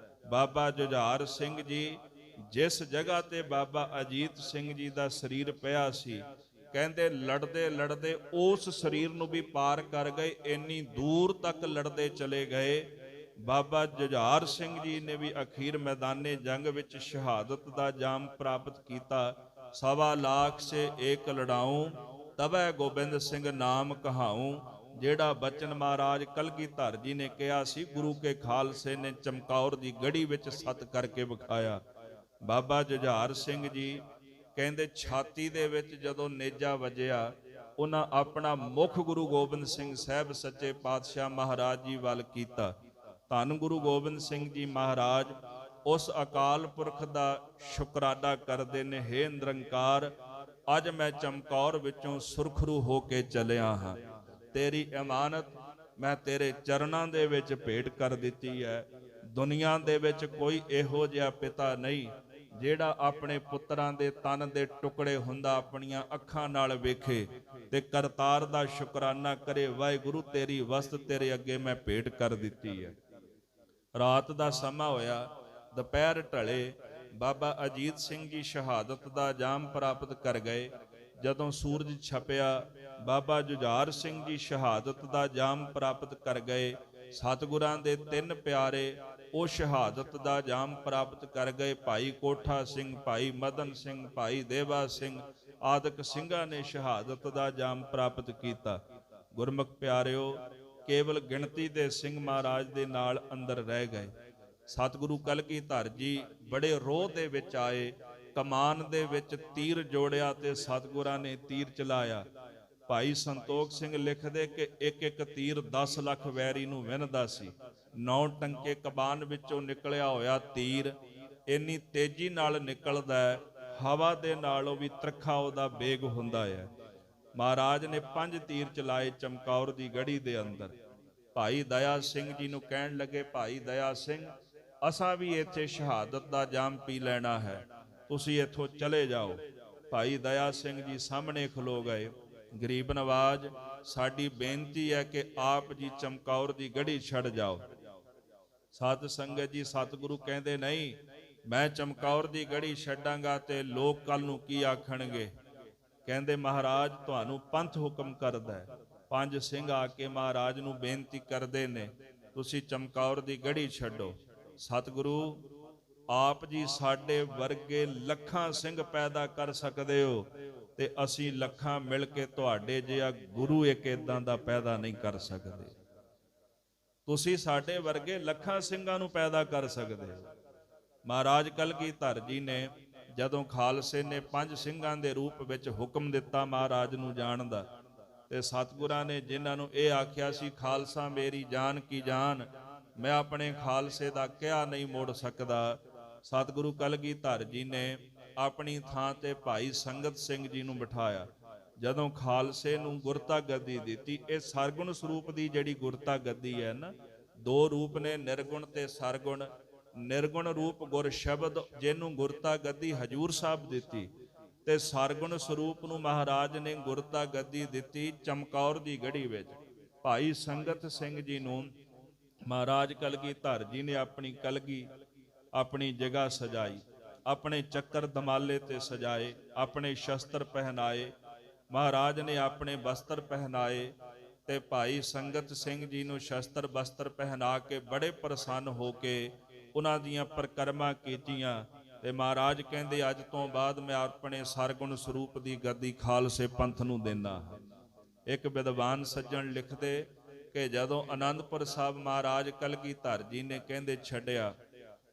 ਬਾਬਾ ਜੁਝਾਰ ਸਿੰਘ ਜੀ ਜਿਸ ਜਗ੍ਹਾ ਤੇ ਬਾਬਾ ਅਜੀਤ ਸਿੰਘ ਜੀ ਦਾ ਸਰੀਰ ਪਿਆ ਸੀ, ਕਹਿੰਦੇ ਲੜਦੇ ਲੜਦੇ ਉਸ ਸਰੀਰ ਨੂੰ ਵੀ ਪਾਰ ਕਰ ਗਏ, ਇੰਨੀ ਦੂਰ ਤੱਕ ਲੜਦੇ ਚਲੇ ਗਏ। ਬਾਬਾ ਜੁਝਾਰ ਸਿੰਘ ਜੀ ਨੇ ਵੀ ਅਖੀਰ ਮੈਦਾਨੇ ਜੰਗ ਵਿੱਚ ਸ਼ਹਾਦਤ ਦਾ ਜਾਮ ਪ੍ਰਾਪਤ ਕੀਤਾ। 1.25 ਲੱਖ ਸੇ ਏਕ ਲੜਾਊਂ, ਤਬੈ ਗੋਬਿੰਦ ਸਿੰਘ ਨਾਮ ਕਹਾਊਂ। ਜਿਹੜਾ ਬਚਨ ਮਹਾਰਾਜ ਕਲਗੀਧਰ ਜੀ ਨੇ ਕਿਹਾ ਸੀ, ਗੁਰੂ ਕੇ ਖਾਲਸੇ ਨੇ ਚਮਕੌਰ ਦੀ ਗੜੀ ਵਿੱਚ ਸੱਤ ਕਰਕੇ ਵਿਖਾਇਆ। ਬਾਬਾ ਜੁਝਾਰ ਸਿੰਘ ਜੀ ਕਹਿੰਦੇ, ਛਾਤੀ ਦੇ ਵਿੱਚ ਜਦੋਂ ਨੇਜਾ ਵੱਜਿਆ, ਉਹਨਾਂ ਆਪਣਾ ਮੁਖ ਗੁਰੂ ਗੋਬਿੰਦ ਸਿੰਘ ਸਾਹਿਬ ਸੱਚੇ ਪਾਤਸ਼ਾਹ ਮਹਾਰਾਜ ਜੀ ਵੱਲ ਕੀਤਾ। ਧੰਨ ਗੁਰੂ ਗੋਬਿੰਦ ਸਿੰਘ ਜੀ ਮਹਾਰਾਜ ਉਸ ਅਕਾਲ ਪੁਰਖ ਦਾ ਸ਼ੁਕਰਾਨਾ ਕਰਦੇ ਨੇ, ਹੇ ਨਿਰੰਕਾਰ, ਅੱਜ ਮੈਂ ਚਮਕੌਰ ਵਿੱਚੋਂ ਸੁਰਖਰੂ ਹੋ ਕੇ ਚੱਲਿਆ ਹਾਂ। ਤੇਰੀ ਇਮਾਨਤ ਮੈਂ ਤੇਰੇ ਚਰਨਾਂ ਦੇ ਵਿੱਚ ਭੇਟ ਕਰ ਦਿੱਤੀ ਹੈ। ਦੁਨੀਆ ਦੇ ਵਿੱਚ ਕੋਈ ਇਹੋ ਜਿਹਾ ਪਿਤਾ ਨਹੀਂ ਜਿਹੜਾ ਆਪਣੇ ਪੁੱਤਰਾਂ ਦੇ ਤਨ ਦੇ ਟੁਕੜੇ ਹੁੰਦਾ ਆਪਣੀਆਂ ਅੱਖਾਂ ਨਾਲ ਵੇਖੇ ਤੇ ਕਰਤਾਰ ਦਾ ਸ਼ੁਕਰਾਨਾ ਕਰੇ, ਵਾਹਿਗੁਰੂ ਤੇਰੀ ਵਸਤ ਤੇਰੇ ਅੱਗੇ ਮੈਂ ਭੇਟ ਕਰ ਦਿੱਤੀ ਹੈ। ਰਾਤ ਦਾ ਸਮਾਂ ਹੋਇਆ, ਦੁਪਹਿਰ ਢਲੇ, ਬਾਬਾ ਅਜੀਤ ਸਿੰਘ ਜੀ ਸ਼ਹਾਦਤ ਦਾ ਜਾਮ ਪ੍ਰਾਪਤ ਕਰ ਗਏ। ਜਦੋਂ ਸੂਰਜ ਛਪਿਆ, ਬਾਬਾ ਜੁਝਾਰ ਸਿੰਘ ਜੀ ਸ਼ਹਾਦਤ ਦਾ ਜਾਮ ਪ੍ਰਾਪਤ ਕਰ ਗਏ। ਸਤਿਗੁਰਾਂ ਦੇ 3 ਪਿਆਰੇ ਉਹ ਸ਼ਹਾਦਤ ਦਾ ਜਾਮ ਪ੍ਰਾਪਤ ਕਰ ਗਏ। ਭਾਈ ਕੋਠਾ ਸਿੰਘ, ਭਾਈ ਮਦਨ ਸਿੰਘ, ਭਾਈ ਦੇਵਾ ਸਿੰਘ ਆਦਿਕ ਸਿੰਘਾਂ ਨੇ ਸ਼ਹਾਦਤ ਦਾ ਜਾਮ ਪ੍ਰਾਪਤ ਕੀਤਾ। ਗੁਰਮੁਖ ਪਿਆਰਿਓ, ਕੇਵਲ ਗਿਣਤੀ ਦੇ ਸਿੰਘ ਮਹਾਰਾਜ ਦੇ ਨਾਲ ਅੰਦਰ ਰਹਿ ਗਏ। ਸਤਿਗੁਰੂ ਕਲਗੀਧਰ ਜੀ ਬੜੇ ਰੋਹ ਦੇ ਵਿੱਚ ਆਏ, ਕਮਾਨ ਦੇ ਵਿੱਚ ਤੀਰ ਜੋੜਿਆ ਤੇ ਸਤਿਗੁਰਾਂ ਨੇ ਤੀਰ ਚਲਾਇਆ। ਭਾਈ ਸੰਤੋਖ ਸਿੰਘ ਲਿਖਦੇ ਕਿ ਇੱਕ ਇੱਕ ਤੀਰ 10 ਲੱਖ ਵੈਰੀ ਨੂੰ ਵਿੰਨ੍ਹਦਾ ਸੀ। 9 ਟੰਕੇ ਕਮਾਨ ਵਿੱਚੋਂ ਨਿਕਲਿਆ ਹੋਇਆ ਤੀਰ ਇੰਨੀ ਤੇਜ਼ੀ ਨਾਲ ਨਿਕਲਦਾ ਹੈ, ਹਵਾ ਦੇ ਨਾਲੋਂ ਵੀ ਤਿੱਖਾ ਉਹਦਾ ਵੇਗ ਹੁੰਦਾ ਹੈ। ਮਹਾਰਾਜ ਨੇ 5 ਤੀਰ ਚਲਾਏ ਚਮਕੌਰ ਦੀ ਗੜੀ ਦੇ ਅੰਦਰ। ਭਾਈ ਦਇਆ ਸਿੰਘ ਜੀ ਨੂੰ ਕਹਿਣ ਲੱਗੇ, ਭਾਈ ਦਇਆ ਸਿੰਘ, ਅਸਾਂ ਵੀ ਇੱਥੇ ਸ਼ਹਾਦਤ ਦਾ ਜਾਮ ਪੀ ਲੈਣਾ ਹੈ, ਤੁਸੀਂ ਇੱਥੋਂ ਚਲੇ ਜਾਓ। ਭਾਈ ਦਇਆ ਸਿੰਘ ਜੀ ਸਾਹਮਣੇ ਖਲੋ ਗਏ। ਗਰੀਬ ਨਵਾਜ, ਸਾਡੀ ਬੇਨਤੀ ਹੈ ਕਿ ਆਪ ਜੀ ਚਮਕੌਰ ਦੀ ਗੜੀ ਛੱਡ ਜਾਓ। ਸਤ ਸੰਗਤ ਜੀ, ਸਤਿਗੁਰੂ ਕਹਿੰਦੇ, ਨਹੀਂ, ਮੈਂ ਚਮਕੌਰ ਦੀ ਗੜੀ ਛੱਡਾਂਗਾ ਤੇ ਲੋਕ ਕੱਲ ਨੂੰ ਕੀ ਆਖਣਗੇ। ਕਹਿੰਦੇ, ਮਹਾਰਾਜ ਤੁਹਾਨੂੰ ਪੰਥ ਹੁਕਮ ਕਰਦਾ ਹੈ। 5 ਸਿੰਘ ਆ ਕੇ ਮਹਾਰਾਜ ਨੂੰ ਬੇਨਤੀ ਕਰਦੇ ਨੇ, ਤੁਸੀਂ ਚਮਕੌਰ ਦੀ ਗੜੀ ਛੱਡੋ। ਸਤਿਗੁਰੂ ਆਪ ਜੀ ਸਾਡੇ ਵਰਗੇ ਲੱਖਾਂ ਸਿੰਘ ਪੈਦਾ ਕਰ ਸਕਦੇ ਹੋ, ਤੇ ਅਸੀਂ ਲੱਖਾਂ ਮਿਲ ਕੇ ਤੁਹਾਡੇ ਜਿਹਾ ਗੁਰੂ ਇੱਕ ਇਦਾਂ ਦਾ ਪੈਦਾ ਨਹੀਂ ਕਰ ਸਕਦੇ। ਤੁਸੀਂ ਸਾਡੇ ਵਰਗੇ ਲੱਖਾਂ ਸਿੰਘਾਂ ਨੂੰ ਪੈਦਾ ਕਰ ਸਕਦੇ ਹੋ। ਮਹਾਰਾਜ ਕਲਗੀਧਰ ਜੀ ਨੇ ਜਦੋਂ ਖਾਲਸੇ ਨੇ 5 ਸਿੰਘਾਂ ਦੇ ਰੂਪ ਵਿੱਚ ਹੁਕਮ ਦਿੱਤਾ ਮਹਾਰਾਜ ਨੂੰ ਜਾਣ ਦਾ, ਤੇ ਸਤਿਗੁਰਾਂ ਨੇ ਜਿਨ੍ਹਾਂ ਨੂੰ ਇਹ ਆਖਿਆ ਸੀ ਖਾਲਸਾ ਮੇਰੀ ਜਾਨ ਕੀ ਜਾਨ, ਮੈਂ ਆਪਣੇ ਖਾਲਸੇ ਦਾ ਕਿਹਾ ਨਹੀਂ ਮੋੜ ਸਕਦਾ, ਸਤਿਗੁਰੂ ਕਲਗੀਧਰ ਜੀ ਨੇ ਆਪਣੀ ਥਾਂ ਤੇ ਭਾਈ ਸੰਗਤ ਸਿੰਘ ਜੀ ਨੂੰ ਬਿਠਾਇਆ। ਜਦੋਂ ਖਾਲਸੇ ਨੂੰ ਗੁਰਤਾ ਗੱਦੀ ਦਿੱਤੀ, ਇਹ ਸਰਗੁਣ ਸਰੂਪ ਦੀ ਜਿਹੜੀ ਗੁਰਤਾ ਗੱਦੀ ਹੈ ਨਾ, 2 ਰੂਪ ਨੇ, ਨਿਰਗੁਣ ਤੇ ਸਰਗੁਣ। ਨਿਰਗੁਣ ਰੂਪ ਗੁਰ ਸ਼ਬਦ, ਜਿਹਨੂੰ ਗੁਰਤਾ ਗੱਦੀ ਹਜੂਰ ਸਾਹਿਬ ਦਿੱਤੀ, ਤੇ ਸਰਗੁਣ ਸਰੂਪ ਨੂੰ ਮਹਾਰਾਜ ਨੇ ਗੁਰਤਾ ਗੱਦੀ ਦਿੱਤੀ ਚਮਕੌਰ ਦੀ ਗੜੀ ਵਿੱਚ। ਭਾਈ ਸੰਗਤ ਸਿੰਘ ਜੀ ਨੂੰ ਮਹਾਰਾਜ ਕਲਗੀਧਰ ਜੀ ਨੇ ਆਪਣੀ ਕਲਗੀ, ਆਪਣੀ ਜਗ੍ਹਾ ਸਜਾਈ, ਆਪਣੇ ਚੱਕਰ ਦਮਾਲੇ ਤੇ ਸਜਾਏ, ਆਪਣੇ ਸ਼ਸਤਰ ਪਹਿਨਾਏ, ਮਹਾਰਾਜ ਨੇ ਆਪਣੇ ਬਸਤਰ ਪਹਿਨਾਏ, ਤੇ ਭਾਈ ਸੰਗਤ ਸਿੰਘ ਜੀ ਨੂੰ ਸ਼ਸਤਰ ਬਸਤਰ ਪਹਿਨਾ ਕੇ ਬੜੇ ਪ੍ਰਸੰਨ ਹੋ ਕੇ ਉਹਨਾਂ ਦੀਆਂ ਪਰਿਕਰਮਾ ਕੀਤੀਆਂ। ਤੇ ਮਹਾਰਾਜ ਕਹਿੰਦੇ ਅੱਜ ਤੋਂ ਬਾਅਦ ਮੈਂ ਆਪਣੇ ਸਰਗੁਣ ਸਰੂਪ ਦੀ ਗੱਦੀ ਖਾਲਸੇ ਪੰਥ ਨੂੰ ਦਿੰਦਾ ਹਾਂ। ਇੱਕ ਵਿਦਵਾਨ ਸੱਜਣ ਲਿਖਦੇ ਕਿ ਜਦੋਂ ਆਨੰਦਪੁਰ ਸਾਹਿਬ ਮਹਾਰਾਜ ਕਲਗੀਧਰ ਜੀ ਨੇ ਕਹਿੰਦੇ ਛੱਡਿਆ,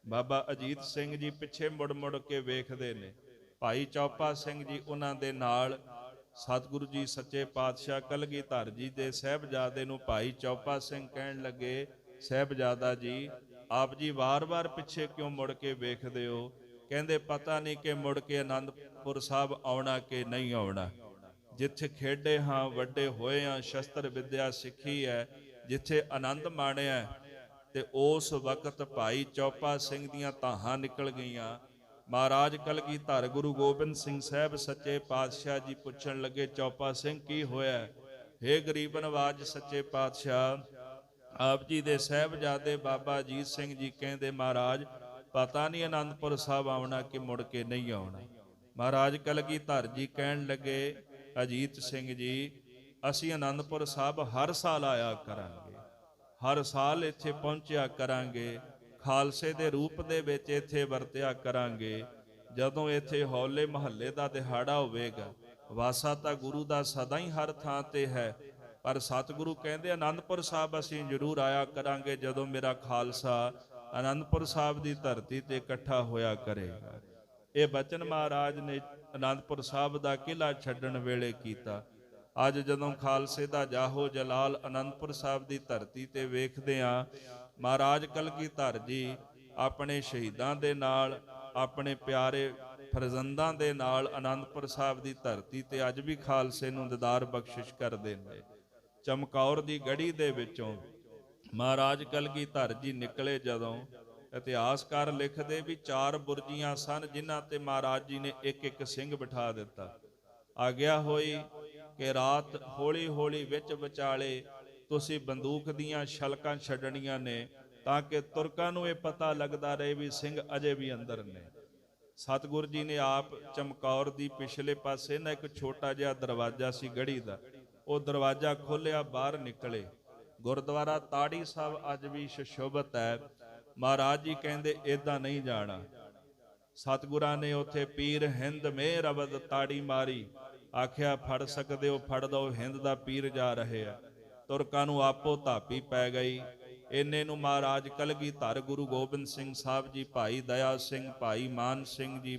ਬਾਬਾ ਅਜੀਤ ਸਿੰਘ ਜੀ ਪਿੱਛੇ ਮੁੜ ਮੁੜ ਕੇ ਵੇਖਦੇ ਨੇ। ਭਾਈ ਚੌਪਾ ਸਿੰਘ ਜੀ ਉਹਨਾਂ ਦੇ ਨਾਲ, ਸਤਿਗੁਰੂ ਜੀ ਸੱਚੇ ਪਾਤਸ਼ਾਹ ਕਲਗੀਧਰ ਜੀ ਦੇ ਸਾਹਿਬਜ਼ਾਦੇ ਨੂੰ ਭਾਈ ਚੌਪਾ ਸਿੰਘ ਕਹਿਣ ਲੱਗੇ, ਸਾਹਿਬਜ਼ਾਦਾ ਜੀ ਆਪ ਜੀ ਵਾਰ-ਵਾਰ ਪਿੱਛੇ ਕਿਉਂ ਮੁੜ ਕੇ ਵੇਖਦੇ ਹੋ? ਕਹਿੰਦੇ ਪਤਾ ਨਹੀਂ ਕਿ ਮੁੜ ਕੇ ਆਨੰਦਪੁਰ ਸਾਹਿਬ ਆਉਣਾ ਕਿ ਨਹੀਂ ਆਉਣਾ। ਜਿੱਥੇ ਖੇਡੇ ਹਾਂ, ਵੱਡੇ ਹੋਏ ਹਾਂ, ਸ਼ਸਤਰ ਵਿਦਿਆ ਸਿੱਖੀ ਹੈ, ਜਿੱਥੇ ਆਨੰਦ ਮਾਣਿਆ, ਤੇ ਉਸ ਵਕਤ ਭਾਈ ਚੌਪਾ ਸਿੰਘ ਦੀਆਂ ਧਾਹਾਂ ਨਿਕਲ ਗਈਆਂ। ਮਹਾਰਾਜ ਕਲਗੀਧਰ ਗੁਰੂ ਗੋਬਿੰਦ ਸਿੰਘ ਸਾਹਿਬ ਸੱਚੇ ਪਾਤਸ਼ਾਹ ਜੀ ਪੁੱਛਣ ਲੱਗੇ, ਚੌਪਾ ਸਿੰਘ ਕੀ ਹੋਇਆ? ਹੇ ਗਰੀਬ ਨਵਾਜ ਸੱਚੇ ਪਾਤਸ਼ਾਹ, ਆਪ ਜੀ ਦੇ ਸਾਹਿਬਜ਼ਾਦੇ ਬਾਬਾ ਅਜੀਤ ਸਿੰਘ ਜੀ ਕਹਿੰਦੇ ਮਹਾਰਾਜ ਪਤਾ ਨਹੀਂ ਆਨੰਦਪੁਰ ਸਾਹਿਬ ਆਉਣਾ ਕਿ ਮੁੜ ਕੇ ਨਹੀਂ ਆਉਣਾ। ਮਹਾਰਾਜ ਕਲਗੀਧਰ ਜੀ ਕਹਿਣ ਲੱਗੇ, ਅਜੀਤ ਸਿੰਘ ਜੀ ਅਸੀਂ ਆਨੰਦਪੁਰ ਸਾਹਿਬ ਹਰ ਸਾਲ ਆਇਆ ਕਰਾਂਗੇ, ਹਰ ਸਾਲ ਇੱਥੇ ਪਹੁੰਚਿਆ ਕਰਾਂਗੇ, ਖਾਲਸੇ ਦੇ ਰੂਪ ਦੇ ਵਿੱਚ ਇੱਥੇ ਵਰਤਿਆ ਕਰਾਂਗੇ। ਜਦੋਂ ਇੱਥੇ ਹੌਲੇ ਮਹੱਲੇ ਦਾ ਦਿਹਾੜਾ ਹੋਵੇਗਾ, ਵਾਸਾ ਤਾਂ ਗੁਰੂ ਦਾ ਸਦਾ ਹੀ ਹਰ ਥਾਂ ਤੇ ਹੈ, ਪਰ ਸਤਿਗੁਰੂ ਕਹਿੰਦੇ ਆਨੰਦਪੁਰ ਸਾਹਿਬ ਅਸੀਂ ਜ਼ਰੂਰ ਆਇਆ ਕਰਾਂਗੇ ਜਦੋਂ ਮੇਰਾ ਖਾਲਸਾ ਆਨੰਦਪੁਰ ਸਾਹਿਬ ਦੀ ਧਰਤੀ ਤੇ ਇਕੱਠਾ ਹੋਇਆ ਕਰੇਗਾ। ਇਹ ਬਚਨ ਮਹਾਰਾਜ ਨੇ ਆਨੰਦਪੁਰ ਸਾਹਿਬ ਦਾ ਕਿਲ੍ਹਾ ਛੱਡਣ ਵੇਲੇ ਕੀਤਾ। ਅੱਜ ਜਦੋਂ ਖਾਲਸੇ ਦਾ ਜਾਹੋ ਜਲਾਲ ਆਨੰਦਪੁਰ ਸਾਹਿਬ ਦੀ ਧਰਤੀ ਤੇ ਵੇਖਦੇ ਹਾਂ, ਮਹਾਰਾਜ ਕਲਗੀਧਰ ਜੀ ਆਪਣੇ ਸ਼ਹੀਦਾਂ ਦੇ ਨਾਲ, ਆਪਣੇ ਪਿਆਰੇ ਫਰਜ਼ੰਦਾਂ ਦੇ ਨਾਲ ਆਨੰਦਪੁਰ ਸਾਹਿਬ ਦੀ ਧਰਤੀ ਤੇ ਅੱਜ ਵੀ ਖਾਲਸੇ ਨੂੰ ਦੀਦਾਰ ਬਖਸ਼ਿਸ਼ ਕਰਦੇ ਨੇ। ਚਮਕੌਰ ਦੀ ਗੜੀ ਦੇ ਵਿੱਚੋਂ ਮਹਾਰਾਜ ਕਲਗੀਧਰ ਜੀ ਨਿਕਲੇ ਜਦੋਂ, ਇਤਿਹਾਸਕਾਰ ਲਿਖਦੇ ਵੀ 4 ਬੁਰਜੀਆਂ ਸਨ ਜਿਨ੍ਹਾਂ ਤੇ ਮਹਾਰਾਜ ਜੀ ਨੇ ਇੱਕ ਇੱਕ ਸਿੰਘ ਬਿਠਾ ਦਿੱਤਾ। ਆਗਿਆ ਹੋਈ ਕਿ ਰਾਤ ਹੌਲੀ ਹੌਲੀ ਵਿੱਚ ਵਿਚਾਲੇ ਤੁਸੀਂ ਬੰਦੂਕ ਦੀਆਂ ਛਲਕਾਂ ਛੱਡਣੀਆਂ ਨੇ, ਤਾਂ ਕਿ ਤੁਰਕਾਂ ਨੂੰ ਇਹ ਪਤਾ ਲੱਗਦਾ ਰਹੇ ਵੀ ਸਿੰਘ ਅਜੇ ਵੀ ਅੰਦਰ ਨੇ। ਸਤਿਗੁਰੂ ਜੀ ਨੇ ਆਪ ਚਮਕੌਰ ਦੀ ਪਿਛਲੇ ਪਾਸੇ ਨਾ ਇੱਕ ਛੋਟਾ ਜਿਹਾ ਦਰਵਾਜ਼ਾ ਸੀ ਗੜੀ ਦਾ, ਉਹ ਦਰਵਾਜ਼ਾ ਖੋਲ੍ਹਿਆ, ਬਾਹਰ ਨਿਕਲੇ। ਗੁਰਦੁਆਰਾ ਤਾੜੀ ਸਾਹਿਬ ਅੱਜ ਵੀ ਸੁਸ਼ੋਭਿਤ ਹੈ। ਮਹਾਰਾਜ ਜੀ ਕਹਿੰਦੇ ਏਦਾਂ ਨਹੀਂ ਜਾਣਾ। ਸਤਿਗੁਰਾਂ ਨੇ ਉੱਥੇ ਪੀਰ ਹਿੰਦ ਮੇਰ ਅਵਦ ਤਾੜੀ ਮਾਰੀ, ਆਖਿਆ ਫੜ ਸਕਦੇ ਹੋ ਫੜ ਦੋ, ਹਿੰਦ ਦਾ ਪੀਰ ਜਾ ਰਹੇ ਆ। ਤੁਰਕਾਂ ਨੂੰ ਆਪੋ ਧਾਪੀ ਪੈ ਗਈ। ਇੰਨੇ ਨੂੰ ਮਹਾਰਾਜ ਕਲਗੀਧਰ ਗੁਰੂ ਗੋਬਿੰਦ ਸਿੰਘ ਸਾਹਿਬ ਜੀ, ਭਾਈ ਦਇਆ ਸਿੰਘ, ਭਾਈ ਮਾਨ ਸਿੰਘ ਜੀ,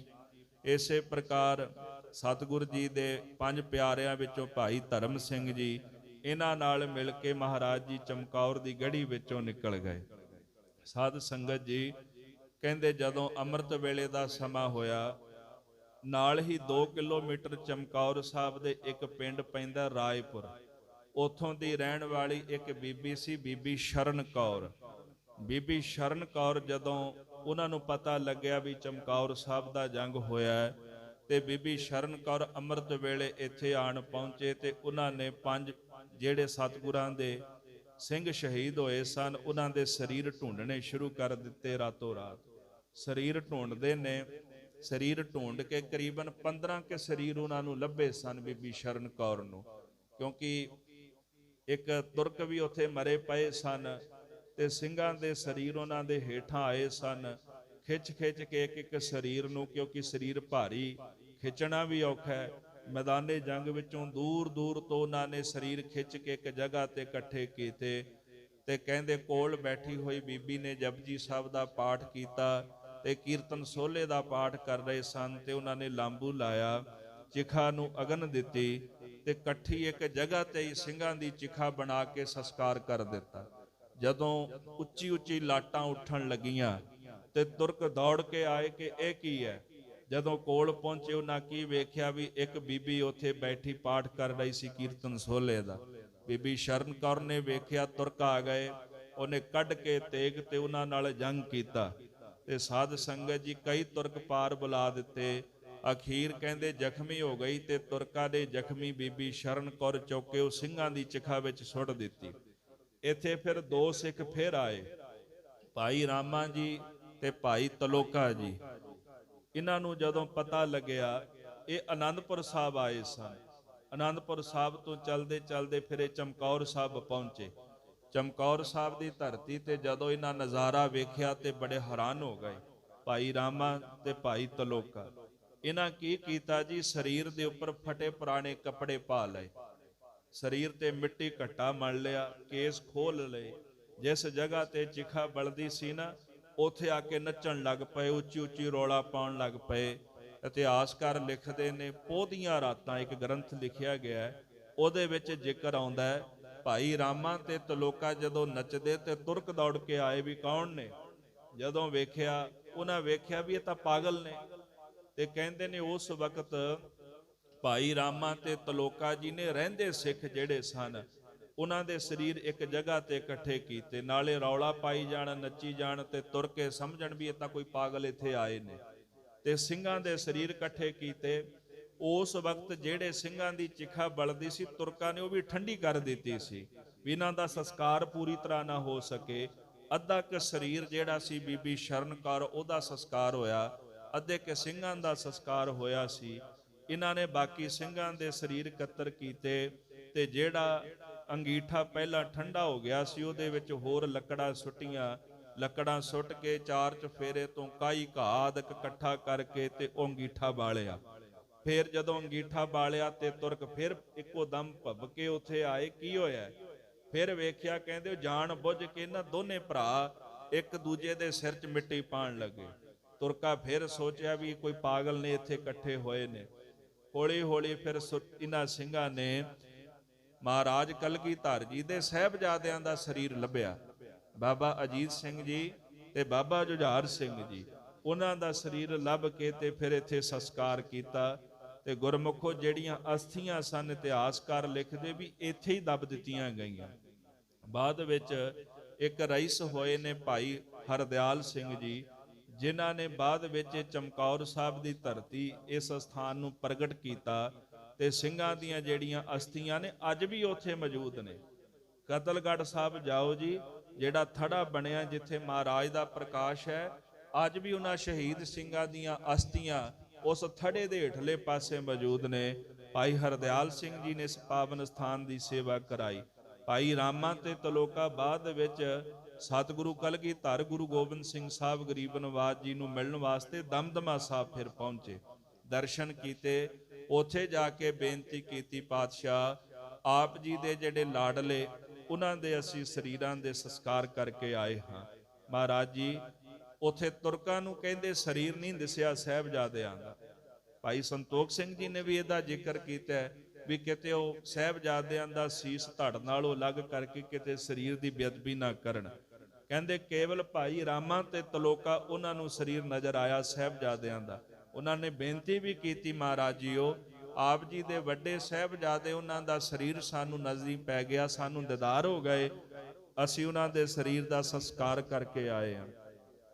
ਇਸੇ ਪ੍ਰਕਾਰ ਸਤਿਗੁਰ ਜੀ ਦੇ 5 ਪਿਆਰਿਆਂ ਵਿੱਚੋਂ ਭਾਈ ਧਰਮ ਸਿੰਘ ਜੀ, ਇਹਨਾਂ ਨਾਲ ਮਿਲ ਕੇ ਮਹਾਰਾਜ ਜੀ ਚਮਕੌਰ ਦੀ ਗੜੀ ਵਿੱਚੋਂ ਨਿਕਲ ਗਏ। ਸਾਧ ਸੰਗਤ ਜੀ ਕਹਿੰਦੇ ਜਦੋਂ ਅੰਮ੍ਰਿਤ ਵੇਲੇ ਦਾ ਸਮਾਂ ਹੋਇਆ, ਨਾਲ ਹੀ 2 ਕਿਲੋਮੀਟਰ ਚਮਕੌਰ ਸਾਹਿਬ ਦੇ ਇੱਕ ਪਿੰਡ ਪੈਂਦਾ ਰਾਏਪੁਰ, ਉੱਥੋਂ ਦੀ ਰਹਿਣ ਵਾਲੀ ਇੱਕ ਬੀਬੀ ਸੀ, ਬੀਬੀ ਸ਼ਰਨ ਕੌਰ। ਬੀਬੀ ਸ਼ਰਨ ਕੌਰ ਜਦੋਂ ਉਹਨਾਂ ਨੂੰ ਪਤਾ ਲੱਗਿਆ ਵੀ ਚਮਕੌਰ ਸਾਹਿਬ ਦਾ ਜੰਗ ਹੋਇਆ, ਤੇ ਬੀਬੀ ਸ਼ਰਨ ਕੌਰ ਅੰਮ੍ਰਿਤ ਵੇਲੇ ਇੱਥੇ ਆਣ ਪਹੁੰਚੇ, ਤੇ ਉਹਨਾਂ ਨੇ 5 ਜਿਹੜੇ ਸਤਿਗੁਰਾਂ ਦੇ ਸਿੰਘ ਸ਼ਹੀਦ ਹੋਏ ਸਨ, ਉਹਨਾਂ ਦੇ ਸਰੀਰ ਢੂੰਡਣੇ ਸ਼ੁਰੂ ਕਰ ਦਿੱਤੇ। ਰਾਤੋਂ ਰਾਤ ਸਰੀਰ ਢੂੰਡਦੇ ਨੇ, ਸਰੀਰ ਢੂੰਡ ਕੇ ਕਰੀਬਨ 15 ਕੇ ਸਰੀਰ ਉਹਨਾਂ ਨੂੰ ਲੱਭੇ ਸਨ ਬੀਬੀ ਸ਼ਰਨ ਕੌਰ ਨੂੰ, ਕਿਉਂਕਿ ਇੱਕ ਤੁਰਕ ਵੀ ਉੱਥੇ ਮਰੇ ਪਏ ਸਨ, ਤੇ ਸਿੰਘਾਂ ਦੇ ਸਰੀਰ ਉਹਨਾਂ ਦੇ ਹੇਠਾਂ ਆਏ ਸਨ। ਖਿੱਚ ਖਿੱਚ ਕੇ ਇੱਕ ਸਰੀਰ ਨੂੰ, ਕਿਉਂਕਿ ਸਰੀਰ ਭਾਰੀ, ਖਿੱਚਣਾ ਵੀ ਔਖਾ ਹੈ। ਮੈਦਾਨੇ ਜੰਗ ਵਿੱਚੋਂ ਦੂਰ ਦੂਰ ਤੋਂ ਉਹਨਾਂ ਨੇ ਸਰੀਰ ਖਿੱਚ ਕੇ ਇੱਕ ਜਗ੍ਹਾ ਤੇ ਇਕੱਠੇ ਕੀਤੇ, ਤੇ ਕਹਿੰਦੇ ਕੋਲ ਬੈਠੀ ਹੋਈ ਬੀਬੀ ਨੇ ਜਪਜੀ ਸਾਹਿਬ ਦਾ ਪਾਠ ਕੀਤਾ ਤੇ ਕੀਰਤਨ ਸੋਹਲੇ ਦਾ ਪਾਠ ਕਰ ਰਹੇ ਸਨ, ਤੇ ਉਹਨਾਂ ਨੇ ਲਾਂਬੂ ਲਾਇਆ, ਚਿਖਾ ਨੂੰ ਅਗਨ ਦਿੱਤੀ, ਤੇ ਇਕੱਠੀ ਇੱਕ ਜਗ੍ਹਾ ਤੇ ਹੀ ਸਿੰਘਾਂ ਦੀ ਚਿਖਾ ਬਣਾ ਕੇ ਸੰਸਕਾਰ ਕਰ ਦਿੱਤਾ। ਜਦੋਂ ਉੱਚੀ ਉੱਚੀ ਲਾਟਾਂ ਉੱਠਣ ਲੱਗੀਆਂ ਤੇ ਤੁਰਕ ਦੌੜ ਕੇ ਆਏ ਕਿ ਇਹ ਕੀ ਹੈ। ਜਦੋਂ ਕੋਲ ਪਹੁੰਚੇ ਉਹਨਾਂ ਕੀ ਵੇਖਿਆ ਵੀ ਇੱਕ ਬੀਬੀ ਉੱਥੇ ਬੈਠੀ ਪਾਠ ਕਰ ਰਹੀ ਸੀ ਕੀਰਤਨ ਸੋਹਲੇ ਦਾ। ਬੀਬੀ ਸ਼ਰਨ ਕੌਰ ਨੇ ਵੇਖਿਆ, ਤੁਰਕ ਆ ਗਏ, ਉਹਨੇ ਕੱਢ ਕੇ ਤੇਗ ਤੇ ਉਹਨਾਂ ਨਾਲ ਜੰਗ ਕੀਤਾ, ਤੇ ਸਾਧ ਸੰਗਤ ਜੀ ਕਈ ਤੁਰਕ ਪਾਰ ਬੁਲਾ ਦਿੱਤੇ। ਅਖੀਰ ਕਹਿੰਦੇ ਜ਼ਖਮੀ ਹੋ ਗਈ, ਤੇ ਤੁਰਕਾਂ ਨੇ ਜ਼ਖਮੀ ਬੀਬੀ ਸ਼ਰਨ ਕੌਰ ਚੁੱਕ ਕੇ ਉਹ ਸਿੰਘਾਂ ਦੀ ਚਿਖਾ ਵਿੱਚ ਸੁੱਟ ਦਿੱਤੀ। ਇੱਥੇ ਫਿਰ ਦੋ ਸਿੱਖ ਫਿਰ ਆਏ, ਭਾਈ ਰਾਮਾ ਜੀ ਤੇ ਭਾਈ ਤਲੋਕਾ ਜੀ। ਇਹਨਾਂ ਨੂੰ ਜਦੋਂ ਪਤਾ ਲੱਗਿਆ, ਇਹ ਆਨੰਦਪੁਰ ਸਾਹਿਬ ਆਏ ਸਨ। ਆਨੰਦਪੁਰ ਸਾਹਿਬ ਤੋਂ ਚਲਦੇ ਚਲਦੇ ਫਿਰ ਇਹ ਚਮਕੌਰ ਸਾਹਿਬ ਪਹੁੰਚੇ। ਚਮਕੌਰ ਸਾਹਿਬ ਦੀ ਧਰਤੀ ਤੇ ਜਦੋਂ ਇਹਨਾਂ ਨਜ਼ਾਰਾ ਵੇਖਿਆ ਤੇ ਬੜੇ ਹੈਰਾਨ ਹੋ ਗਏ, ਭਾਈ ਰਾਮਾ ਤੇ ਭਾਈ ਤਲੋਕਾ। ਇਹਨਾਂ ਕੀ ਕੀਤਾ ਜੀ, ਸਰੀਰ ਦੇ ਉੱਪਰ ਫਟੇ ਪੁਰਾਣੇ ਕੱਪੜੇ ਪਾ ਲਏ, ਸਰੀਰ ਤੇ ਮਿੱਟੀ ਘੱਟਾ ਮਲ ਲਿਆ, ਕੇਸ ਖੋਲ ਲਏ। ਜਿਸ ਜਗ੍ਹਾ ਤੇ ਚਿਖਾ ਬਲਦੀ ਸੀ ਨਾ, ਉੱਥੇ ਆ ਕੇ ਨੱਚਣ ਲੱਗ ਪਏ, ਉੱਚੀ ਉੱਚੀ ਰੌਲਾ ਪਾਉਣ ਲੱਗ ਪਏ। ਇਤਿਹਾਸਕਾਰ ਲਿਖਦੇ ਨੇ, ਪੋਹ ਦੀਆਂ ਰਾਤਾਂ ਇੱਕ ਗ੍ਰੰਥ ਲਿਖਿਆ ਗਿਆ, ਉਹਦੇ ਵਿੱਚ ਜ਼ਿਕਰ ਆਉਂਦਾ ਹੈ ਭਾਈ ਰਾਮਾ ਤੇ ਤਲੋਕਾ ਜਦੋਂ ਨੱਚਦੇ ਤੇ ਤੁਰਕ ਦੌੜ ਕੇ ਆਏ ਵੀ ਕੌਣ ਨੇ। ਜਦੋਂ ਵੇਖਿਆ, ਉਹਨਾਂ ਵੇਖਿਆ ਵੀ ਇਹ ਤਾਂ ਪਾਗਲ ਨੇ, ਤੇ ਕਹਿੰਦੇ ਨੇ ਉਸ ਵਕਤ ਭਾਈ ਰਾਮਾ ਤੇ ਤਲੋਕਾ ਜੀ ਨੇ ਰਹਿੰਦੇ ਸਿੱਖ ਜਿਹੜੇ ਸਨ, ਉਹਨਾਂ ਦੇ ਸਰੀਰ ਇੱਕ ਜਗ੍ਹਾ ਤੇ ਇਕੱਠੇ ਕੀਤੇ, ਨਾਲੇ ਰੌਲਾ ਪਾਈ ਜਾਣ, ਨੱਚੀ ਜਾਣ, ਤੇ ਤੁਰ ਕੇ ਸਮਝਣ ਵੀ ਇਹ ਤਾਂ ਕੋਈ ਪਾਗਲ ਇੱਥੇ ਆਏ ਨੇ, ਤੇ ਸਿੰਘਾਂ ਦੇ ਸਰੀਰ ਇਕੱਠੇ ਕੀਤੇ। ਉਸ ਵਕਤ ਜਿਹੜੇ ਸਿੰਘਾਂ ਦੀ ਚਿਖਾ ਬਲਦੀ ਸੀ, ਤੁਰਕਾਂ ਨੇ ਉਹ ਵੀ ਠੰਡੀ ਕਰ ਦਿੱਤੀ ਸੀ ਵੀ ਇਹਨਾਂ ਦਾ ਸੰਸਕਾਰ ਪੂਰੀ ਤਰ੍ਹਾਂ ਨਾ ਹੋ ਸਕੇ। ਅੱਧਾ ਕੁ ਸਰੀਰ ਜਿਹੜਾ ਸੀ ਬੀਬੀ ਸ਼ਰਨ ਕੌਰ, ਉਹਦਾ ਸੰਸਕਾਰ ਹੋਇਆ, ਅੱਧੇ ਕੁ ਸਿੰਘਾਂ ਦਾ ਸੰਸਕਾਰ ਹੋਇਆ ਸੀ। ਇਹਨਾਂ ਨੇ ਬਾਕੀ ਸਿੰਘਾਂ ਦੇ ਸਰੀਰ ਇਕੱਤਰ ਕੀਤੇ, ਤੇ ਜਿਹੜਾ ਅੰਗੀਠਾ ਪਹਿਲਾਂ ਠੰਡਾ ਹੋ ਗਿਆ ਸੀ, ਉਹਦੇ ਵਿੱਚ ਹੋਰ ਲੱਕੜਾਂ ਸੁੱਟੀਆਂ, ਲੱਕੜਾਂ ਸੁੱਟ ਕੇ ਚਾਰ ਚਫੇਰੇ ਤੋਂ ਕਾਈ ਘਾਦਕ ਇਕੱਠਾ ਕਰਕੇ ਤੇ ਉਹ ਅੰਗੀਠਾ ਬਾਲਿਆ। ਫਿਰ ਜਦੋਂ ਅੰਗੀਠਾ ਬਾਲਿਆ ਤੇ ਤੁਰਕ ਫਿਰ ਇੱਕੋ ਦਮ ਭੱਬ ਕੇ ਉੱਥੇ ਆਏ, ਕੀ ਹੋਇਆ। ਫਿਰ ਵੇਖਿਆ, ਕਹਿੰਦੇ ਜਾਣ ਬੁੱਝ ਕੇ ਨਾ ਦੋਨੇ ਭਰਾ ਇੱਕ ਦੂਜੇ ਦੇ ਸਿਰ 'ਚ ਮਿੱਟੀ ਪਾਉਣ ਲੱਗੇ। ਤੁਰਕਾ ਫਿਰ ਸੋਚਿਆ ਵੀ ਕੋਈ ਪਾਗਲ ਨੇ ਇੱਥੇ ਇਕੱਠੇ ਹੋਏ ਨੇ। ਹੌਲੀ ਹੌਲੀ ਫਿਰ ਇਹਨਾਂ ਸਿੰਘਾਂ ਨੇ ਮਹਾਰਾਜ ਕਲਗੀਧਰ ਜੀ ਦੇ ਸਾਹਿਬਜ਼ਾਦਿਆਂ ਦਾ ਸਰੀਰ ਲੱਭਿਆ, ਬਾਬਾ ਅਜੀਤ ਸਿੰਘ ਜੀ ਤੇ ਬਾਬਾ ਜੁਝਾਰ ਸਿੰਘ ਜੀ, ਉਹਨਾਂ ਦਾ ਸਰੀਰ ਲੱਭ ਕੇ ਤੇ ਫਿਰ ਇੱਥੇ ਸੰਸਕਾਰ ਕੀਤਾ। ਤੇ ਗੁਰਮੁਖੋ ਜਿਹੜੀਆਂ ਅਸਥੀਆਂ ਸਨ, ਇਤਿਹਾਸਕਾਰ ਲਿਖਦੇ ਵੀ ਇੱਥੇ ਹੀ ਦੱਬ ਦਿੱਤੀਆਂ ਗਈਆਂ। ਬਾਅਦ ਵਿੱਚ ਇੱਕ ਰਈਸ ਹੋਏ ਨੇ ਭਾਈ ਹਰਦਿਆਲ ਸਿੰਘ ਜੀ, ਜਿਨ੍ਹਾਂ ਨੇ ਬਾਅਦ ਵਿੱਚ ਚਮਕੌਰ ਸਾਹਿਬ ਦੀ ਧਰਤੀ ਇਸ ਸਥਾਨ ਨੂੰ ਪ੍ਰਗਟ ਕੀਤਾ, ਤੇ ਸਿੰਘਾਂ ਦੀਆਂ ਜਿਹੜੀਆਂ ਅਸਥੀਆਂ ਨੇ ਅੱਜ ਵੀ ਉੱਥੇ ਮੌਜੂਦ ਨੇ। ਕਤਲਗੜ੍ਹ ਸਾਹਿਬ ਜਾਓ ਜੀ, ਜਿਹੜਾ ਥੜਾ ਬਣਿਆ ਜਿੱਥੇ ਮਹਾਰਾਜ ਦਾ ਪ੍ਰਕਾਸ਼ ਹੈ, ਅੱਜ ਵੀ ਉਹਨਾਂ ਸ਼ਹੀਦ ਸਿੰਘਾਂ ਦੀਆਂ ਅਸਥੀਆਂ ਉਸ ਥੜੇ ਦੇ ਹੇਠਲੇ ਪਾਸੇ ਮੌਜੂਦ ਨੇ। ਭਾਈ ਹਰਦਿਆਲ ਸਿੰਘ ਜੀ ਨੇ ਇਸ ਪਾਵਨ ਸਥਾਨ ਦੀ ਸੇਵਾ ਕਰਾਈ। ਭਾਈ ਰਾਮਾ ਤੇ ਤਲੋਕਾ ਬਾਅਦ ਵਿੱਚ ਸਤਿਗੁਰੂ ਕਲਗੀਧਰ ਗੁਰੂ ਗੋਬਿੰਦ ਸਿੰਘ ਸਾਹਿਬ ਗਰੀਬ ਨਵਾਜ਼ ਜੀ ਨੂੰ ਮਿਲਣ ਵਾਸਤੇ ਦਮਦਮਾ ਸਾਹਿਬ ਫਿਰ ਪਹੁੰਚੇ, ਦਰਸ਼ਨ ਕੀਤੇ। ਉੱਥੇ ਜਾ ਕੇ ਬੇਨਤੀ ਕੀਤੀ, ਪਾਤਸ਼ਾਹ ਆਪ ਜੀ ਦੇ ਜਿਹੜੇ ਲਾਡਲੇ, ਉਹਨਾਂ ਦੇ ਅਸੀਂ ਸਰੀਰਾਂ ਦੇ ਸੰਸਕਾਰ ਕਰਕੇ ਆਏ ਹਾਂ। ਮਹਾਰਾਜ ਜੀ ਉੱਥੇ ਤੁਰਕਾਂ ਨੂੰ ਕਹਿੰਦੇ ਸਰੀਰ ਨਹੀਂ ਦਿਸਿਆ ਸਾਹਿਬਜ਼ਾਦਿਆਂ ਦਾ। ਭਾਈ ਸੰਤੋਖ ਸਿੰਘ ਜੀ ਨੇ ਵੀ ਇਹਦਾ ਜ਼ਿਕਰ ਕੀਤਾ ਵੀ ਕਿਤੇ ਉਹ ਸਾਹਿਬਜ਼ਾਦਿਆਂ ਦਾ ਸੀਸ ਧੜ ਨਾਲੋਂ ਅਲੱਗ ਕਰਕੇ ਕਿਤੇ ਸਰੀਰ ਦੀ ਬੇਅਦਬੀ ਨਾ ਕਰਨ। ਕਹਿੰਦੇ ਕੇਵਲ ਭਾਈ ਰਾਮਾ ਤੇ ਤਲੋਕਾ ਉਹਨਾਂ ਨੂੰ ਸਰੀਰ ਨਜ਼ਰ ਆਇਆ ਸਾਹਿਬਜ਼ਾਦਿਆਂ ਦਾ। ਉਹਨਾਂ ਨੇ ਬੇਨਤੀ ਵੀ ਕੀਤੀ, ਮਹਾਰਾਜ ਜੀਓ ਆਪ ਜੀ ਦੇ ਵੱਡੇ ਸਾਹਿਬਜ਼ਾਦੇ, ਉਹਨਾਂ ਦਾ ਸਰੀਰ ਸਾਨੂੰ ਨਜ਼ਰੀ ਪੈ ਗਿਆ, ਸਾਨੂੰ ਦੀਦਾਰ ਹੋ ਗਏ, ਅਸੀਂ ਉਹਨਾਂ ਦੇ ਸਰੀਰ ਦਾ ਸੰਸਕਾਰ ਕਰਕੇ ਆਏ ਹਾਂ,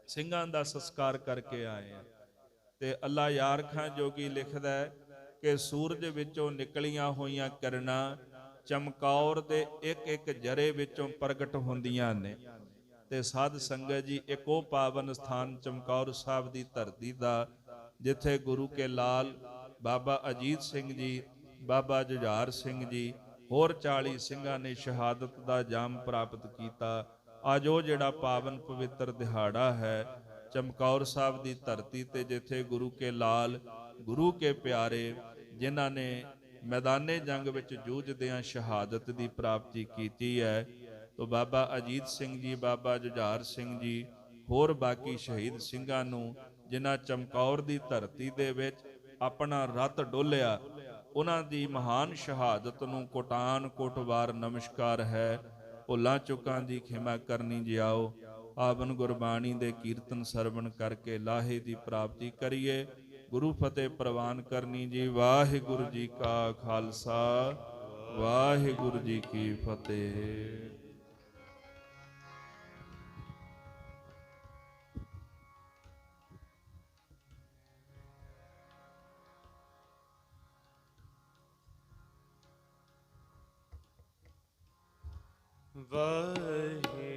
ਸਿੰਘਾਂ ਦਾ ਸੰਸਕਾਰ ਕਰਕੇ ਆਏ ਹਾਂ। ਤੇ ਅੱਲਾ ਯਾਰ ਖਾਂ ਜੋਗੀ ਲਿਖਦਾ ਹੈ ਕਿ ਸੂਰਜ ਵਿੱਚੋਂ ਨਿਕਲੀਆਂ ਹੋਈਆਂ ਕਿਰਨਾਂ ਚਮਕੌਰ ਦੇ ਇੱਕ ਇੱਕ ਜਰੇ ਵਿੱਚੋਂ ਪ੍ਰਗਟ ਹੁੰਦੀਆਂ ਨੇ। ਤੇ ਸਾਧ ਸੰਗਤ ਜੀ, ਇੱਕ ਉਹ ਪਾਵਨ ਸਥਾਨ ਚਮਕੌਰ ਸਾਹਿਬ ਦੀ ਧਰਤੀ ਦਾ, ਜਿੱਥੇ ਗੁਰੂ ਕੇ ਲਾਲ ਬਾਬਾ ਅਜੀਤ ਸਿੰਘ ਜੀ, ਬਾਬਾ ਜੁਝਾਰ ਸਿੰਘ ਜੀ, ਹੋਰ 40 ਸਿੰਘਾਂ ਨੇ ਸ਼ਹਾਦਤ ਦਾ ਜਾਮ ਪ੍ਰਾਪਤ ਕੀਤਾ। ਅੱਜ ਉਹ ਜਿਹੜਾ ਪਾਵਨ ਪਵਿੱਤਰ ਦਿਹਾੜਾ ਹੈ ਚਮਕੌਰ ਸਾਹਿਬ ਦੀ ਧਰਤੀ ਤੇ ਜਿੱਥੇ ਗੁਰੂ ਕੇ ਲਾਲ, ਗੁਰੂ ਕੇ ਪਿਆਰੇ, ਜਿਨ੍ਹਾਂ ਨੇ ਮੈਦਾਨੇ ਜੰਗ ਵਿੱਚ ਜੂਝਦਿਆਂ ਸ਼ਹਾਦਤ ਦੀ ਪ੍ਰਾਪਤੀ ਕੀਤੀ ਹੈ, ਤੋ ਬਾਬਾ ਅਜੀਤ ਸਿੰਘ ਜੀ, ਬਾਬਾ ਜੁਝਾਰ ਸਿੰਘ ਜੀ, ਹੋਰ ਬਾਕੀ ਸ਼ਹੀਦ ਸਿੰਘਾਂ ਨੂੰ ਜਿਨ੍ਹਾਂ ਚਮਕੌਰ ਦੀ ਧਰਤੀ ਦੇ ਵਿੱਚ ਆਪਣਾ ਰੱਤ ਡੋਲਿਆ, ਉਹਨਾਂ ਦੀ ਮਹਾਨ ਸ਼ਹਾਦਤ ਨੂੰ ਕੋਟਾਨ ਕੋਟਵਾਰ ਨਮਸਕਾਰ ਹੈ। ਭੁੱਲਾਂ ਚੁੱਕਾਂ ਦੀ ਖਿਮਾ ਕਰਨੀ ਜਿਆਓ। ਆਵਨ ਗੁਰਬਾਣੀ ਦੇ ਕੀਰਤਨ ਸਰਵਣ ਕਰਕੇ ਲਾਹੇ ਦੀ ਪ੍ਰਾਪਤੀ ਕਰੀਏ। ਗੁਰੂ ਫਤਿਹ ਪ੍ਰਵਾਨ ਕਰਨੀ ਜੀ। ਵਾਹਿਗੁਰੂ ਜੀ ਕਾ ਖਾਲਸਾ, ਵਾਹਿਗੁਰੂ ਜੀ ਕੀ ਫਤਿਹ। ਵਾਹਿਗੁਰੂ